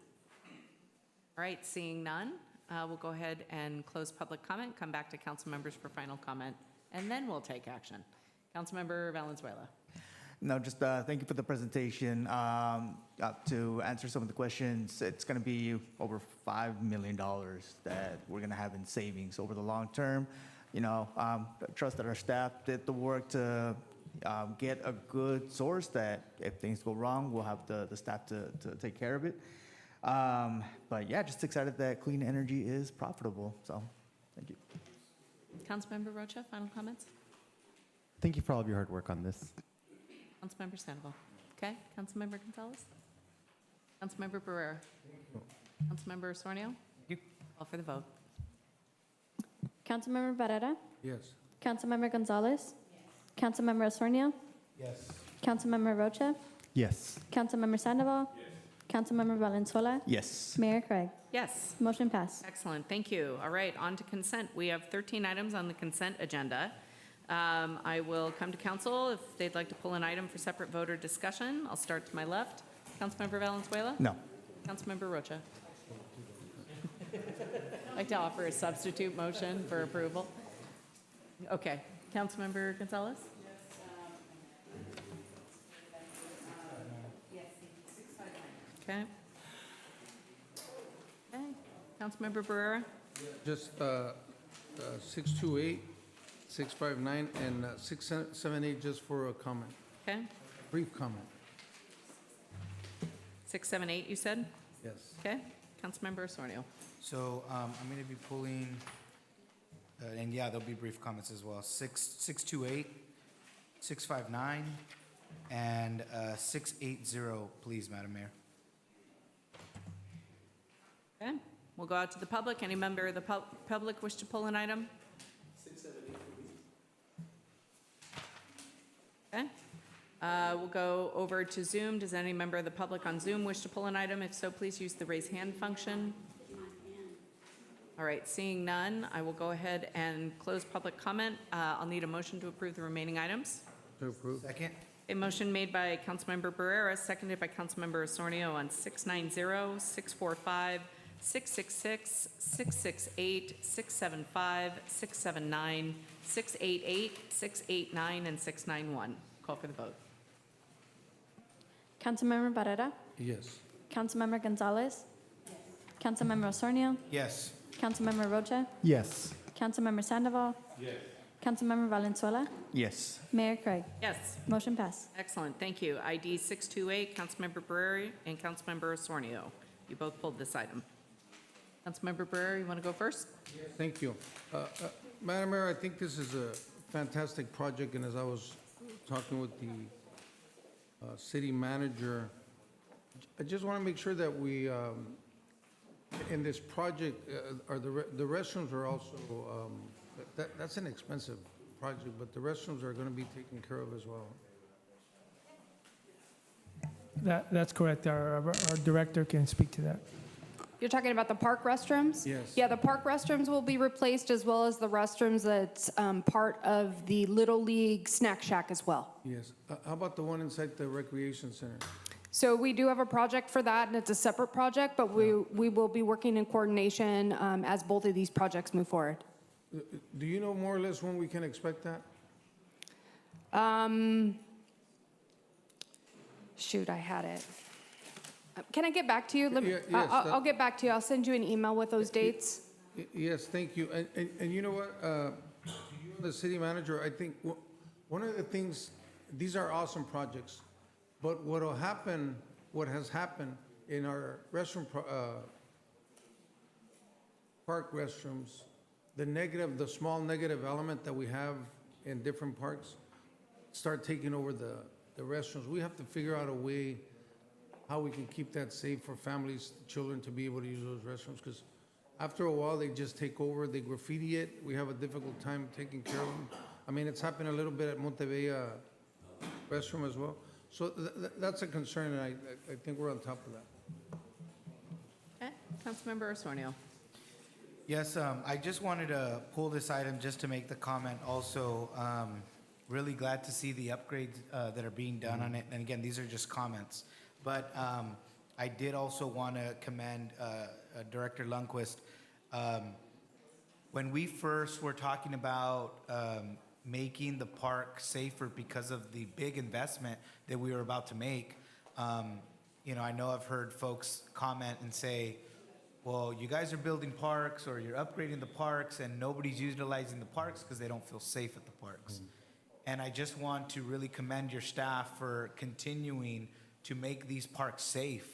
All right, seeing none, we'll go ahead and close public comment, come back to council members for final comment, and then we'll take action. Councilmember Valenzuela. No, just thank you for the presentation. To answer some of the questions, it's going to be over $5 million that we're going to have in savings over the long term. I trust that our staff did the work to get a good source that if things go wrong, we'll have the staff to take care of it. But yeah, just excited that clean energy is profitable. So thank you. Councilmember Rocha, final comments? Thank you for all of your hard work on this. Councilmember Sandoval. Okay, Councilmember Gonzalez? Councilmember Barrera? Councilmember Osornio? Call for the vote. Councilmember Barrera? Yes. Councilmember Gonzalez? Yes. Councilmember Osornio? Yes. Councilmember Rocha? Yes. Councilmember Sandoval. Councilmember Valenzuela. Yes. Mayor Craig. Yes. Motion passed. Excellent, thank you. All right, on to consent. We have 13 items on the consent agenda. I will come to council if they'd like to pull an item for separate vote or discussion. I'll start to my left. Councilmember Valenzuela? No. Councilmember Rocha? I'd like to offer a substitute motion for approval. Okay, Councilmember Gonzalez? Okay. Okay, Councilmember Barrera? Just 628, 659, and 678, just for a comment, Okay, brief comment. 678, you said? Yes. Okay, Councilmember Osornio? So I'm going to be pulling, and yeah, there'll be brief comments as well. 628, 659, and 680, please, Madam Mayor. Okay, we'll go out to the public. Any member of the public wish to pull an item? 678, okay. We'll go over to Zoom. Does any member of the public on Zoom wish to pull an item? If so, please use the raise hand function. All right, seeing none, I will go ahead and close public comment. I'll need a motion to approve the remaining items. To approve. Second. A motion made by Councilmember Barrera, seconded by Councilmember Osornio on 690, 645, 666, 668, 675, 679, 688, 689, and 691. Call for the vote. Councilmember Barrera. Yes. Councilmember Gonzalez. Councilmember Osornio. Yes. Councilmember Rocha. Yes. Councilmember Sandoval. Yes. Councilmember Valenzuela. Yes. Mayor Craig. Yes. Motion passed. Excellent, thank you. ID 628, Councilmember Barrera and Councilmember Osornio. You both pulled this item. Councilmember Barrera, you want to go first? Thank you. Madam Mayor, I think this is a fantastic project, and as I was talking with the city manager, I just want to make sure that we, in this project, are the restrooms are also, that's an expensive project, but the restrooms are going to be taken care of as well. That's correct. Our director can speak to that. You're talking about the park restrooms? Yes. Yeah, the park restrooms will be replaced as well as the restrooms that's part of the Little League Snack Shack as well. Yes. How about the one inside the recreation center? So we do have a project for that, and it's a separate project, but we will be working in coordination as both of these projects move forward. Do you know more or less when we can expect that? Shoot, I had it. Can I get back to you? Let me- Yeah, yes, I'll get back to you. I'll send you an email with those dates. Yes, thank you. And you know what, you, the city manager, I think one of the things, these are awesome projects, but what has happened in our restroom, park restrooms, the small negative element that we have in different parks start taking over the restrooms. We have to figure out a way how we can keep that safe for families, children to be able to use those restrooms, because after a while, they just take over, they graffiti it, we have a difficult time taking care of them. I mean, it's happened a little bit at Montebella restroom as well. So that's a concern, and I think we're on top of that. Okay, Councilmember Osornio. Yes, I just wanted to pull this item just to make the comment also. Really glad to see the upgrades that are being done on it. And again, these are just comments. But I did also want to commend Director Lundquist. When we first were talking about making the park safer because of the big investment that we were about to make, I know I've heard folks comment and say, well, you guys are building parks or you're upgrading the parks and nobody's utilizing the parks because they don't feel safe at the parks. And I just want to really commend your staff for continuing to make these parks safe.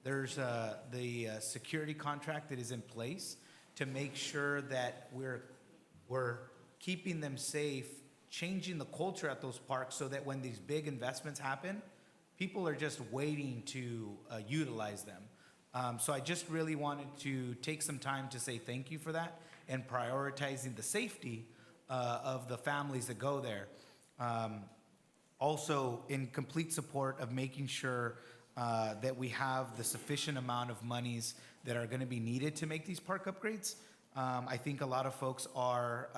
There's the security contract that is in place to make sure that we're keeping them safe, changing the culture at those parks so that when these big investments happen, people are just waiting to utilize them. So I just really wanted to take some time to say thank you for that and prioritizing the safety of the families that go there. also in complete support of making sure that we have the sufficient amount of monies that are going to be needed to make these park upgrades. I think a lot of folks are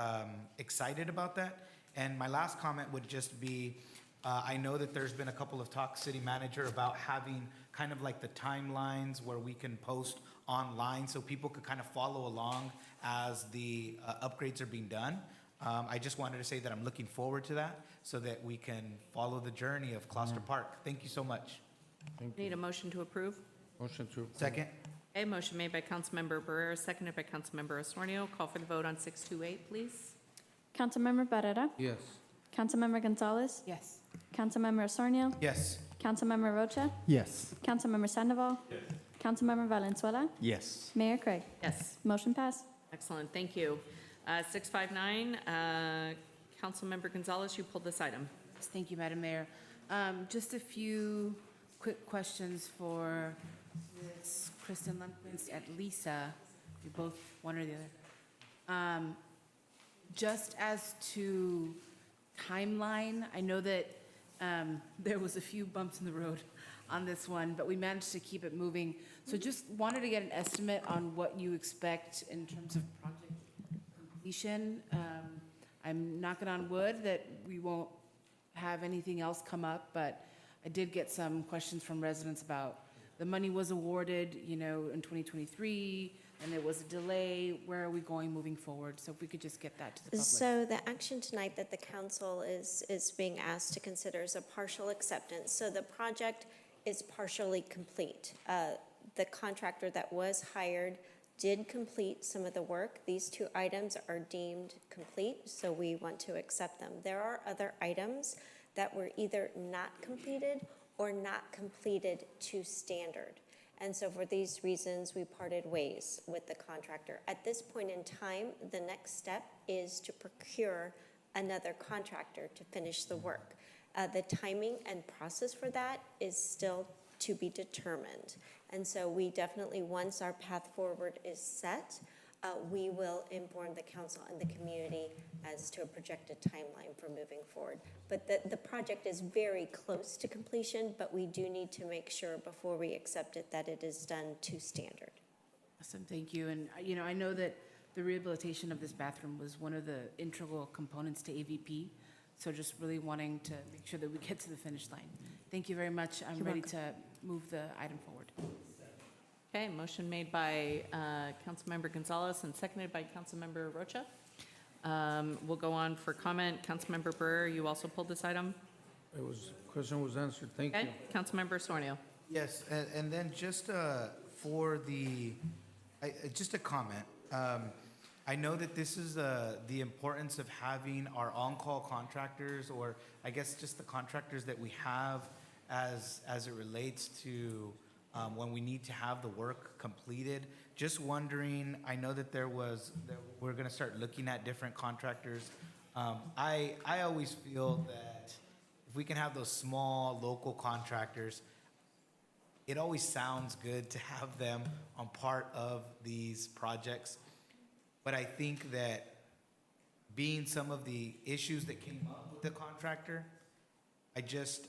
excited about that. And my last comment would just be, I know that there's been a couple of talks, city manager, about having kind of like the timelines where we can post online so people could kind of follow along as the upgrades are being done. I just wanted to say that I'm looking forward to that so that we can follow the journey of Gloucester Park. Thank you so much. Need a motion to approve? Motion to approve. Second? A motion made by Councilmember Barrera, seconded by Councilmember Osornio. Call for the vote on 628, please. Councilmember Barrera, Yes. Councilmember Gonzalez, Yes. Councilmember Osornio, Yes. Councilmember Rocha, Yes. Councilmember Sandoval, Councilmember Valenzuela, Yes. Mayor Craig. Yes. Motion passed. Excellent, thank you. 659, Councilmember Gonzalez, you pulled this item. Thank you, Madam Mayor. Just a few quick questions for Ms. Kristen Lundquist and Lisa, you both, one or the other. Just as to timeline, I know that there was a few bumps in the road on this one, but we managed to keep it moving. So just wanted to get an estimate on what you expect in terms of project completion. I'm knocking on wood that we won't have anything else come up, but I did get some questions from residents about the money was awarded, you know, in 2023, and there was a delay. Where are we going moving forward? So if we could just get that to the public. So the action tonight that the council is being asked to consider is a partial acceptance. So the project is partially complete. The contractor that was hired did complete some of the work. These two items are deemed complete, so we want to accept them. There are other items that were either not completed or not completed to standard. And so for these reasons, we parted ways with the contractor. At this point in time, the next step is to procure another contractor to finish the work. The timing and process for that is still to be determined. And so we definitely, once our path forward is set, we will inform the council and the community as to a projected timeline for moving forward. But the project is very close to completion, but we do need to make sure before we accept it that it is done to standard. Awesome, thank you. And, you know, I know that the rehabilitation of this bathroom was one of the integral components to AVP. So just really wanting to make sure that we get to the finish line. Thank you very much. I'm ready to move the item forward. Okay, motion made by Councilmember Gonzalez and seconded by Councilmember Rocha. We'll go on for comment. Councilmember Barrera, you also pulled this item? It was, question was answered. Thank you. Okay, Councilmember Osornio. Yes, and then just for the, just a comment. I know that this is the importance of having our on-call contractors, or I guess just the contractors that we have as it relates to when we need to have the work completed. Just wondering, I know that we're gonna start looking at different contractors. I always feel that if we can have those small local contractors, it always sounds good to have them on part of these projects. But I think that being some of the issues that came up with the contractor, I just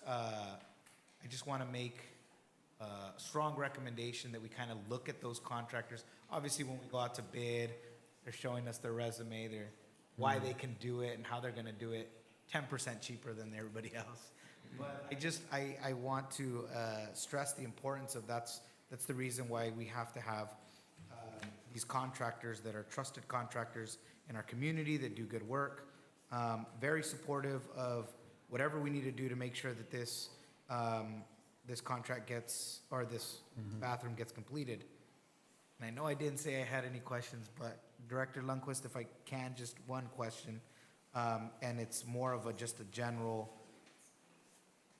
want to make a strong recommendation that we kind of look at those contractors. Obviously, when we go out to bid, they're showing us their resume, why they can do it and how they're going to do it 10% cheaper than everybody else. But I want to stress the importance of that's the reason why we have to have these contractors that are trusted contractors in our community that do good work. Very supportive of whatever we need to do to make sure that this contract gets, or this bathroom gets completed. And I know I didn't say I had any questions, but Director Lundquist, if I can, just one question. And it's more of just a general,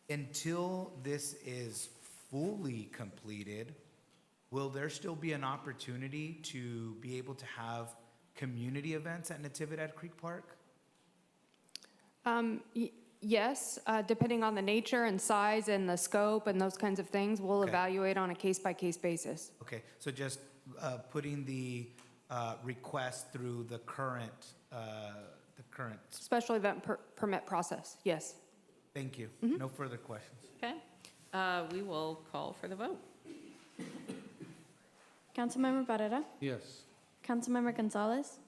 until this is fully completed, will there still be an opportunity to be able to have community events at Natividad Creek Park? Yes, depending on the nature and size and the scope and those kinds of things, we'll evaluate on a case-by-case basis. Okay, so just putting the request through the current Special event permit process, yes. Thank you. Mm-hmm. No further questions. Okay, we will call for the vote. Councilmember Barrera, Yes. Councilmember Gonzalez,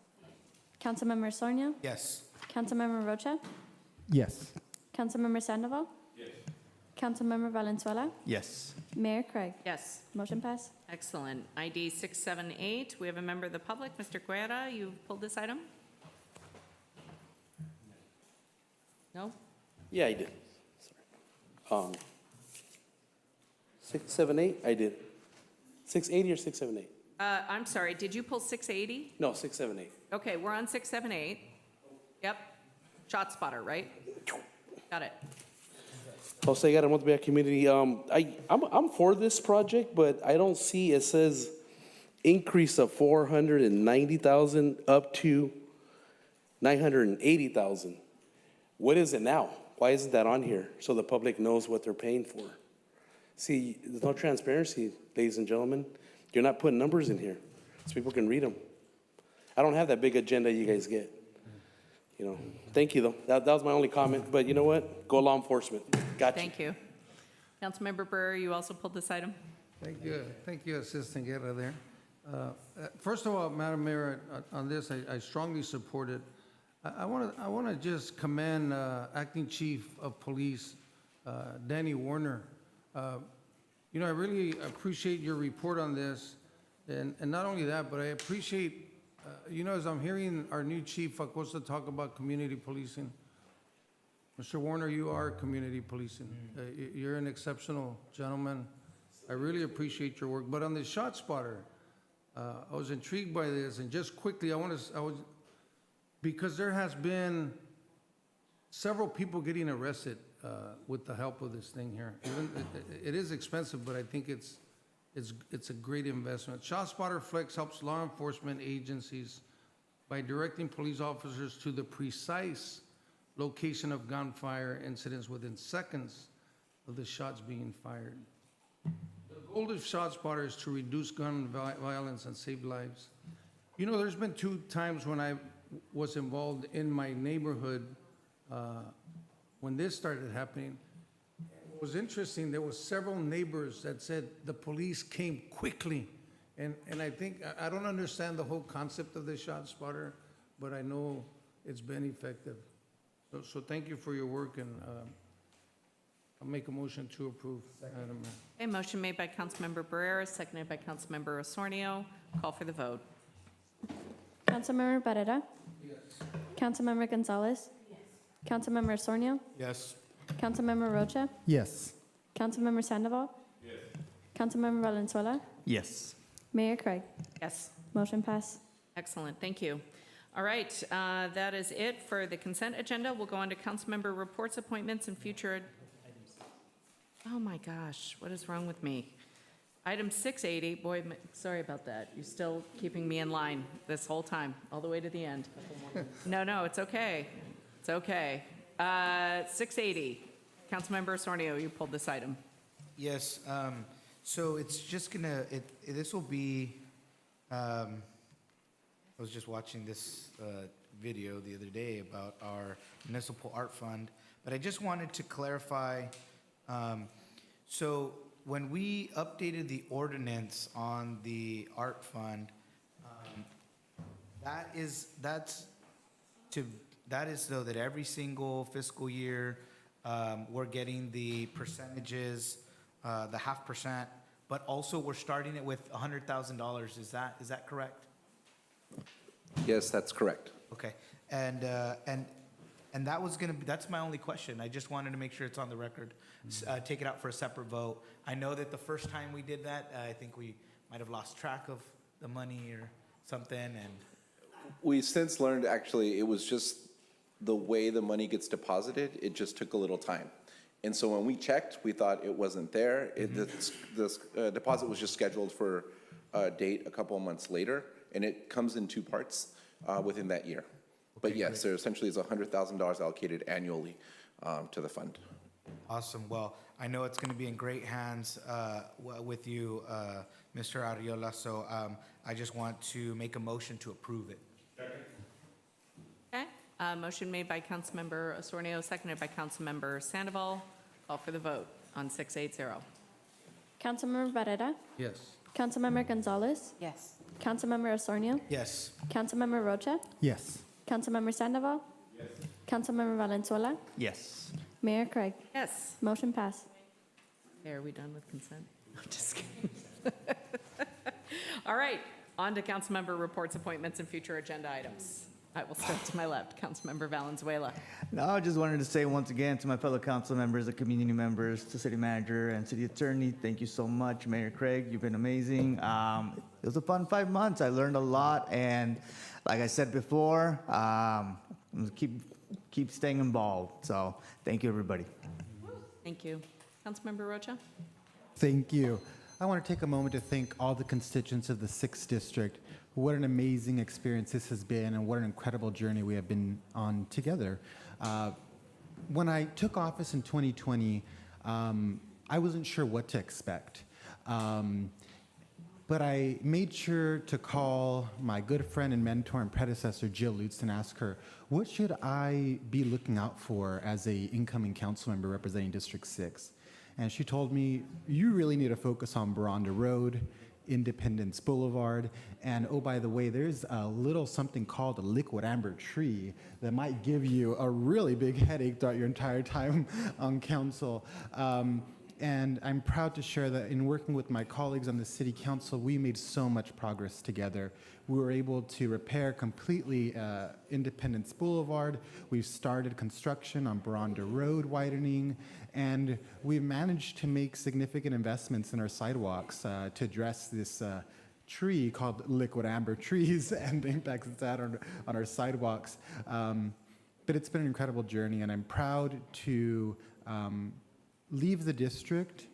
Councilmember Sornia, Yes. Councilmember Rocha, Yes. Councilmember Sandoval, Councilmember Valenzuela, Yes. Mayor Craig. Yes, Motion pass. excellent. ID 678, we have a member of the public, Mr. Guerra, you pulled this item? No? Yeah, I did. Sorry. 678, I did. 680 or 678? I'm sorry, did you pull 680? No, 678. Okay, we're on 678. Yep, shot spotter, right? Got it. Jose Garamonte Bay Community, I'm for this project, but I don't see, it says increase of 490,000 up to 980,000. What is it now? Why isn't that on here so the public knows what they're paying for? See, there's no transparency, ladies and gentlemen. You're not putting numbers in here so people can read them. I don't have that big agenda you guys get. You know, thank you though. That was my only comment, but you know what? Go law enforcement. Gotcha. Thank you. Councilmember Brewer, you also pulled this item? Thank you, Assistant Guerra there. First of all, Madam Mayor, on this, I strongly support it. I want to just commend Acting Chief of Police, Danny Warner. You know, I really appreciate your report on this, and not only that, but I appreciate, you know, as I'm hearing our new Chief Acosta talk about community policing. Mr. Warner, you are community policing. You're an exceptional gentleman. I really appreciate your work. But on the shot spotter, I was intrigued by this, and just quickly, because there has been several people getting arrested with the help of this thing here. It is expensive, but I think it's a great investment. ShotSpotter Flex helps law enforcement agencies by directing police officers to the precise location of gunfire incidents within seconds of the shots being fired. The goal of ShotSpotter is to reduce gun violence and save lives. You know, there's been 2 times when I was involved in my neighborhood when this started happening. It was interesting, there was several neighbors that said the police came quickly. And I think, I don't understand the whole concept of the shot spotter, but I know it's been effective. So thank you for your work, and I'll make a motion to approve. Madam Mayor. A motion made by Councilmember Barrera, seconded by Councilmember Osornio. Call for the vote. Councilmember Barrera, Councilmember Gonzalez, Councilmember Sornia, Yes. Councilmember Rocha, Yes. Councilmember Sandoval, Councilmember Valenzuela, Yes. Mayor Craig. Yes. Motion pass. Excellent, thank you. All right, that is it for the consent agenda. We'll go on to councilmember reports, appointments, and future. Oh my gosh, what is wrong with me? Item 680, boy, sorry about that. You're still keeping me in line this whole time, all the way to the end. No, it's okay. It's okay. 680, Councilmember Osornio, you pulled this item. Yes, so it's just gonna, this will be, I was just watching this video the other day about our municipal art fund, but I just wanted to clarify, so when we updated the ordinance on the art fund, that is so that every single fiscal year, we're getting the percentages, the 0.5%, but also we're starting it with $100,000. Is that correct? Yes, that's correct. Okay, and that was gonna be, that's my only question. I just wanted to make sure it's on the record. Take it out for a separate vote. I know that the first time we did that, I think we might have lost track of the money or something, and We since learned, actually, it was just the way the money gets deposited, it just took a little time. And so when we checked, we thought it wasn't there. This deposit was just scheduled for a date a couple of months later, and it comes in 2 parts within that year. But yes, there essentially is $100,000 allocated annually to the fund. Awesome. Well, I know it's going to be in great hands with you, Mr. Arriola, so I just want to make a motion to approve it. Okay, Motion made by Councilmember Osornio, seconded by Councilmember Sandoval. Call for the vote on 680. Councilmember Barrera, Yes. Councilmember Gonzalez, Yes. Councilmember Osornio, Yes. Councilmember Rocha, Yes. Councilmember Sandoval, Councilmember Valenzuela, Yes. Mayor Craig. Yes. Motion passed. Okay, are we done with consent? I'm just kidding. All right, on to councilmember reports, appointments, and future agenda items. I will start to my left, Councilmember Valenzuela. No, I just wanted to say once again to my fellow council members, the community members, to city manager and city attorney, thank you so much. Mayor Craig, you've been amazing. It was a fun 5 months. I learned a lot, and like I said before, keep staying involved. So thank you, everybody. Thank you. Councilmember Rocha? Thank you. I want to take a moment to thank all the constituents of the 6th District. What an amazing experience this has been, and what an incredible journey we have been on together. When I took office in 2020, I wasn't sure what to expect. But I made sure to call my good friend and mentor and predecessor, Jill Lutz, and ask her, what should I be looking out for as a incoming council member representing District 6? And she told me, you really need to focus on Baranda Road, Independence Boulevard, and oh, by the way, there's a little something called a liquid amber tree that might give you a really big headache throughout your entire time on council. And I'm proud to share that in working with my colleagues on the city council, we made so much progress together. We were able to repair completely Independence Boulevard. We've started construction on Baranda Road widening, and we've managed to make significant investments in our sidewalks to address this tree called liquid amber trees and the impacts it's had on our sidewalks. But it's been an incredible journey, and I'm proud to leave the district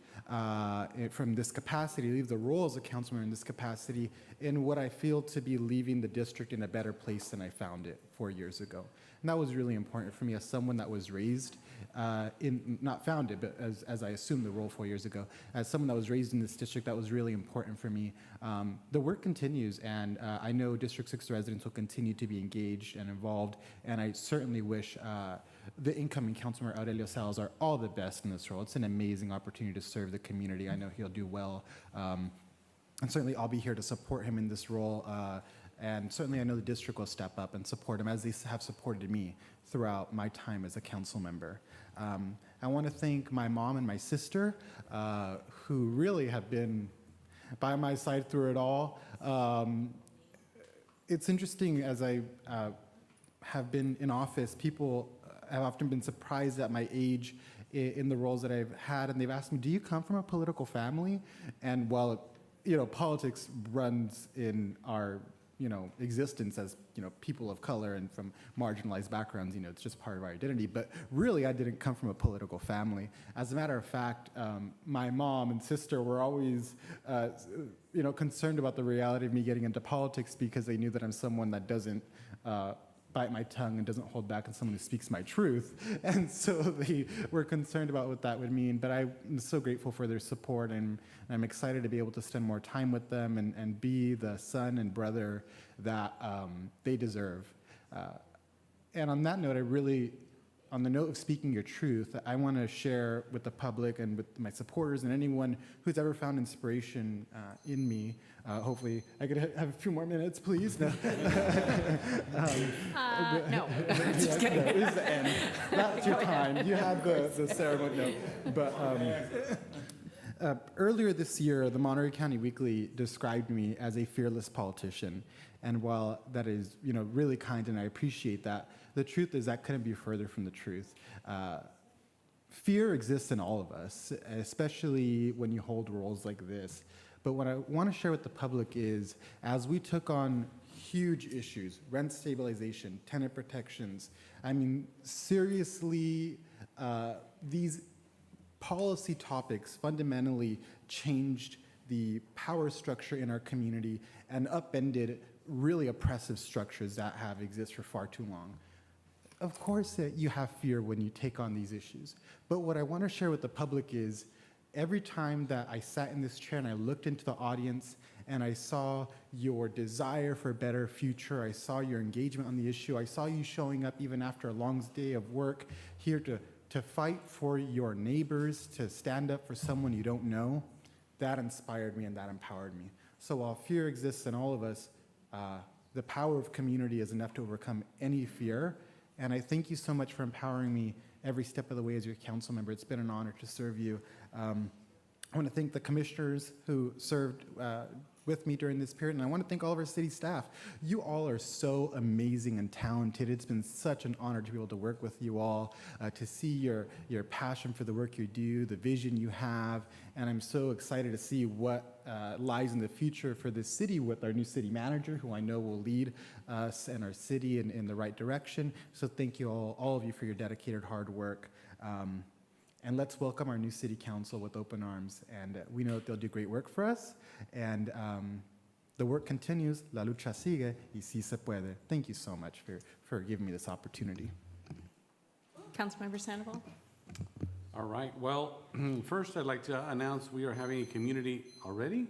from this capacity, leave the role as a council member in this capacity in what I feel to be leaving the district in a better place than I found it 4 years ago. And that was really important for me as someone that was raised not founded, but as I assumed the role 4 years ago, as someone that was raised in this district, that was really important for me. The work continues, and I know District 6 residents will continue to be engaged and involved, and I certainly wish the incoming Councilmember Aurelio Salazar all the best in this role. It's an amazing opportunity to serve the community. I know he'll do well. And certainly I'll be here to support him in this role. And certainly I know the district will step up and support him as they have supported me throughout my time as a council member. I want to thank my mom and my sister, who really have been by my side through it all. It's interesting, as I have been in office, people have often been surprised at my age in the roles that I've had, and they've asked me, do you come from a political family? And while, politics runs in our, existence as, people of color and from marginalized backgrounds, it's just part of our identity. But really, I didn't come from a political family. As a matter of fact, my mom and sister were always, concerned about the reality of me getting into politics because they knew that I'm someone that doesn't bite my tongue and doesn't hold back, and someone who speaks my truth. And so they were concerned about what that would mean. But I'm so grateful for their support, and I'm excited to be able to spend more time with them and be the son and brother that they deserve. And on that note, on the note of speaking your truth, I want to share with the public and with my supporters and anyone who's ever found inspiration in me. Hopefully, I could have a few more minutes, please. No. No. Just kidding. No, this is the end. That's your time. You had the ceremony. No. But earlier this year, the Monterey County Weekly described me as a fearless politician. And while that is, really kind, and I appreciate that, the truth is that couldn't be further from the truth. Fear exists in all of us, especially when you hold roles like this. But what I want to share with the public is, as we took on huge issues, rent stabilization, tenant protections, seriously, these policy topics fundamentally changed the power structure in our community and upended really oppressive structures that have existed for far too long. Of course, you have fear when you take on these issues. But what I want to share with the public is, every time that I sat in this chair and I looked into the audience and I saw your desire for a better future. I saw your engagement on the issue. I saw you showing up even after a long day of work here to fight for your neighbors, to stand up for someone you don't know. That inspired me and that empowered me. So while fear exists in all of us, the power of community is enough to overcome any fear. And I thank you so much for empowering me every step of the way as your council member. It's been an honor to serve you. I want to thank the commissioners who served with me during this period, and I want to thank all of our city staff. You all are so amazing and talented. It's been such an honor to be able to work with you all, to see your passion for the work you do, the vision you have, and I'm so excited to see what lies in the future for this city with our new city manager, who I know will lead us and our city in the right direction. So thank you all of you for your dedicated hard work. And let's welcome our new city council with open arms. And we know that they'll do great work for us. And the work continues. La lucha sigue y sí se puede. Thank you so much for giving me this opportunity. Councilmember Sandoval? All right, well, first I'd like to announce we are having a community already?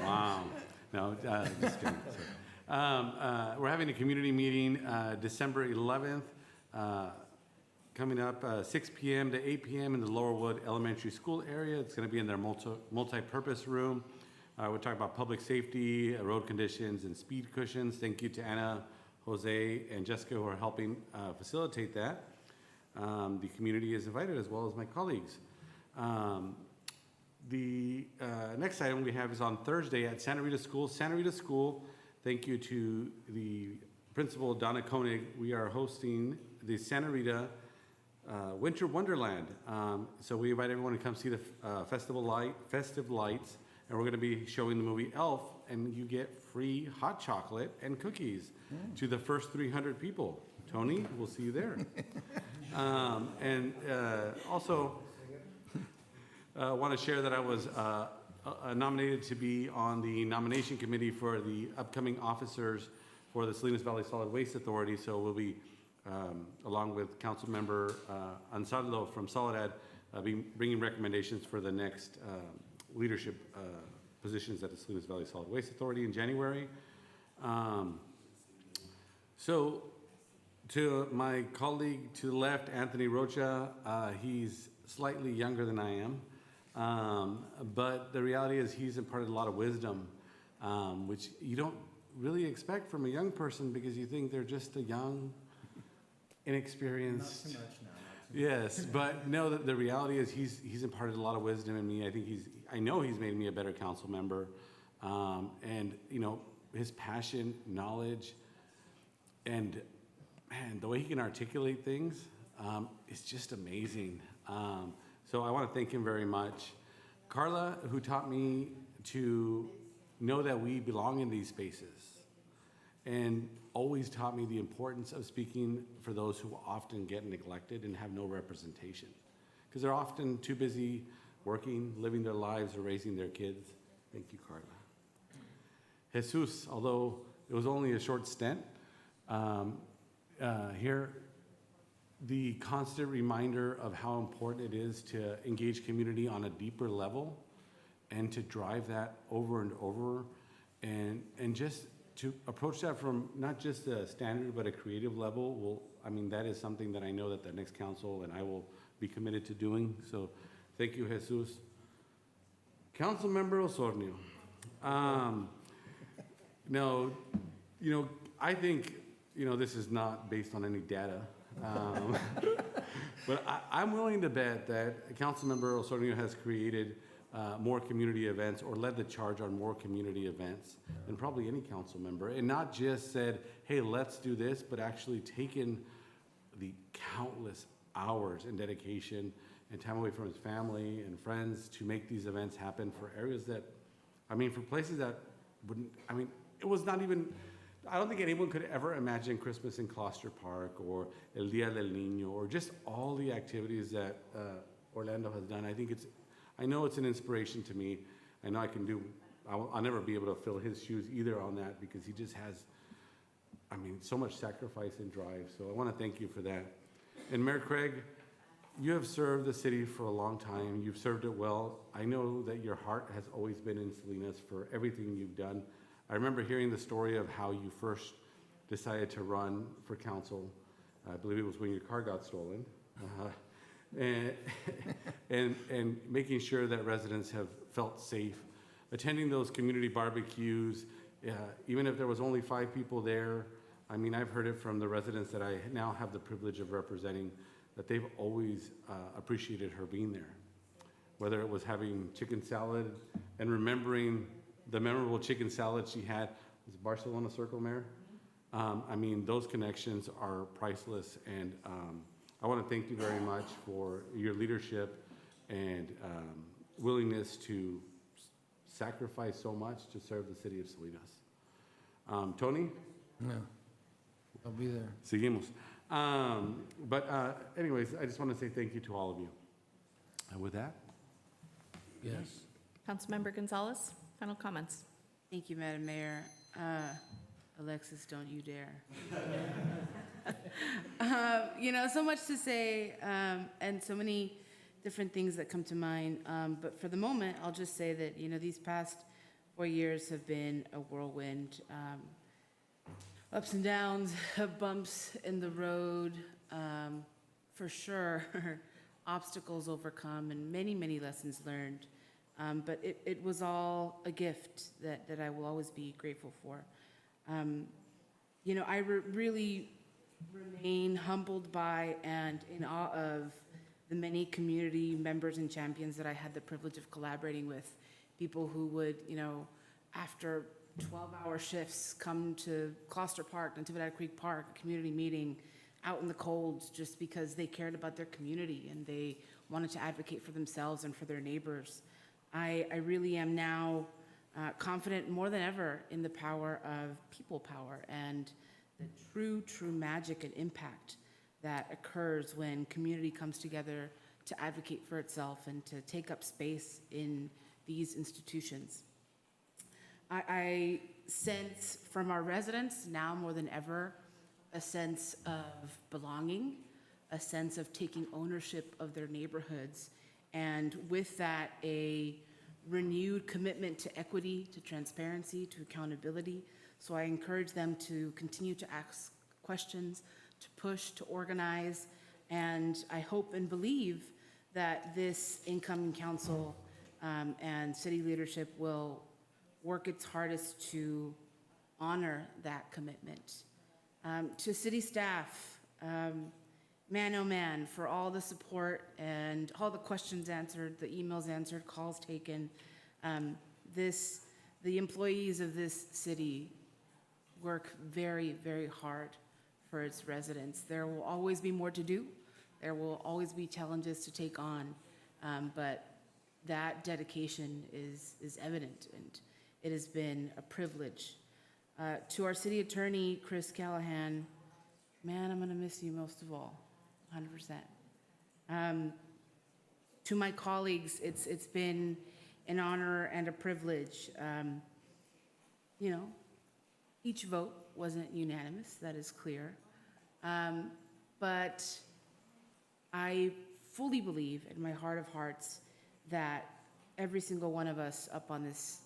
Wow. No, just kidding. We're having a community meeting December 11th. Coming up 6 p.m. to 8 p.m. in the Lowerwood Elementary School area. It's going to be in their multi-purpose room. We're talking about public safety, road conditions, and speed cushions. Thank you to Anna, Jose, and Jessica who are helping facilitate that. The community is invited as well as my colleagues. The next item we have is on Thursday at Santa Rita School. Santa Rita School, thank you to the principal, Donna Koenig. We are hosting the Santa Rita Winter Wonderland. So we invite everyone to come see the festive lights, and we're going to be showing the movie Elf, and you get free hot chocolate and cookies to the first 300 people. Tony, we'll see you there. And also, want to share that I was nominated to be on the nomination committee for the upcoming officers for the Salinas Valley Solid Waste Authority. So we'll be, along with Councilmember Ansaldo from Soledad, be bringing recommendations for the next leadership positions at the Salinas Valley Solid Waste Authority in January. So to my colleague to the left, Anthony Rocha, he's slightly younger than I am, but the reality is he's imparted a lot of wisdom, which you don't really expect from a young person because you think they're just a young, inexperienced. Not too much now. Yes, but no, the reality is he's imparted a lot of wisdom in me. I know he's made me a better council member, and you know his passion, knowledge, and man, the way he can articulate things is just amazing. So I want to thank him very much. Carla, who taught me to know that we belong in these spaces, and always taught me the importance of speaking for those who often get neglected and have no representation, because they're often too busy working, living their lives, or raising their kids. Thank you, Carla. Jesus, although it was only a short stint, here, the constant reminder of how important it is to engage community on a deeper level and to drive that over and over, and just to approach that from not just a standard but a creative level. Well, I mean, that is something that I know that the next council and I will be committed to doing. So thank you, Jesus. Councilmember Osornio. No, you know, I think, you know, this is not based on any data, but I'm willing to bet that Councilmember Osornio has created more community events or led the charge on more community events than probably any council member, and not just said, hey, let's do this, but actually taken the countless hours and dedication and time away from his family and friends to make these events happen for areas that, I mean, for places that wouldn't, I mean, it was not even, I don't think anyone could ever imagine Christmas in Gloucester Park or El Dia del Niño or just all the activities that Orlando has done. I know it's an inspiration to me. I know I can do, I'll never be able to fill his shoes either on that, because he just has, I mean, so much sacrifice and drive. So I want to thank you for that. And Mayor Craig, You have served the city for a long time. You've served it well. I know that your heart has always been in Salinas for everything you've done. I remember hearing the story of how you first decided to run for council. I believe it was when your car got stolen. And making sure that residents have felt safe. Attending those community barbecues, even if there was only 5 people there. I mean, I've heard it from the residents that I now have the privilege of representing, that they've always appreciated her being there. Whether it was having chicken salad and remembering the memorable chicken salad she had. Was it Barcelona Circle, Mayor? I mean, those connections are priceless, and I want to thank you very much for your leadership and willingness to sacrifice so much to serve the city of Salinas. Tony? Yeah, I'll be there. Seguimos. Anyways, I just want to say thank you to all of you. And with that? Yes. Councilmember Gonzalez, final comments. Thank you, Madam Mayor. Alexis, don't you dare. So much to say, and so many different things that come to mind. But for the moment, I'll just say that, these past 4 years have been a whirlwind. Ups and downs, bumps in the road, for sure, obstacles overcome, and many, many lessons learned. But it was all a gift that I will always be grateful for. I really remain humbled by and in awe of the many community members and champions that I had the privilege of collaborating with. People who would, after 12-hour shifts, come to Gloucester Park, Natividad Creek Park, community meeting, out in the cold, just because they cared about their community and they wanted to advocate for themselves and for their neighbors. I really am now confident more than ever in the power of people power and the true magic and impact that occurs when community comes together to advocate for itself and to take up space in these institutions. I sense from our residents now more than ever a sense of belonging, a sense of taking ownership of their neighborhoods, and with that, a renewed commitment to equity, to transparency, to accountability. So I encourage them to continue to ask questions, to push, to organize, and I hope and believe that this incoming council and city leadership will work its hardest to honor that commitment. To city staff, man, oh man, for all the support and all the questions answered, the emails answered, calls taken. The employees of this city work very, very hard for its residents. There will always be more to do. There will always be challenges to take on, but that dedication is evident, and it has been a privilege. To our city attorney, Chris Callahan, man, I'm gonna miss you most of all, 100%. To my colleagues, it's been an honor and a privilege. Each vote wasn't unanimous, that is clear. But I fully believe in my heart of hearts that every single one of us up on this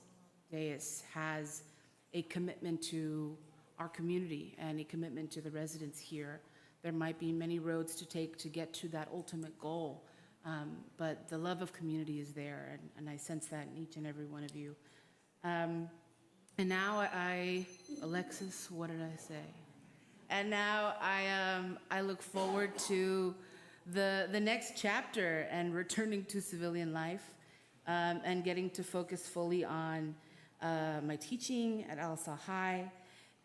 dais has a commitment to our community and a commitment to the residents here. There might be many roads to take to get to that ultimate goal, but the love of community is there, and I sense that in each and every one of you. And now Alexis, what did I say? And now I look forward to the next chapter and returning to civilian life and getting to focus fully on my teaching at Alsa High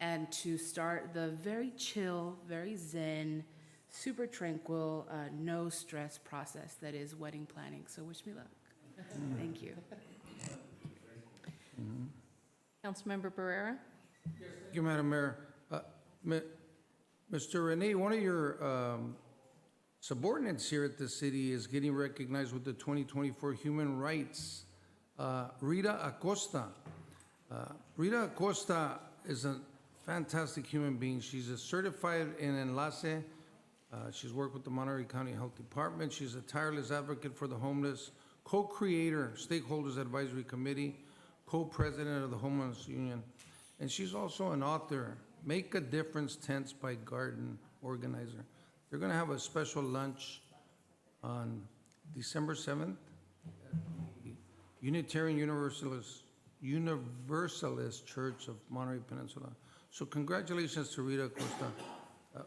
and to start the very chill, very zen, super tranquil, no stress process that is wedding planning. So wish me luck. Thank you. Councilmember Barrera? Thank you, Madam Mayor. Mr. Rene, one of your subordinates here at the city is getting recognized with the 2024 Human Rights, Rita Acosta. Rita Acosta is a fantastic human being. She's a certified en enlace She's worked with the Monterey County Health Department. She's a tireless advocate for the homeless, co-creator, Stakeholders Advisory Committee, co-president of the Homeless Union. And she's also an author, Make a Difference Tents by Garden organizer. They're going to have a special lunch on December 7th at the Unitarian Universalist Church of Monterey Peninsula. So congratulations to Rita Acosta,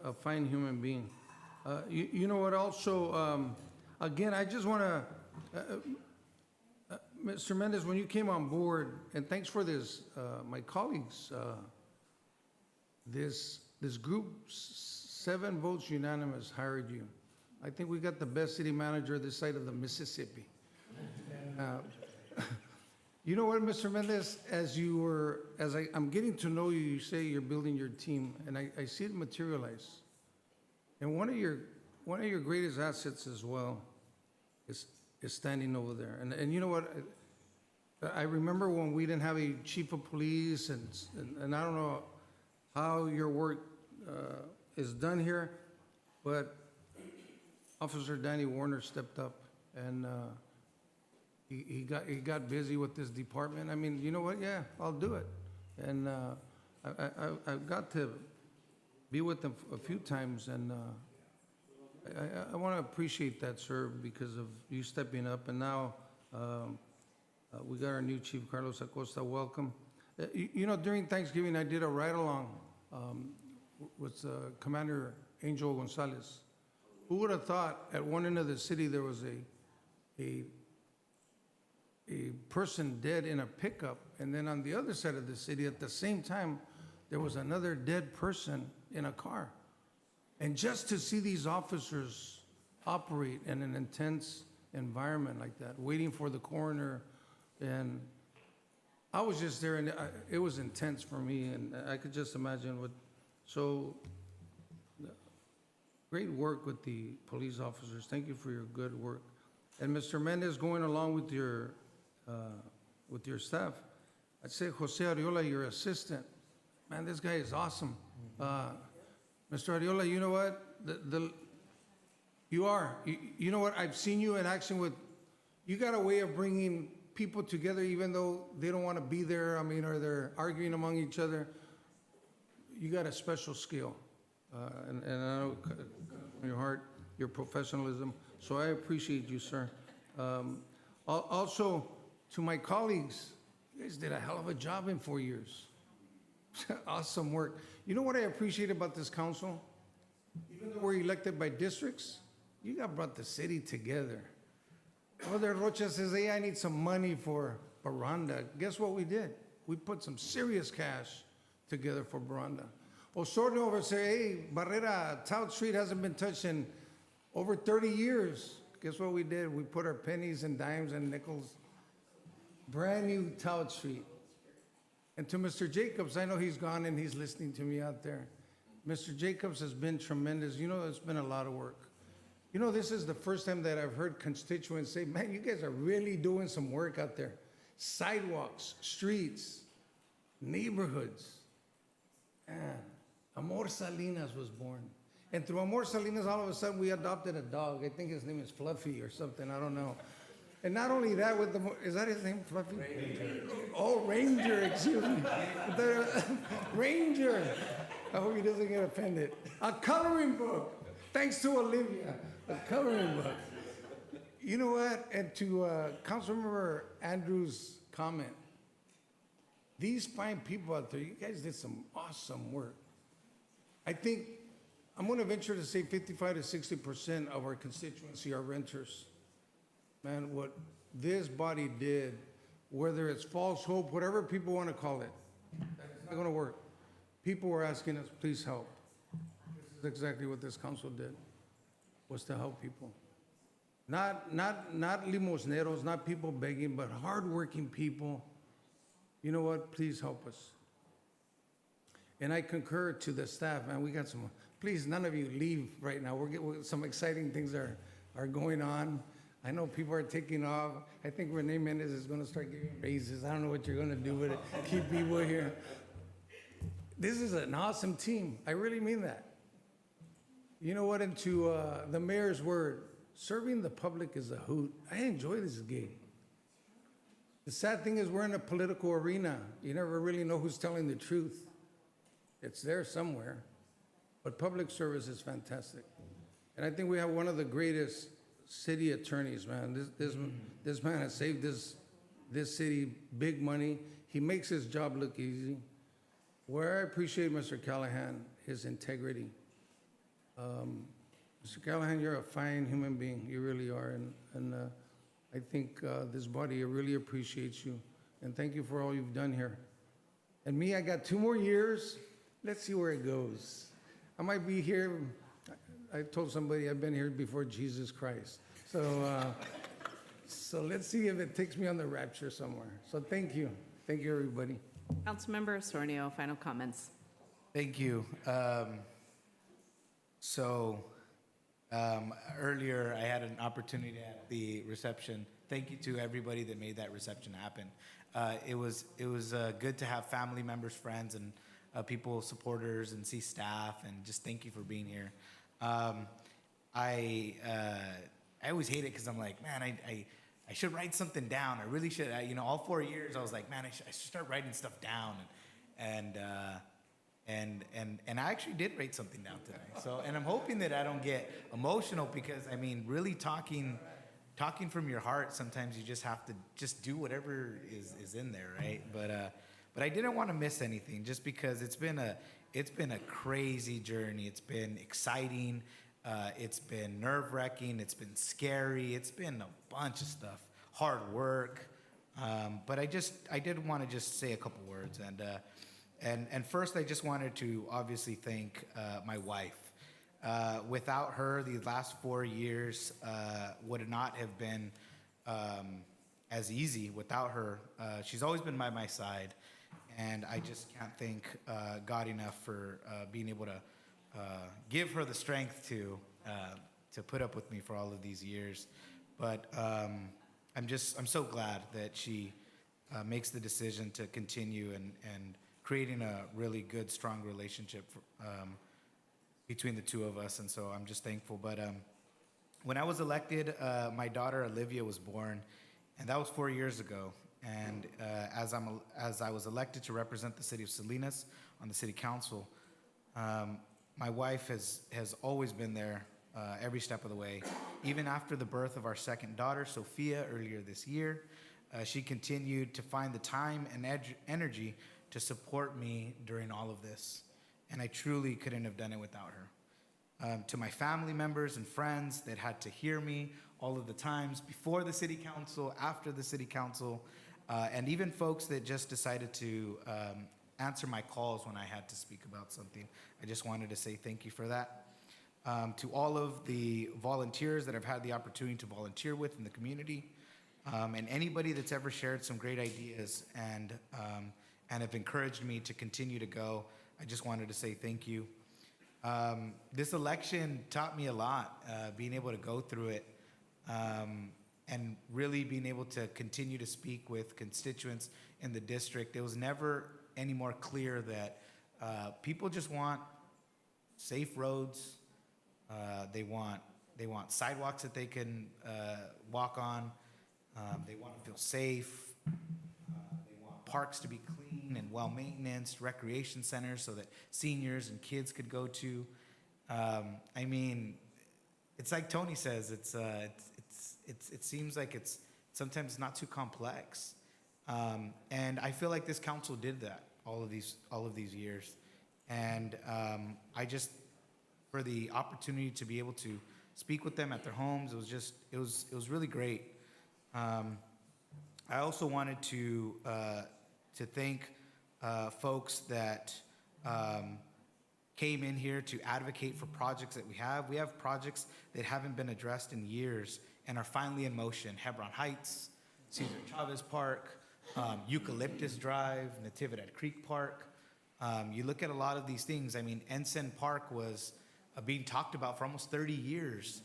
a fine human being. You know what, also, again, I just want to, Mr. Mendez, when you came on board, and thanks for this, my colleagues, this group, 7 votes unanimous, hired you. I think we got the best city manager this side of the Mississippi. You know what, Mr. Mendez, I'm getting to know you, you say you're building your team, and I see it materialize. And one of your greatest assets as well is standing over there. And you know what? I remember when we didn't have a chief of police, and I don't know how your work is done here, but Officer Danny Warner stepped up, and he got busy with this department. I mean, you know what? Yeah, I'll do it. And I've got to be with them a few times, and I want to appreciate that, sir, because of you stepping up. And now we got our new chief, Carlos Acosta. Welcome. You know, during Thanksgiving, I did a ride-along with Commander Angel Gonzalez. Who would have thought at one end of the city there was a person dead in a pickup, and then on the other side of the city at the same time, there was another dead person in a car. And just to see these officers operate in an intense environment like that, waiting for the coroner, and I was just there, and it was intense for me, and I could just imagine what, so great work with the police officers. Thank you for your good work. And Mr. Mendez, going along with your staff, I'd say Jose Ariola, your assistant. Man, this guy is awesome. Mr. Ariola, you know what? You are. You know what? I've seen you in action with, you got a way of bringing people together even though they don't want to be there, I mean, or they're arguing among each other. You got a special skill. And I know from your heart, your professionalism. So I appreciate you, sir. Also, to my colleagues, you guys did a hell of a job in 4 years. Awesome work. You know what I appreciate about this council? Even though we're elected by districts, you got brought the city together. Brother Rocha says, hey, I need some money for Baranda. Guess what we did? We put some serious cash together for Baranda. Osorno over say, hey, Barrera, Tout Street hasn't been touched in over 30 years. Guess what we did? We put our pennies and dimes and nickels. Brand new Tout Street. And to Mr. Jacobs, I know he's gone and he's listening to me out there. Mr. Jacobs has been tremendous. You know, it's been a lot of work. You know, this is the first time that I've heard constituents say, man, you guys are really doing some work out there. Sidewalks, streets, neighborhoods. Man, Amor Salinas was born. And through Amor Salinas, all of a sudden, we adopted a dog. I think his name is Fluffy or something. I don't know. And not only that, is that his name, Fluffy? Ranger. Oh, Ranger, excuse me. Ranger. I hope he doesn't get offended. A coloring book. Thanks to Olivia. A coloring book. You know what? And to Councilmember Andrews' comment, these fine people out there, you guys did some awesome work. I think I'm going to venture to say 55 to 60% of our constituency are renters. Man, what this body did, whether it's false hope, whatever people want to call it, that's not going to work. People were asking us, please help. This is exactly what this council did, was to help people. Not limosneros, not people begging, but hardworking people. You know what? Please help us. And I concur to the staff, man. We got some, please, none of you leave right now. Some exciting things are going on. I know people are taking off. I think Renee Mendez is going to start giving raises. I don't know what you're going to do with it. Keep people here. This is an awesome team. I really mean that. You know what, into the mayor's word, serving the public is a hoot. I enjoy this gig. The sad thing is we're in a political arena. You never really know who's telling the truth. It's there somewhere. But public service is fantastic. And I think we have one of the greatest city attorneys, man. This man has saved this city big money. He makes his job look easy. Where I appreciate Mr. Callahan, his integrity. Mr. Callahan, you're a fine human being. You really are. And I think this body really appreciates you. And thank you for all you've done here. And me, I got 2 more years. Let's see where it goes. I might be here. I told somebody I've been here before Jesus Christ. So let's see if it takes me on the rapture somewhere. So thank you. Thank you, everybody. Councilmember Osornio, final comments. Thank you. Earlier, I had an opportunity at the reception. Thank you to everybody that made that reception happen. It was good to have family members, friends, and people, supporters, and see staff, and just thank you for being here. I always hate it because I'm like, man, I should write something down. I really should. All 4 years, I was like, man, I should start writing stuff down. And I actually did write something down today. So, and I'm hoping that I don't get emotional because, I mean, really talking from your heart, sometimes you just have to just do whatever is in there, right? But I didn't want to miss anything just because it's been a crazy journey. It's been exciting. It's been nerve-wracking. It's been scary. It's been a bunch of stuff, hard work. But I did want to just say a couple words. And first, I just wanted to obviously thank my wife. Without her, these last 4 years would not have been as easy without her. She's always been by my side, and I just can't thank God enough for being able to give her the strength to put up with me for all of these years. But I'm so glad that she makes the decision to continue and creating a really good, strong relationship between the two of us, and so I'm just thankful. But when I was elected, my daughter Olivia was born, and that was 4 years ago. And as I was elected to represent the city of Salinas on the city council, my wife has always been there every step of the way. Even after the birth of our second daughter, Sophia, earlier this year, she continued to find the time and energy to support me during all of this. And I truly couldn't have done it without her. To my family members and friends that had to hear me all of the times before the city council, after the city council, and even folks that just decided to answer my calls when I had to speak about something. I just wanted to say thank you for that. To all of the volunteers that I've had the opportunity to volunteer with in the community, and anybody that's ever shared some great ideas and have encouraged me to continue to go, I just wanted to say thank you. This election taught me a lot, being able to go through it, and really being able to continue to speak with constituents in the district. It was never any more clear that people just want safe roads. They want sidewalks that they can walk on. They want to feel safe. They want parks to be clean and well-maintained, recreation centers so that seniors and kids could go to. I mean, it's like Tony says, it seems like it's sometimes not too complex. And I feel like this council did that all of these years. And I just, for the opportunity to be able to speak with them at their homes, it was really great. I also wanted to thank folks that came in here to advocate for projects that we have. We have projects that haven't been addressed in years and are finally in motion. Hebron Heights, Cesar Chavez Park, Eucalyptus Drive, Natividad Creek Park. You look at a lot of these things. I mean, Ensign Park was being talked about for almost 30 years.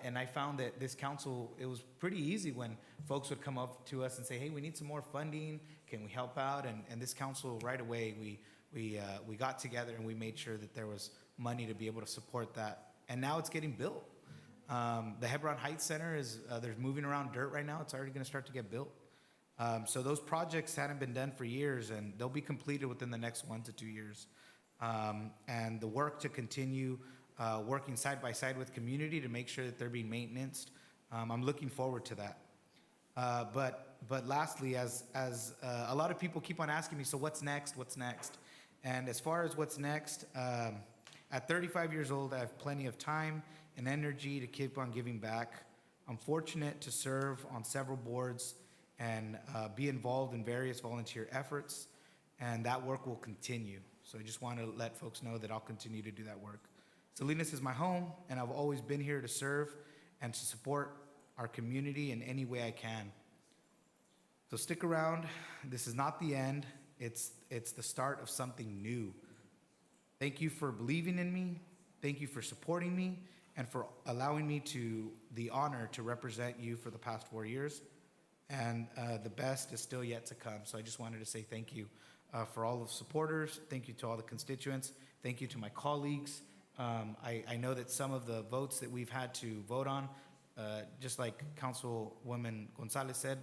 And I found that this council, it was pretty easy when folks would come up to us and say, hey, we need some more funding. Can we help out? And this council, right away, we got together and we made sure that there was money to be able to support that and now it's getting built. The Hebron Heights Center is, there's moving around dirt right now. It's already going to start to get built. So those projects hadn't been done for years, and they'll be completed within the next 1 to 2 years. And the work to continue working side by side with community to make sure that they're being maintained, I'm looking forward to that. But lastly, as a lot of people keep on asking me, so what's next? What's next? And as far as what's next, at 35 years old, I have plenty of time and energy to keep on giving back. I'm fortunate to serve on several boards and be involved in various volunteer efforts, and that work will continue. So I just want to let folks know that I'll continue to do that work. Salinas is my home, and I've always been here to serve and to support our community in any way I can. So stick around. This is not the end. It's the start of something new. Thank you for believing in me. Thank you for supporting me and for allowing me the honor to represent you for the past 4 years. And the best is still yet to come. So I just wanted to say thank you for all of the supporters. Thank you to all the constituents. Thank you to my colleagues. I know that some of the votes that we've had to vote on, just like Councilwoman Gonzalez said,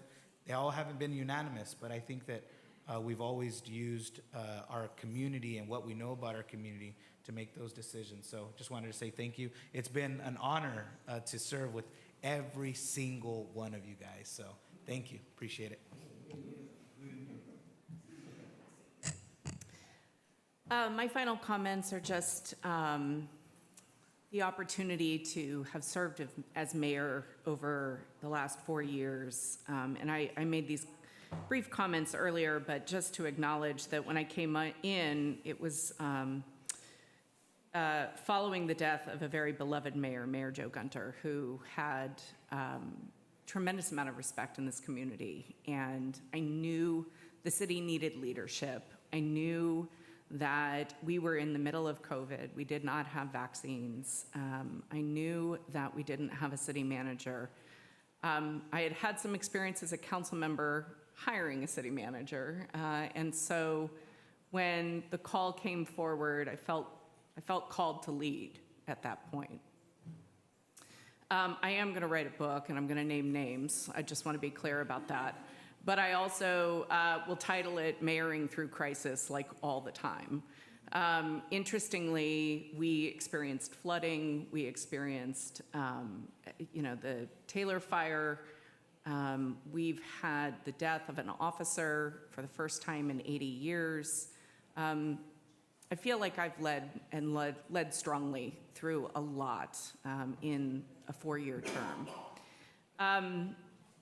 they all haven't been unanimous, but I think that we've always used our community and what we know about our community to make those decisions. So just wanted to say thank you. It's been an honor to serve with every single one of you guys. So thank you. Appreciate it. My final comments are just the opportunity to have served as mayor over the last 4 years. And I made these brief comments earlier, but just to acknowledge that when I came in, it was following the death of a very beloved mayor, Mayor Joe Gunter, who had tremendous amount of respect in this community. And I knew the city needed leadership. I knew that we were in the middle of COVID. We did not have vaccines. I knew that we didn't have a city manager. I had had some experience as a council member hiring a city manager. And so when the call came forward, I felt called to lead at that point. I am going to write a book, and I'm going to name names. I just want to be clear about that. But I also will title it Mayoring Through Crisis, like all the time. Interestingly, we experienced flooding. We experienced, the Taylor fire. We've had the death of an officer for the first time in 80 years. I feel like I've led strongly through a lot in a 4-year term.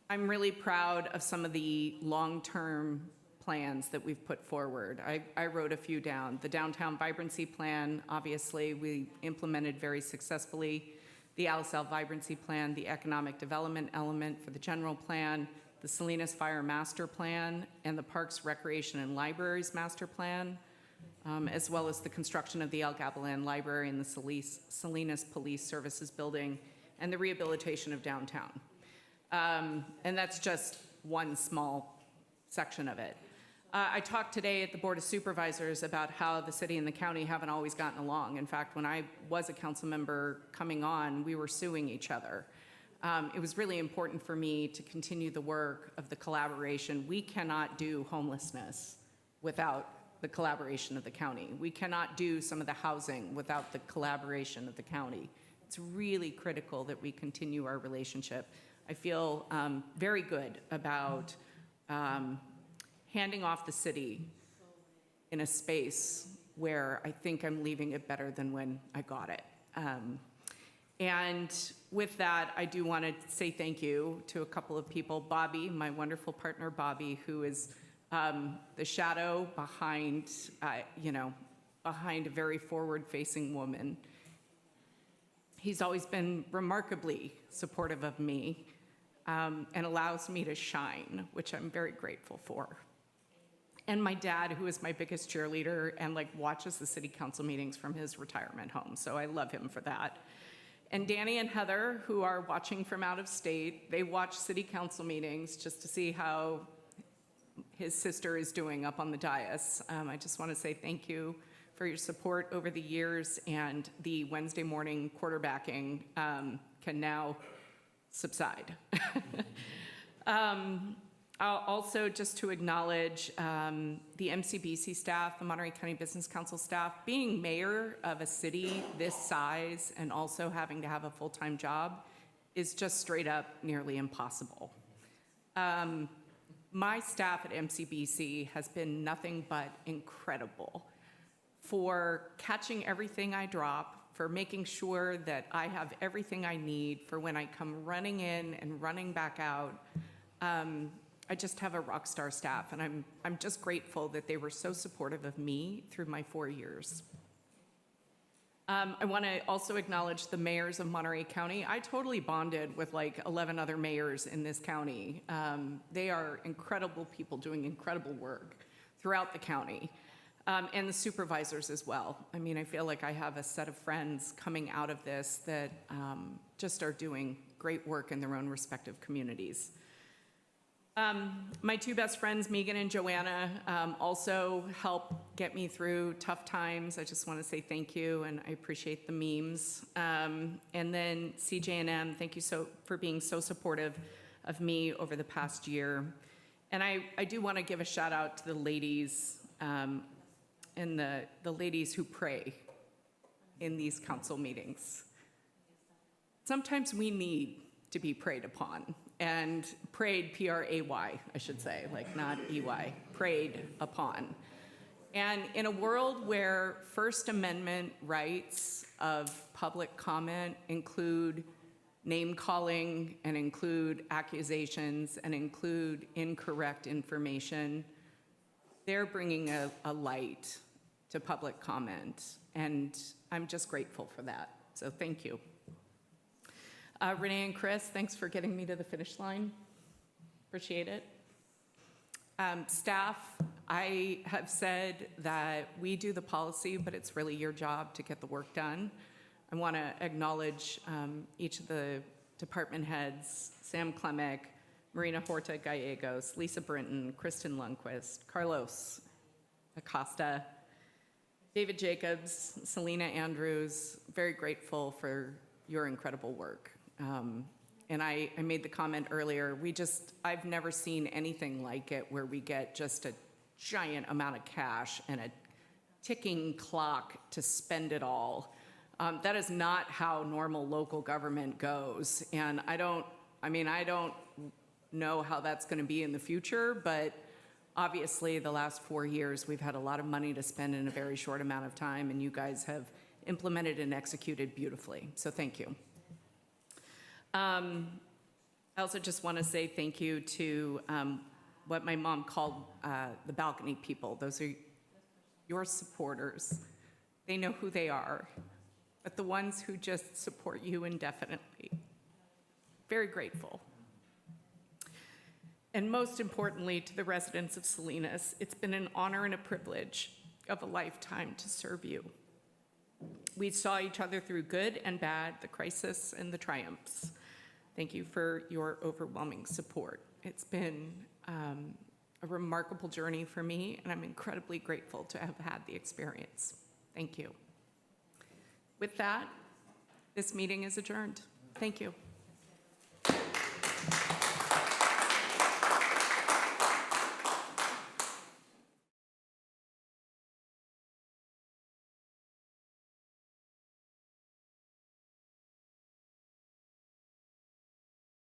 I'm really proud of some of the long-term plans that we've put forward. I wrote a few down. The Downtown Vibrancy Plan, obviously, we implemented very successfully. The Alisal Vibrancy Plan, the Economic Development element for the general plan, the Salinas Fire Master Plan, and the Parks, Recreation, and Libraries Master Plan, as well as the construction of the El Gavilan Library and the Salinas Police Services Building, and the rehabilitation of downtown. And that's just one small section of it. I talked today at the Board of Supervisors about how the city and the county haven't always gotten along. In fact, when I was a council member coming on, we were suing each other. It was really important for me to continue the work of the collaboration. We cannot do homelessness without the collaboration of the county. We cannot do some of the housing without the collaboration of the county. It's really critical that we continue our relationship. I feel very good about handing off the city in a space where I think I'm leaving it better than when I got it. And with that, I do want to say thank you to a couple of people. Bobby, my wonderful partner, Bobby, who is the shadow behind, behind a very forward-facing woman. He's always been remarkably supportive of me and allows me to shine, which I'm very grateful for. And my dad, who is my biggest cheerleader and watches the city council meetings from his retirement home. So I love him for that. And Danny and Heather, who are watching from out of state, they watch city council meetings just to see how his sister is doing up on the dais. I just want to say thank you for your support over the years, and the Wednesday morning quarterbacking can now subside. Also, just to acknowledge the MCBC staff, the Monterey County Business Council staff. Being mayor of a city this size and also having to have a full-time job is just straight up nearly impossible. My staff at MCBC has been nothing but incredible for catching everything I drop, for making sure that I have everything I need for when I come running in and running back out. I just have a rock star staff, and I'm just grateful that they were so supportive of me through my 4 years. I want to also acknowledge the mayors of Monterey County. I totally bonded with like 11 other mayors in this county. They are incredible people doing incredible work throughout the county, and the supervisors as well. I mean, I feel like I have a set of friends coming out of this that just are doing great work in their own respective communities. My two best friends, Megan and Joanna, also help get me through tough times. I just want to say thank you, and I appreciate the memes. And then CJ&M, thank you for being so supportive of me over the past year. And I do want to give a shout out to the ladies and the ladies who pray in these council meetings. Sometimes we need to be prayed upon. And prayed, P-R-A-Y, I should say, like not E-Y, prayed upon. And in a world where First Amendment rights of public comment include name-calling and include accusations and include incorrect information, they're bringing a light to public comment. And I'm just grateful for that. So thank you. Renee and Chris, thanks for getting me to the finish line. Appreciate it. Staff, I have said that we do the policy, but it's really your job to get the work done. I want to acknowledge each of the department heads, Sam Klemek, Marina Horta Gallegos, Lisa Brinton, Kristen Lundquist, Carlos Acosta, David Jacobs, Selena Andrews. Very grateful for your incredible work. And I made the comment earlier, I've never seen anything like it where we get just a giant amount of cash and a ticking clock to spend it all. That is not how normal local government goes. And I don't know how that's going to be in the future, but obviously the last 4 years we've had a lot of money to spend in a very short amount of time, and you guys have implemented and executed beautifully. So thank you. I also just want to say thank you to what my mom called the balcony people. Those are your supporters. They know who they are, but the ones who just support you indefinitely. Very grateful. And most importantly, to the residents of Salinas, it's been an honor and a privilege of a lifetime to serve you. We saw each other through good and bad, the crisis and the triumphs. Thank you for your overwhelming support. It's been a remarkable journey for me, and I'm incredibly grateful to have had the experience. Thank you. With that, this meeting is adjourned. Thank you.